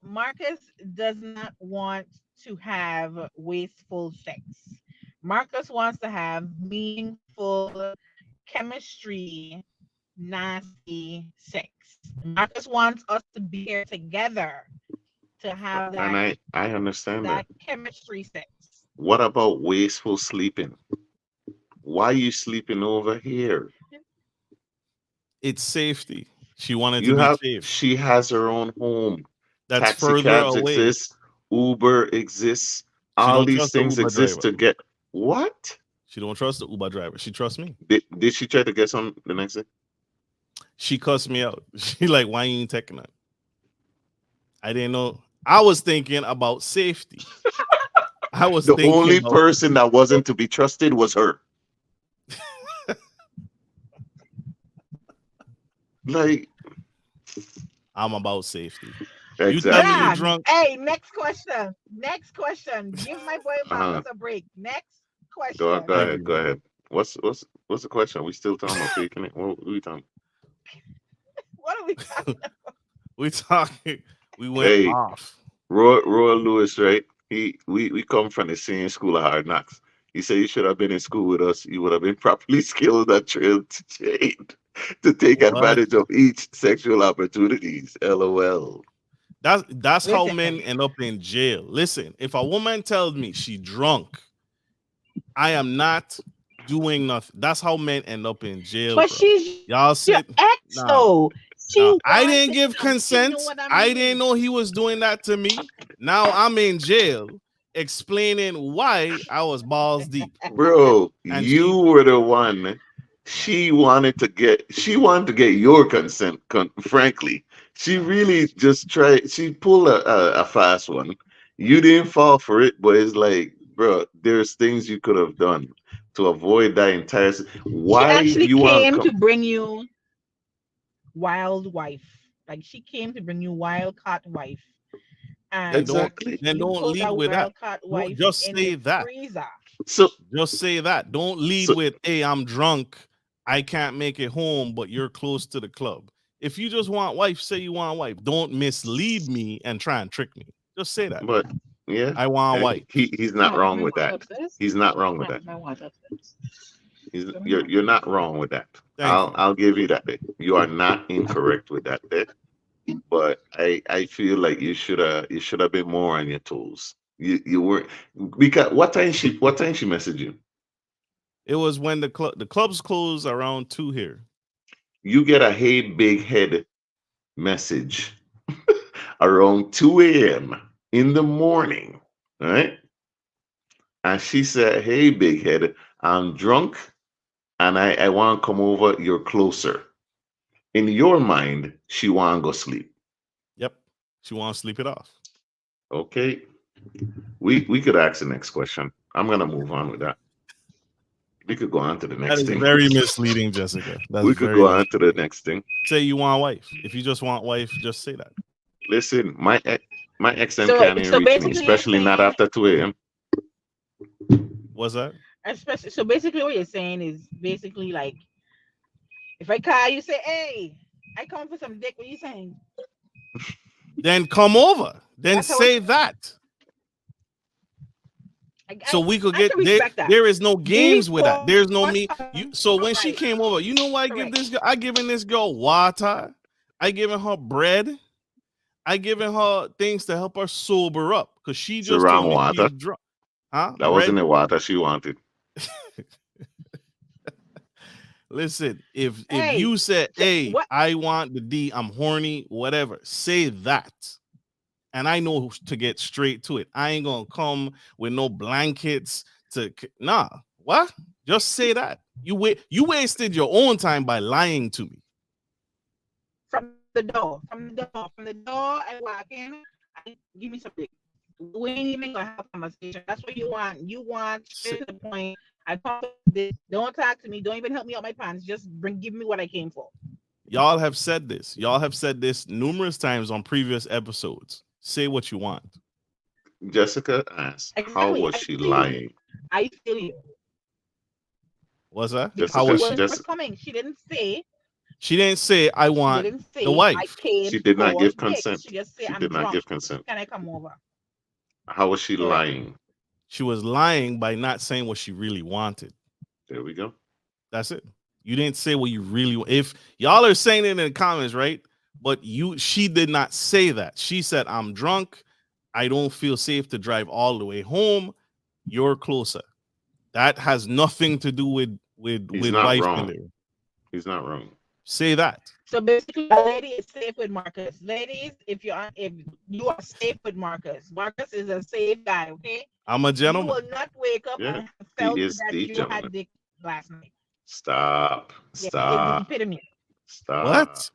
Marcus does not want to have wasteful sex. Marcus wants to have meaningful chemistry, nasty sex. Marcus wants us to be here together to have And I understand that. that chemistry sex. What about wasteful sleeping? Why you sleeping over here? It's safety. She wanted to be safe. She has her own home. That's Taxi further cabs away. exist. Uber exists. She All don't these trust the things Uber exist driver. to get what? She don't trust the Uber driver. She trusts me. Did she try to get some the next day? She cussed me out. She like, why you ain't taking that? I didn't know. I was thinking about safety. I was The thinking only about person that wasn't to be trusted was her. Like, I'm about safety. You tell me exactly. you Yeah. drunk. Hey, next question. Next question. Give my boy Marcus a break. Next Go question. Thank ahead. you, Go man. ahead. What's the question? We still talking about faking it? What are we talking? What are we talking We talking. We went Hey, off. Roy Lewis, right? We come from the same school of hard knocks. He said you should have been in school with us. You would have been properly skilled and trained to take What? advantage of each sexual opportunities. LOL. That's how Listen. men end up in jail. Listen, if a woman tells me she drunk, I am not doing nothing. That's how men end up in jail, But bro. she's Y'all your sit. ex, Nah, though. She nah. I wants didn't it, give you consent. know what I I mean? didn't know he was doing that to me. Now I'm in jail explaining why I was balls deep. Bro, And you were the one. She wanted to get your consent, frankly. She really just tried, she pulled a fast one. You didn't fall for it, but it's like, bro, there's things you could have done to avoid that entire. She Why actually you want came to to come? bring you wild wife. Like she came to bring you wild caught wife. then And don't Exactly. then you don't put lead that with that. wild caught Don't wife just in say the that. freezer. So Just say that. Don't lead so with, hey, I'm drunk. I can't make it home, but you're close to the club. If you just want wife, say you want wife. Don't mislead me and try and trick me. Just say that. but yeah, I want wife. he's not My wrong with wife that. upstairs. He's not wrong with that. My wife upstairs. You're not wrong with that. Thank you. I'll give you that. You are not incorrect with that. But I feel like you should have been more on your toes. You weren't, because what time she messaged you? It was when the clubs close around 2 here. You get a hey big head message around 2 a.m. in the morning, right? And she said, "Hey big head, I'm drunk and I want to come over. You're closer." In your mind, she want to go sleep. Yep. She wants to sleep it off. Okay, we could ask the next question. I'm gonna move on with that. We could go on to the That next is thing. very misleading, Jessica. That's We could very go on to the misleading. next thing. Say you want wife. If you just want wife, just say that. Listen, my ex them So can't even so reach me, basically you're especially not saying after 2 a.m. What's that? especially so basically what you're saying is basically like if I call you say, hey, I come for some dick, what you saying? Then come over. Then That's how say that. So we could I get can there. respect that. There is no games with that. There's no me. Before- So when she Alright. came over, you know what I give Correct. this girl? I giving this girl water. I giving her bread. I giving her things to help her sober up because she It's the just wrong told me water. she's drunk. Huh? That wasn't the water she wanted. Listen, if Hey, you said, so hey, what I want the D, I'm horny, whatever, say that. And I know to get straight to it. I ain't gonna come with no blankets nah. What? Just say that. You wasted your own time by lying to me. from the door, I walk in, I give me something. We ain't even gonna have a conversation. That's what you want. You want straight to the point. I talk this. Don't talk to me. Don't even help me out my pants. Just give me what I came for. Y'all have said this. Y'all have said this numerous times on previous episodes. Say what you want. Jessica asked, how Exactly. was I she feel you. lying? I feel you. What's that? Just- How She was just- she? wasn't just- forthcoming. She didn't say. She didn't say I She want didn't say the I wife. came She did not for give dick. consent. She just said She I'm did not drunk. give consent. Can I come over? How was she Correct. lying? She was lying by not saying what she really wanted. There we go. That's it. You didn't say what you really want. If y'all are saying it in the comments, right? But she did not say that. She said, I'm drunk. I don't feel safe to drive all the way home. You're closer. That has nothing to do with He's not wife wrong. in there. He's not wrong. Say that. So basically, a lady is safe with Marcus. Ladies, if you are safe with Marcus, Marcus is a safe guy. Okay, I'm a you gentleman. will not wake up Yeah, and felt is that the you gentleman. had dick last night. Stop. Yeah, it's the Stop. epitome. Stop. What?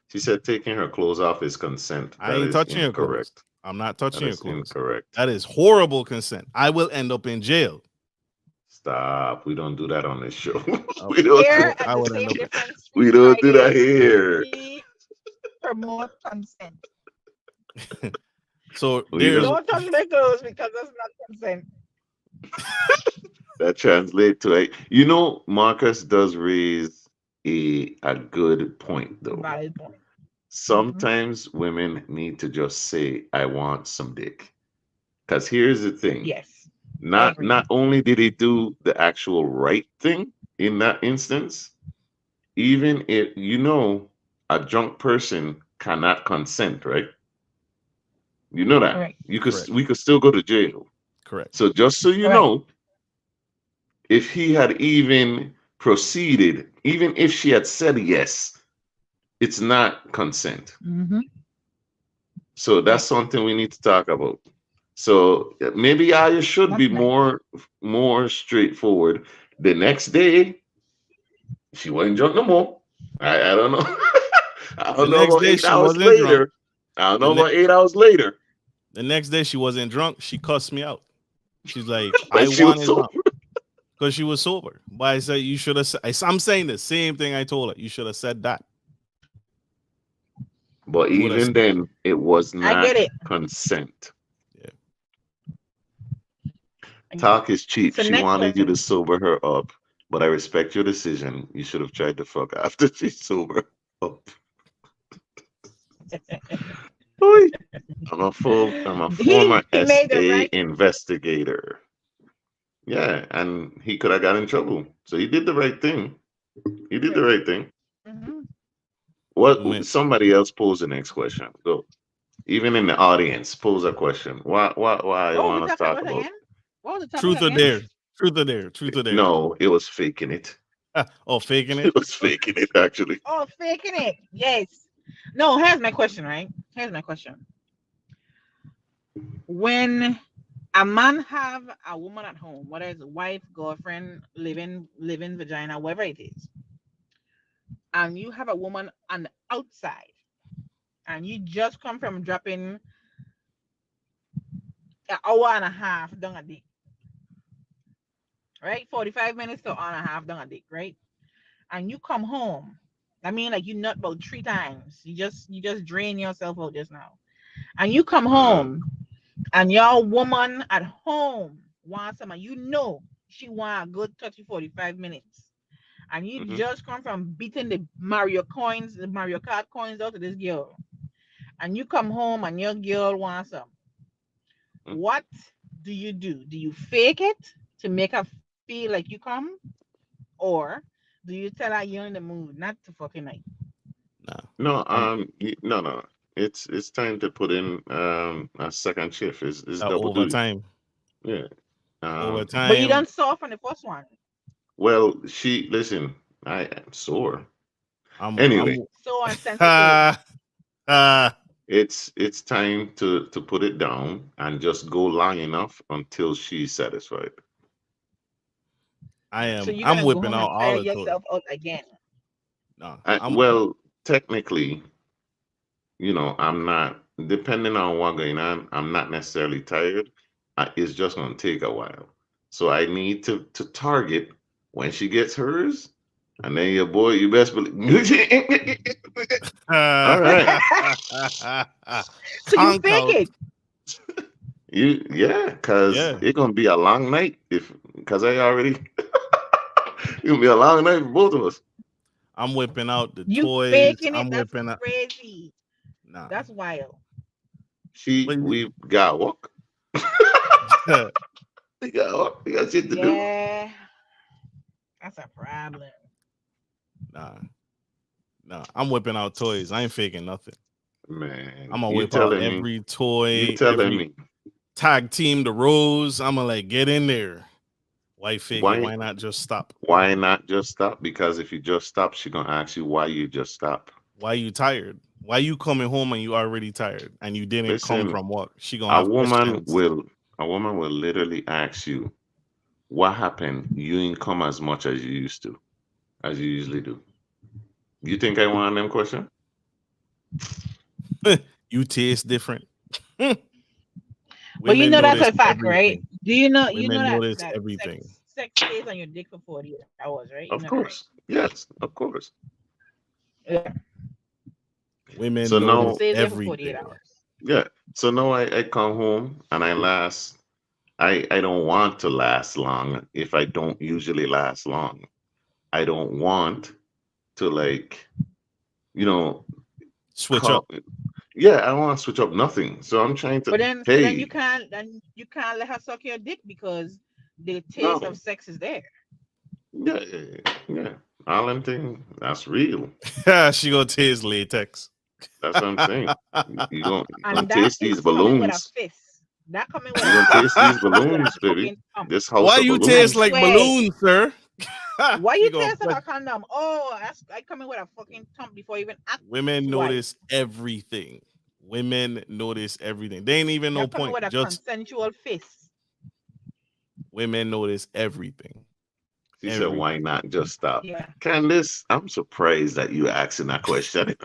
She said taking her clothes off is consent. I That ain't is touching your clothes. incorrect. I'm not That touching your is clothes. incorrect. That is horrible consent. I will end up in jail. Stop. We don't do that on this show. Oh, we don't. Here Do, at I the wouldn't Same know. Difference we Free don't do that Friday, here. we promote consent. So We there's don't. Don't touch my clothes because that's not consent. That translate to it. You know, Marcus does raise a good point though. Valid point. Sometimes women need to just say, "I want some dick." Because here's the thing: Yes. not agree. not only did he do the actual right thing in that instance, even if a drunk person cannot consent, right? You know that Correct. correct. we could still go to jail. Correct. So just so you Correct. know, if he had even proceeded, even if she had said yes, it's not consent. Mm-hmm. So that's something we need to talk about. So maybe I should That's be nice. more straightforward. The next day, she wasn't drunk no more. I don't know. I The don't know next about day 8 she hours wasn't drunk. later. I don't The, know ne- about 8 hours later. the next day she wasn't drunk. She cussed me out. She's like, But I she was wanted sober. because she was sober. But I said you should have. I'm saying the same thing I told her. You should have said that. But You would have even said, then, it was I not get it. consent. I get Talk it. is cheap. So She next wanted you to question. sober her up, but I respect your decision. You should have tried to fuck after she's sober up. Oy. I'm a former He made the SA right. investigator. Yeah, and he could have got in trouble. So he did the right thing. He did the right thing. Mm-hmm. What somebody else pose the next question. Go. Even in the audience, pose a question. Why you What was we want to talking talk about about? again? What was the topic truth or again? dare. Truth or dare. Truth or dare. No, it was faking it. Oh, faking it. It was faking it actually. Oh, faking it. Yes. No, here's my question, right? Here's my question. When a man have a woman at home, whether it's a wife, girlfriend, living vagina, whatever it is, and you have a woman on the outside, and you just come from dropping an hour and a half down a dick, right? 45 minutes to an hour and a half down a dick, right? And you come home. I mean, like you nut about 3 times. You just drain yourself out just now. And you come home and your woman at home wants someone, she want a good 45 minutes. And you just come from beating the Mario Kart coins out of this girl. And you come home and your girl wants some. What do you do? Do you fake it to make her feel like you come? Or do you tell her you're in the mood, not to fucking night? No, no. It's time to put in a second shift. It's double duty. Overtime. Yeah. Overtime. But you don't saw from the first one. Well, listen, I am sore. Anyway, so insensitive. it's time to put it down and just go long enough until she's satisfied. So you're I'm gonna whipping go home out and tire all the yourself out again. No. Well, technically, I'm not, depending on what's going on, I'm not necessarily tired. It's just going to take a while. So I need to target when she gets hers. And then your boy, you best believe. All right. So you fake it. Because it's going to be a long night because I already, it's going to be a long night for both of us. I'm whipping out the you toys. Faking it, I'm that's whipping out. crazy. Nah. That's wild. We got work. We got shit to do. Yeah. That's a problem. Nah. I'm whipping out toys. I ain't faking nothing. Man. I'm gonna whip out every toy. You telling me. Tag team the rows. I'm gonna get in there. Why fake it? Why not just stop? Why not just stop? Because if you just stop, she's gonna ask you why you just stop. Why you tired? Why you coming home and you already tired and you didn't come from work? She gonna have questions. A woman will literally ask you, what happened? You didn't come as much as you used to, as you usually do. You think I want them question? You taste different. But you know that's a fact, right? Do you know? Women that notice that everything. sex stays on your dick for 48 hours, right? You Of know that, right? course. Yes, of course. Yeah. Women So It now, notice stays there for 48 everything. hours. yeah. So now I come home and I last. I don't want to last long if I don't usually last long. I don't want to like, you know, Switch call, up. yeah, I don't want to switch up nothing. So I'm trying to, But then hey, you can't let her suck your dick because the taste of no, sex is there. yeah, yeah, yeah, yeah. All them thing, that's real. She gonna taste latex. That's what I'm saying. You gonna And that taste these is coming with a balloons. fist. That coming with You a gonna fist. taste these Coming with a balloons, baby. fucking thump. This house Why of you And taste balloons. like swag. balloons, sir? Why She you gonna taste like press- a condom? Oh, I coming with a fucking thump before you even act Women twice. notice everything. Women notice everything. They ain't even You're no coming point. with a Just consensual fist. women notice everything. She said, why Everything. not just stop? Yeah. Candice, I'm surprised that you asking that question.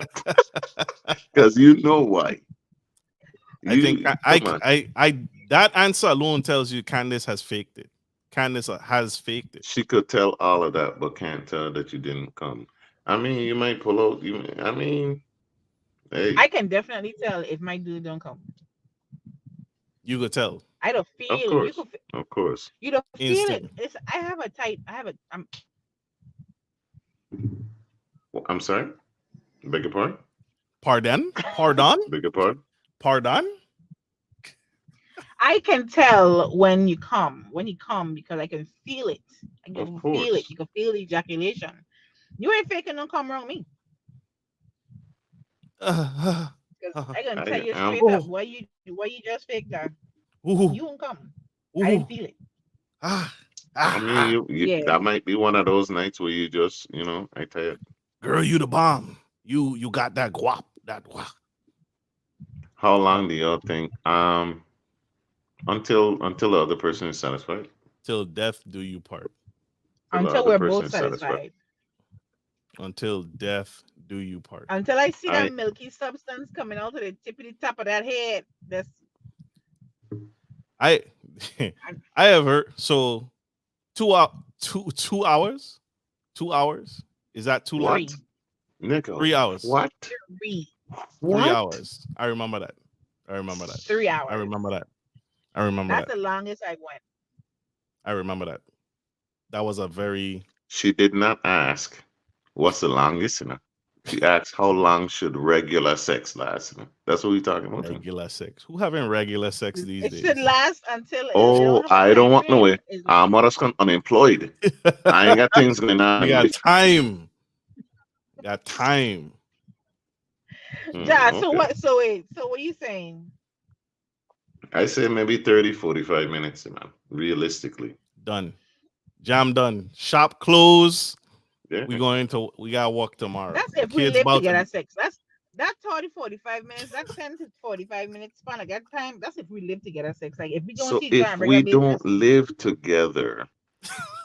Because you know why. I think Come on. I that answer alone tells you Candice has faked it. Candice has faked it. She could tell all of that, but can't tell that you didn't come. I mean, you might pull out. I mean, hey, I can definitely tell if my dude don't come. You could tell I don't of feel it. course, of course. You don't feel it. instantly. It's I have a tight. Well, I'm sorry. Beg your pardon. Pardon? Pardon? Beg your pardon. Pardon? I can tell when you come because I can feel it. I Of can feel course. it. You can feel the ejaculation. You ain't faking no come around me. Because I can tell you am. straight up why you just fake that. Ooh, You won't come. I ooh, didn't feel it. ah, I mean, you Yeah. that might be one of those nights where you just, I tell you. girl, you the bomb. You got that guap. That guap. How long do y'all think? Until the other person is satisfied. Till death do you part. Till the Until other we're person both is satisfied. satisfied. Until death do you part. Until I see I- that milky substance coming out of the tippity top of that head. That's I I have heard so 2 hours. 2 hours. Is that too long? What? Nico. 3 hours. What? 3 3 hours. I remember that. 3 hours. I remember that. I remember That's that. the longest I went. I remember that. That was a very She did not ask what's the longest, She asked how long should regular sex last. That's what we're talking about. regular sex. Who having regular sex these It days? should last until they Oh, have a I don't time want no way. frame. I'm unemployed. I ain't got things going on. We got time. Got time. Yeah, so Okay. what are you saying? I say maybe 30, 45 minutes, man. Realistically. Done. Jam done. Shop closed. Yeah. We gotta walk tomorrow. That's The if we kids live about together sex. That 30, 45 minutes, that 10 to 45 minutes span of that time, that's if we live together sex. Like if we don't So see each other on if a regular we basis, don't live together,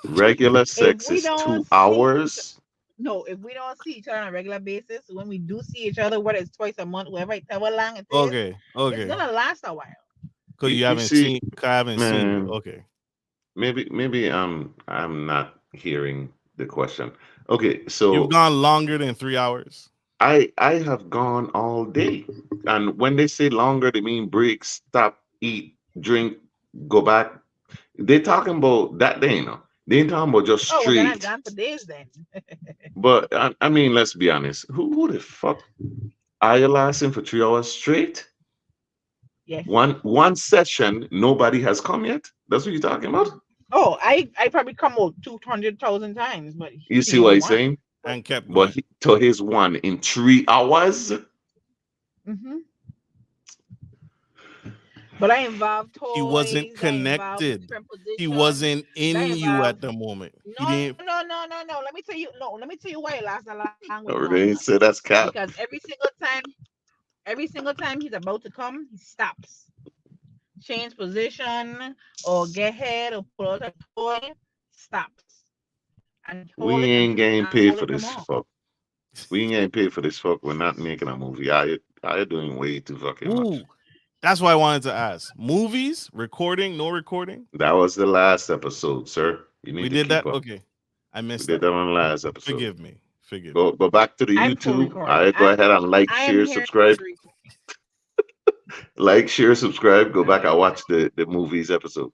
regular sex we is don't 2 see- hours. no, if we don't see each other on a regular basis, when we do see each other, whether it's twice a month, whatever long it is, Okay. it's gonna last a while. Because You you haven't see, seen. I haven't seen. man. You. Okay. Maybe I'm not hearing the question. Okay, so You've gone longer than 3 hours. I have gone all day. And when they say longer, they mean break, stop, eat, drink, go back. They're talking about that day, They ain't talking about just Oh, well, then I've straight. gone for days then. But I mean, let's be honest. Who the fuck are you lasting for 3 hours straight? Yes. One session, nobody has come yet. That's what you're talking about. Oh, I probably come out 200,000 times, but You see what he's saying? And kept But going. to his one in 3 hours. Mm-hmm. But I involved toys. He wasn't I involved connected. different He positions. wasn't in That you at involved- the moment. He No. didn't. Let me tell you. No, let me tell you why it lasts a long with Already Mama. said that's cap. Because every single time he's about to come, he stops, change position, or get head, or pull out a toy, stops. And hold We it ain't and getting not paid hold for it no this more. fuck. We ain't getting paid for this fuck. We're not making a movie. I doing way too fucking much. Ooh, that's why I wanted to ask. Movies, recording, no recording. That was the last episode, sir. You need We to did keep that. up. Okay, I We missed did that. that on last episode. Forgive me. Forgive me. Go back to the I'm full YouTube. recording. All right, go ahead and like, I'm share, here subscribe. for 3. Like, share, subscribe. Go back Alright. and watch the movies episode.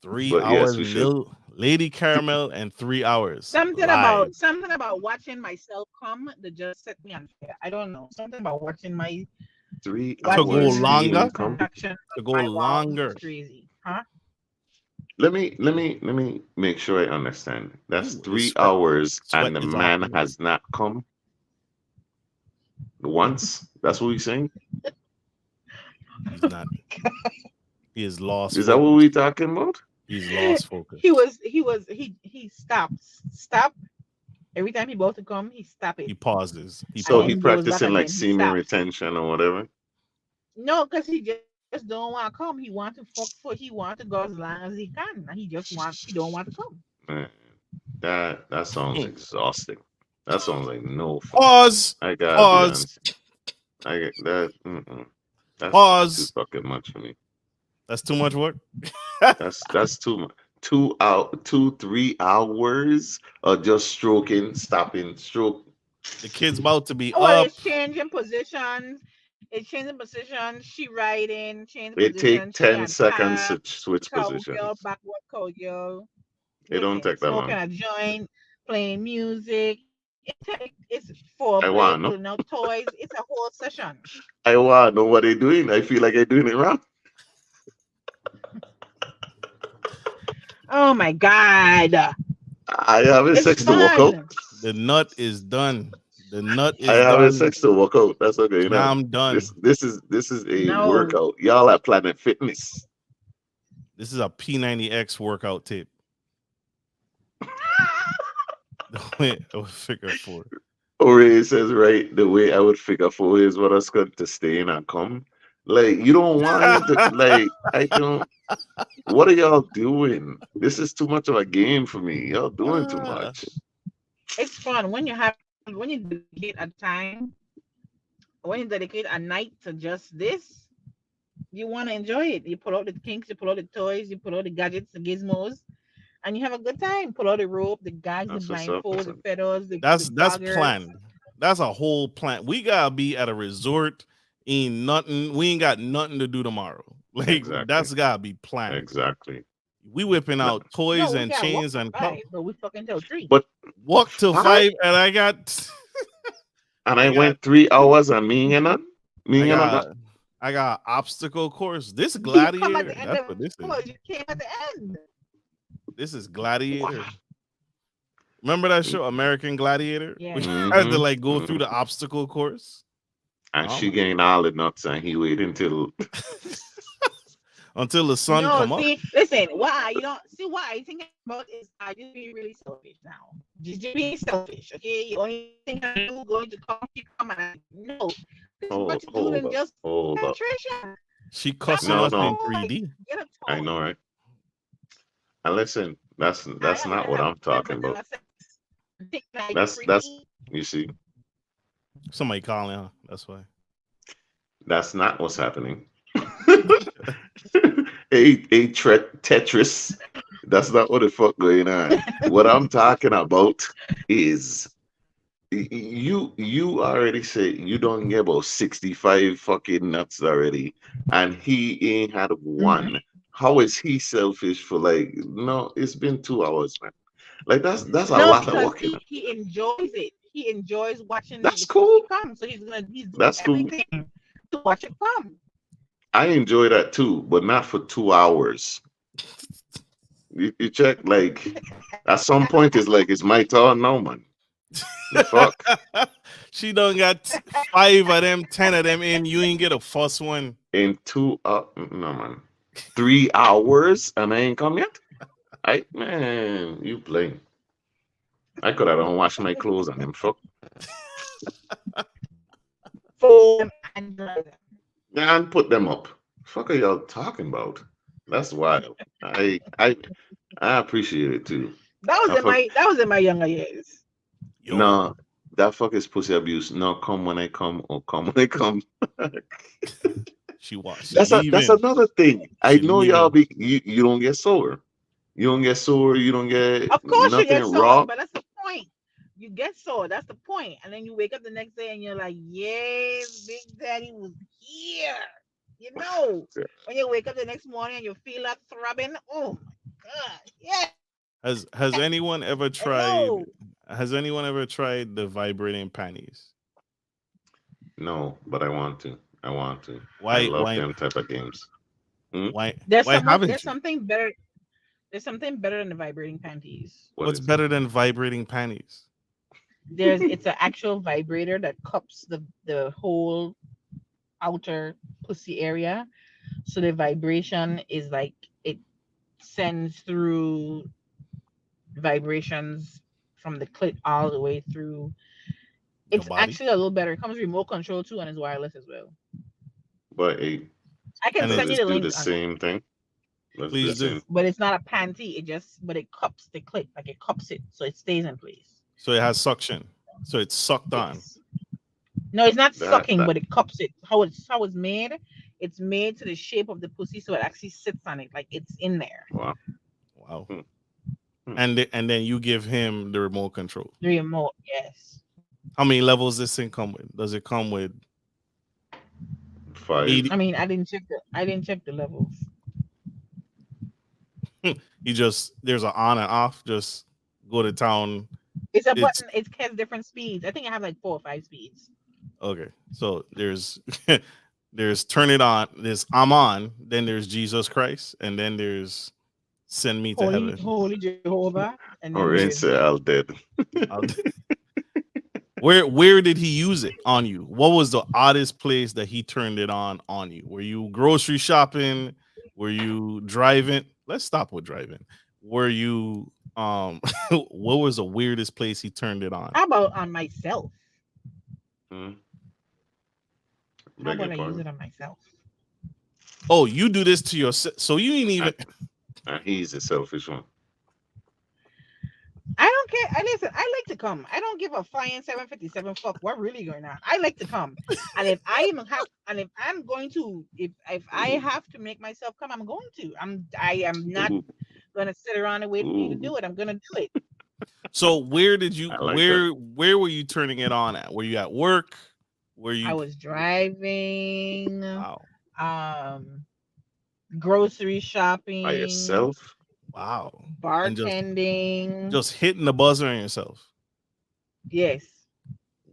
3 But yes, hours, we should. Lady Caramel, and 3 hours Something live. about watching myself come that just set me on fire. I don't know. Something about watching my 3 To go hours longer? being come. contraction. To go My walls longer. is crazy. Huh? Let me make sure I understand. That's Ooh, 3 sweat- hours sweat and the is man off. has not come once. That's what we're saying. He's not. He is lost. Is that what we're talking about? He's lost focus. He stops. Stop. Every time he about to come, he stop it. He pauses. He So pauses. he then goes back practicing like again. He semen stops. retention or whatever. No, because he just don't want to come. He want to fuck for. He want to go as long as he can. He don't want to come. Man, that sounds Mm. exhausting. That sounds like no fun. Pause. I gotta Pause. be honest. I get that. That's Pause. too fucking much for me. That's too much work. That's too much. 3 hours of just stroking, stopping, stroke. The kid's about to be Well, up. it's changing positions. It's changing positions. She riding, change It position. take She 10 on seconds top, to switch positions. cowgirl, backward cowgirl. It don't take that Smoking long. a joint, playing music. It's I foreplay, want no. pulling out toys. It's a whole session. I want to know what they're doing. I feel like I'm doing it wrong. Oh my God. I having It's sex to walk out. fun. The nut is done. The nut is I having done. sex to walk out. That's okay. You know. I'm done. This is a No. workout. Y'all at Planet Fitness. This is a P90X workout tape. Figure 4. Ori says, right, the way I would figure 4 is what I was going to stay in and come. Like, you don't want it to, like, I don't. What are y'all doing? This is too much of a game for me. Y'all doing too much. It's fun when you dedicate a time, when you dedicate a night to just this, you want to enjoy it. You pull out the kinks, you pull out the toys, you pull out the gadgets, the gizmos, and you have a good time. Pull out the rope, the gags, That's the what's up, blindfold, that's the up. feathers, That's the planned. joggers. That's a whole plan. We gotta be at a resort. Ain't nothing. We ain't got nothing to do tomorrow. Like Exactly. that's gotta be planned. Exactly. We whipping out toys No, we and can't walk chains till and 5, but we fucking till 3. But walk till 5? 5, and I got. and I I got- went 3 hours and me and I got obstacle course. This You come at gladiator. the end That's of what this well, is. you came at the end. This is gladiator. Remember that show, American Gladiator? Yeah. We Mhm, had to like go through the obstacle course and Oh she my- gained all the nuts and he waited until until the sun come No, up. see, listen, why you don't see what I think about is I just be really selfish now. Just being selfish, okay? You only think I'm going to come and no. This is what you do hold than up, just hold up. penetration. She cussing No, us no. in 3D. Get a toy. I know, right? And listen, that's not what I'm talking about. That's you see, Somebody calling, huh? That's why. that's not what's happening. Tetris. That's not what the fuck going on. What I'm talking about is you already said you don't get about 65 fucking nuts already, and he ain't had one. How is he selfish for like no, it's been 2 hours, man. Like that's a No, lot of because working. he enjoys it. He enjoys watching That's the cool. pussy come. So he's doing That's cool. everything to watch it come. I enjoy that too, but not for 2 hours. You check, like at some point it's like it's my turn now, man. The fuck? She done got 5 of them, 10 of them in. You ain't get a first one. In 2 no man. 3 hours and I ain't come yet? Man, you playing. I could have done wash my clothes and them fuck. For them and dry them. And put them up. Fuck are y'all talking about? That's wild. I appreciate it too. That was in my younger years. Yo, No, that fuck is pussy abuse. No, come when I come or come when I come. she watched. That's another thing. I She know y'all you don't get sore. You don't get sore. You don't get Of course you nothing get sore, raw. but that's the point. You get sore, that's the point. And then you wake up the next day and you're like, "Yay, Big Daddy was here." You know, Yeah. when you wake up the next morning and you feel that throbbing, oh my God, yeah, Has anyone ever tried? hello. Has anyone ever tried the vibrating panties? No, but I want to. I want to. I Why? love Why? them type of games. Hmm? Why? There's Why someone, haven't there's you? something better. There's something better than the vibrating panties. What What's is it? better than vibrating panties? It's an actual vibrator that cups the whole outer pussy area. So the vibration is like it sends through vibrations from the clit all the way through. The It's body, actually a little better. It comes with remote control too, and it's wireless as well. But I can and does send you it the do the link on it, same thing? Let's please do. listen. but it's not a panty. But it cups the clit, like it cups it, so it stays in place. So it has suction. So it's sucked on. Yes. No, it's not That sucking, that but it cups it. How it's made. It's made to the shape of the pussy, so it actually sits on it, like it's in there. wow. Wow. Hmm. Hmm. And then you give him the remote control. The remote, yes. How many levels this thing come with? Does it come with 5. medium? I mean, I didn't check the levels. You just there's an on and off. Just go to town. It's a It's button. It has different speeds. I think I have like 4 or 5 speeds. okay. So there's there's turn it on. There's I'm on. Then there's Jesus Christ, and then there's send me to heaven. Holy Jehovah, and then Or there's insert Al dead. I'll- Where did he use it on you? What was the oddest place that he turned it on you? Were you grocery shopping? Were you driving? Let's stop with driving. Were you what was the weirdest place he turned it on? how about on myself? Hmm? How Beg about your I use pardon. it on myself? Oh, you do this to yourself. So you ain't even He's a selfish one. I don't care. I listen. I like to come. I don't give a flying 757 fuck what really going on. I like to come, and if I'm going to, if I have to make myself come, I'm going to. I am not Ooh, gonna sit around and wait for you to ooh, do it. I'm gonna do it. so where did you I like that. where were you turning it on at? Were you at work? Were I you was driving, wow. grocery By shopping, yourself? Wow. And bartending. just hitting the buzzer on yourself. Yes.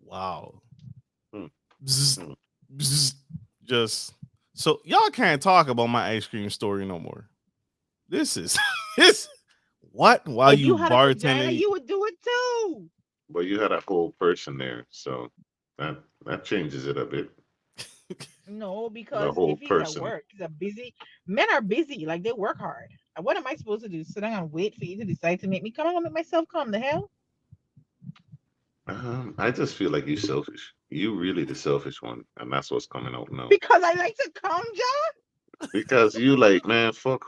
Wow. Hmm. Bzz, Hmm. bzz, just so y'all can't talk about my ice cream story no more. This is this what while If you you had a vagina, bartending. you would do it too. But you had a whole person there, so that changes it a bit. No, The because whole if he's at person. work, he's a busy. Men are busy, like they work hard. And what am I supposed to do? Sit down and wait for you to decide to make me come? I'm gonna make myself come. The hell? I just feel like you're selfish. You really the selfish one, and that's what's coming out now. Because I like to come, John. Because you like, man, fuck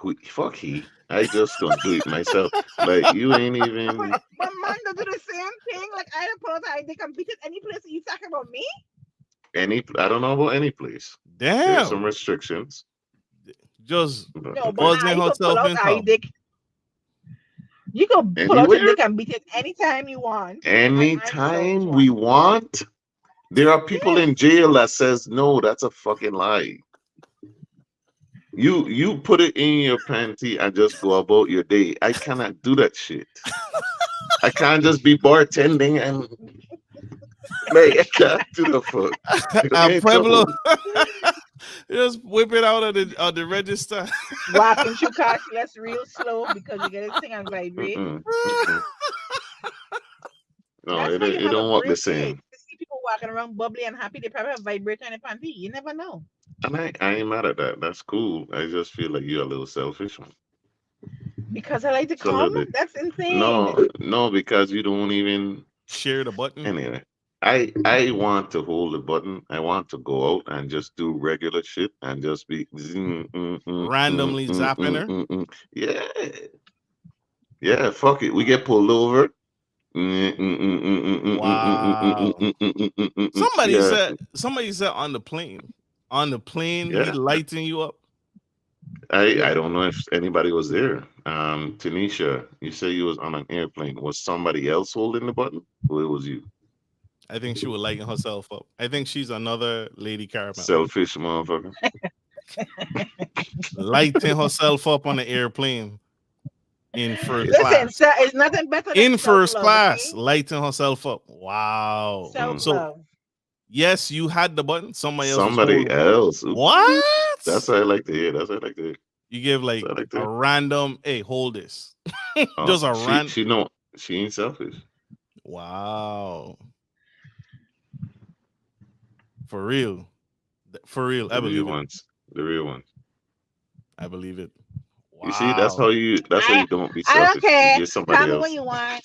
he. I just gonna do it myself. Like you ain't even But man, don't do the same thing. Like I don't put out. They can beat it any place. You talking about me? any. I don't know about any place. There's Damn. some restrictions. Just But No, but buzzing you can herself pull out in I come. dick. You can pull out your anywhere, dick and beat it anytime you want. And I'm the selfish anytime we one. want. There are people Yes. in jail that says no. That's a fucking lie. You put it in your panty and just go about your day. I cannot do that shit. I can't just be bartending and like I can't do the fuck. It'll get And in Pueblo trouble. just whip it out of the register. Walking through cashless real slow because you get this thing and vibrate. Mm-mm, mm-mm. No, That's it why you it have a don't work the great day. same. You see people walking around bubbly and happy. They probably have vibrator in their panty. You never know. And I ain't mad at that. That's cool. I just feel like you're a little selfish one. Because I like to It's a little come. bit. That's insane. No, because you don't even. Share the button. Anyway, I want to hold the button. I want to go out and just do regular shit and just be Randomly zapping her. Yeah, yeah. Fuck it. We get pulled over. Wow. Yeah. Somebody said on the plane. On the plane, he Yeah. lighting you up. I don't know if anybody was there. Tanisha, you say you was on an airplane. Was somebody else holding the button, or it was you? I think she was lighting herself up. I think she's another Lady Caramel. Selfish motherfucker. Lighting herself up on the airplane in first It's- Listen, class. so it's nothing better than In first self-love, class, okay? lighting herself up. Wow. So Self-love. yes, you had the button. Somebody else was Somebody holding. else. Ooh, What? That's what I like to hear. That's what I like to hear. You give That's like what I like to a hear. random, hey, hold this. Oh, Just a random. she know she ain't selfish. Wow. For real. For real. I The believe real it. ones. The real ones. I believe it. You see, that's Wow. how you don't be I don't selfish. You care. get somebody Come when else. you want.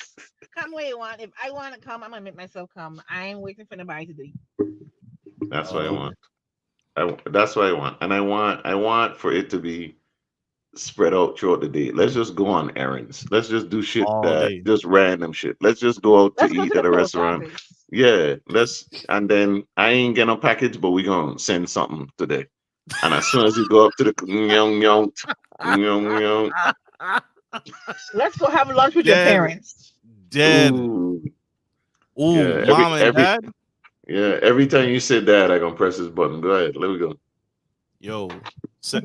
Come when you want. If I want to come, I'm gonna make myself come. I ain't waiting for nobody to do it. That's what I Oh, want. That's what I want. And I want for it to be spread out throughout the day. Let's just go on errands. Let's just do shit all that day. just random shit. Let's just go out to Let's go eat to the at a post restaurant. office. Yeah, and then I ain't getting a package, but we gonna send something today. And as soon as you go up to the young young young Let's go have lunch with your Dead. parents. Dead. ooh, Ooh, yeah, mom and dad. every time you say that, I gonna press this button. Go ahead, let me go. Yo. se-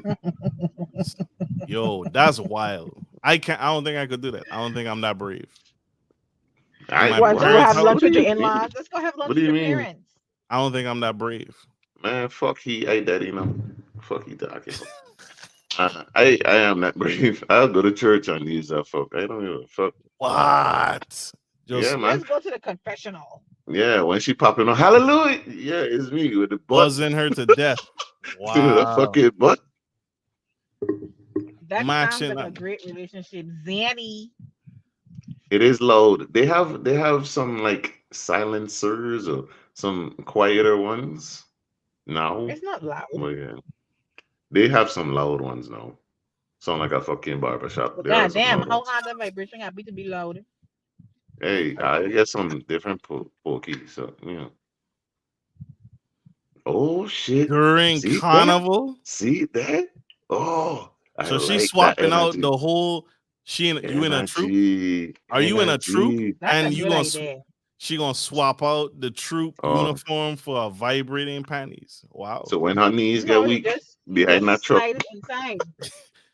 Yo, that's wild. I don't think I could do that. I don't think I'm that brave. I My Want to go parents have how- lunch what do with your you in-laws? mean? Let's go have lunch What do with you your mean? parents. I don't think I'm that brave. Man, fuck he I daddy now. Fuck he talking. I am not brave. I'll go to church and use that fuck. I don't give a fuck. What? Yeah, Just man. Let's go to the confessional. Yeah, when she popping on hallelujah. Yeah, it's me with the butt. buzzing her to death. To the Wow. fucking butt. That Matching sounds like a up. great relationship. Zanny. It is loud. They have some like silencers or some quieter ones now. It's not loud. But yeah. They have some loud ones now. Sound like a fucking barbershop. But There are some goddamn, loud how ones. hard that vibration got be to be loud? Hey, I get some different pokey, so you know. Oh shit. During See that? carnival. See that? Oh, I So she's like that swapping out energy. the whole. You in a troop? Energy. Are you in a troop? Energy. That's And a you good gonna idea. she gonna swap out the troop Oh, uniform for a vibrating panties. Wow. so when her knees get No, weak you behind that just truck, slide it inside.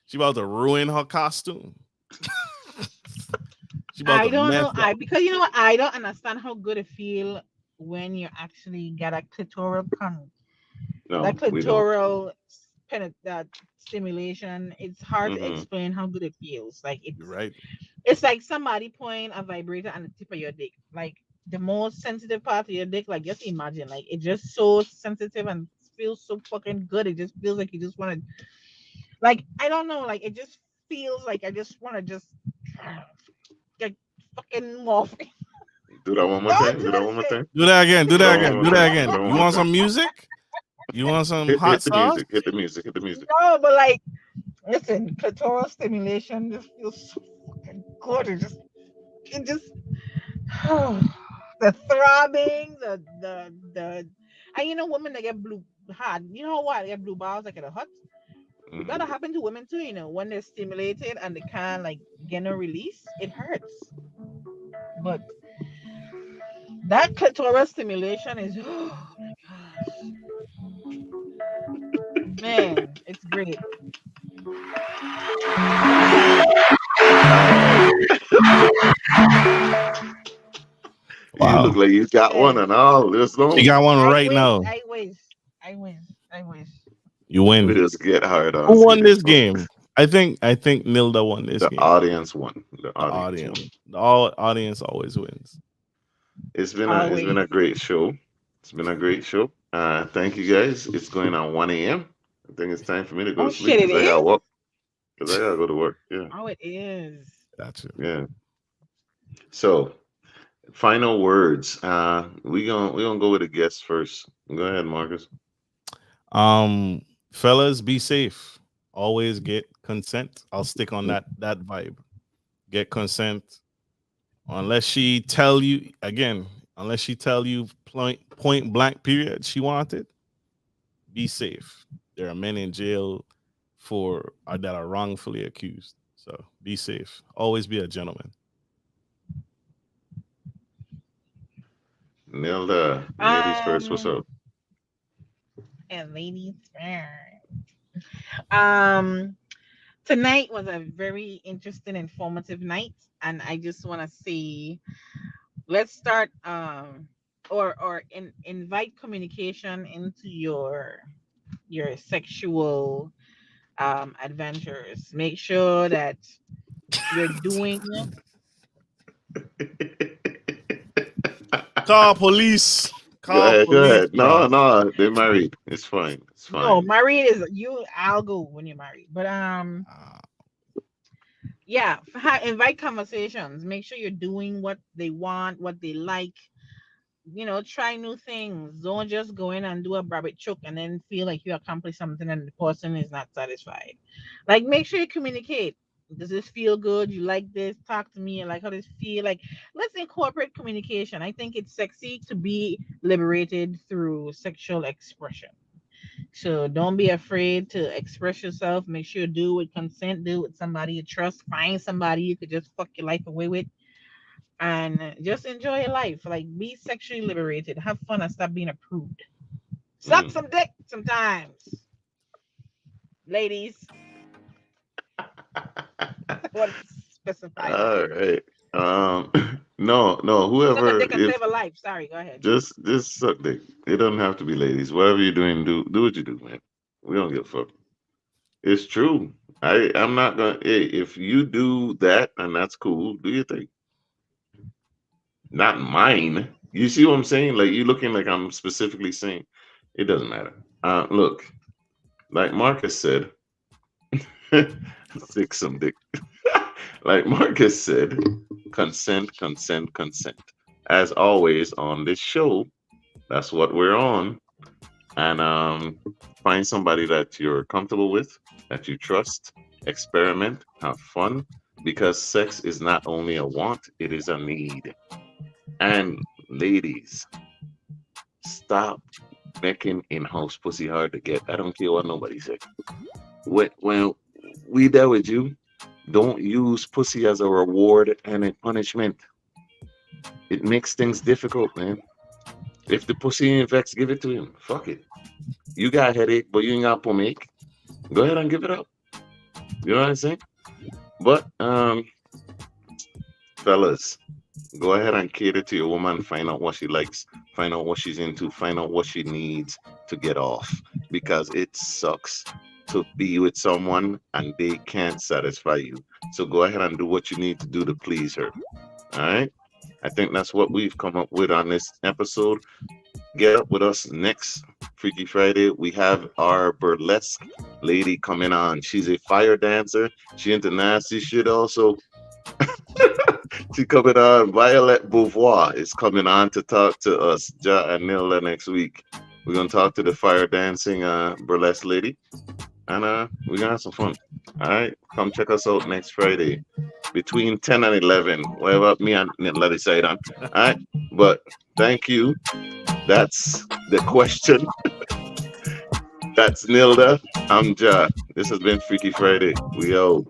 She about to ruin her costume. She about I to don't mess know. up. Because you know what? I don't understand how good it feel when you actually get a clitoral no, that we don't. clitoral that stimulation. It's hard to Hmm. explain how good it feels. Like You're right. it's like somebody putting a vibrator on the tip of your dick. Like the most sensitive part of your dick. Like just imagine, like it's just so sensitive and feels so fucking good. It just feels like you just want to, like I don't know, like it just feels like I just want to just like fucking morph. Do that one more Don't time. do Do that one more this shit. time. Do that again. Do Do that that one again. more Do that time. again. Do that one You more want time. some music? You want some Hit, hot hit the sauce? music. Hit the music. Hit the music. No, but like, listen, clitoral stimulation just feels so fucking good. It just, the throbbing, and you know, women that get blue hard. You know what? They get blue balls like in a hut. That'll Mhm. happen to women too. You know, when they're stimulated and they can't like get no release, it hurts. But that clitoral stimulation is, oh my gosh, man, it's great. You look Wow. like you got one Yes. and all. There's She no. got one I right wish, now. I wish, I wish, I wish. You We win. just get hard on. Who See won this this fuck. game? I think Nilda won this The game. audience won. The The audience won. audience. The audience always wins. It's been a Always. great show. It's been a great show. Thank you guys. It's going on 1 a.m. I think it's time for me to go Oh to sleep shit, it because I got is. work. Because I gotta go to work. Yeah, Oh, it is. Gotcha. yeah. So final words. We gonna go with the guests first. Go ahead, Marcus. Fellas, be safe. Always get consent. I'll stick on that vibe. Get consent. Unless she tell you again, unless she tell you point blank period she wanted, be safe. There are men in jail that are wrongfully accused. So be safe. Always be a gentleman. Nilda, ladies first. What's up? And ladies first. Tonight was a very interesting, informative night, and I just want to say, let's start invite communication into your sexual adventures. Make sure that you're doing Call police. Go Call ahead, go police. ahead. Bro. No, they're married. It's fine. It's no fine. married is you. I'll go when you're married, but yeah, invite conversations. Make sure you're doing what they want, what they like. Try new things. Don't just go in and do a rabbit choke and then feel like you accomplished something and the person is not satisfied. Like, make sure you communicate. Does this feel good? You like this? Talk to me. I like how this feel. Like, let's incorporate communication. I think it's sexy to be liberated through sexual expression. So don't be afraid to express yourself. Make sure you do with consent. Do it with somebody you trust. Find somebody you could just fuck your life away with. And just enjoy your life. Like, be sexually liberated. Have fun and stop being a prude. Suck some dick sometimes. Ladies. What specify? All right. No, Suck a whoever, dick and if save a life. Sorry, go ahead. just suck dick. It doesn't have to be ladies. Whatever you're doing, do what you do, man. We don't give a fuck. It's true. I'm not gonna. Hey, if you do that and that's cool, do your thing. Not mine. You see what I'm saying? Like, you looking like I'm specifically saying it doesn't matter. Look, like Marcus said, sick some dick. Like Marcus said, consent, consent, consent. As always on this show, that's what we're on. And find somebody that you're comfortable with, that you trust, experiment, have fun, because sex is not only a want, it is a need. And ladies, stop making in-house pussy hard to get. I don't care what nobody says. When we there with you, don't use pussy as a reward and a punishment. It makes things difficult, man. If the pussy ain't vexed, give it to him. Fuck it. You got a headache, but you ain't got pomade. Go ahead and give it up. You know what I'm saying? But fellas, go ahead and cater to your woman. Find out what she likes. Find out what she's into. Find out what she needs to get off. Because it sucks to be with someone and they can't satisfy you. So go ahead and do what you need to do to please her. All right? I think that's what we've come up with on this episode. Get up with us next Freaky Friday. We have our burlesque lady coming on. She's a fire dancer. She into nasty shit also. She coming on. Violet Beauvoir is coming on to talk to us, Ja and Nila, next week. We're gonna talk to the fire dancing burlesque lady, and we're gonna have some fun. All right, come check us out next Friday between 10 and 11. Whatever me and Nila decide on. All right, but thank you. That's the question. That's Nilda. I'm Ja. This has been Freaky Friday. We out.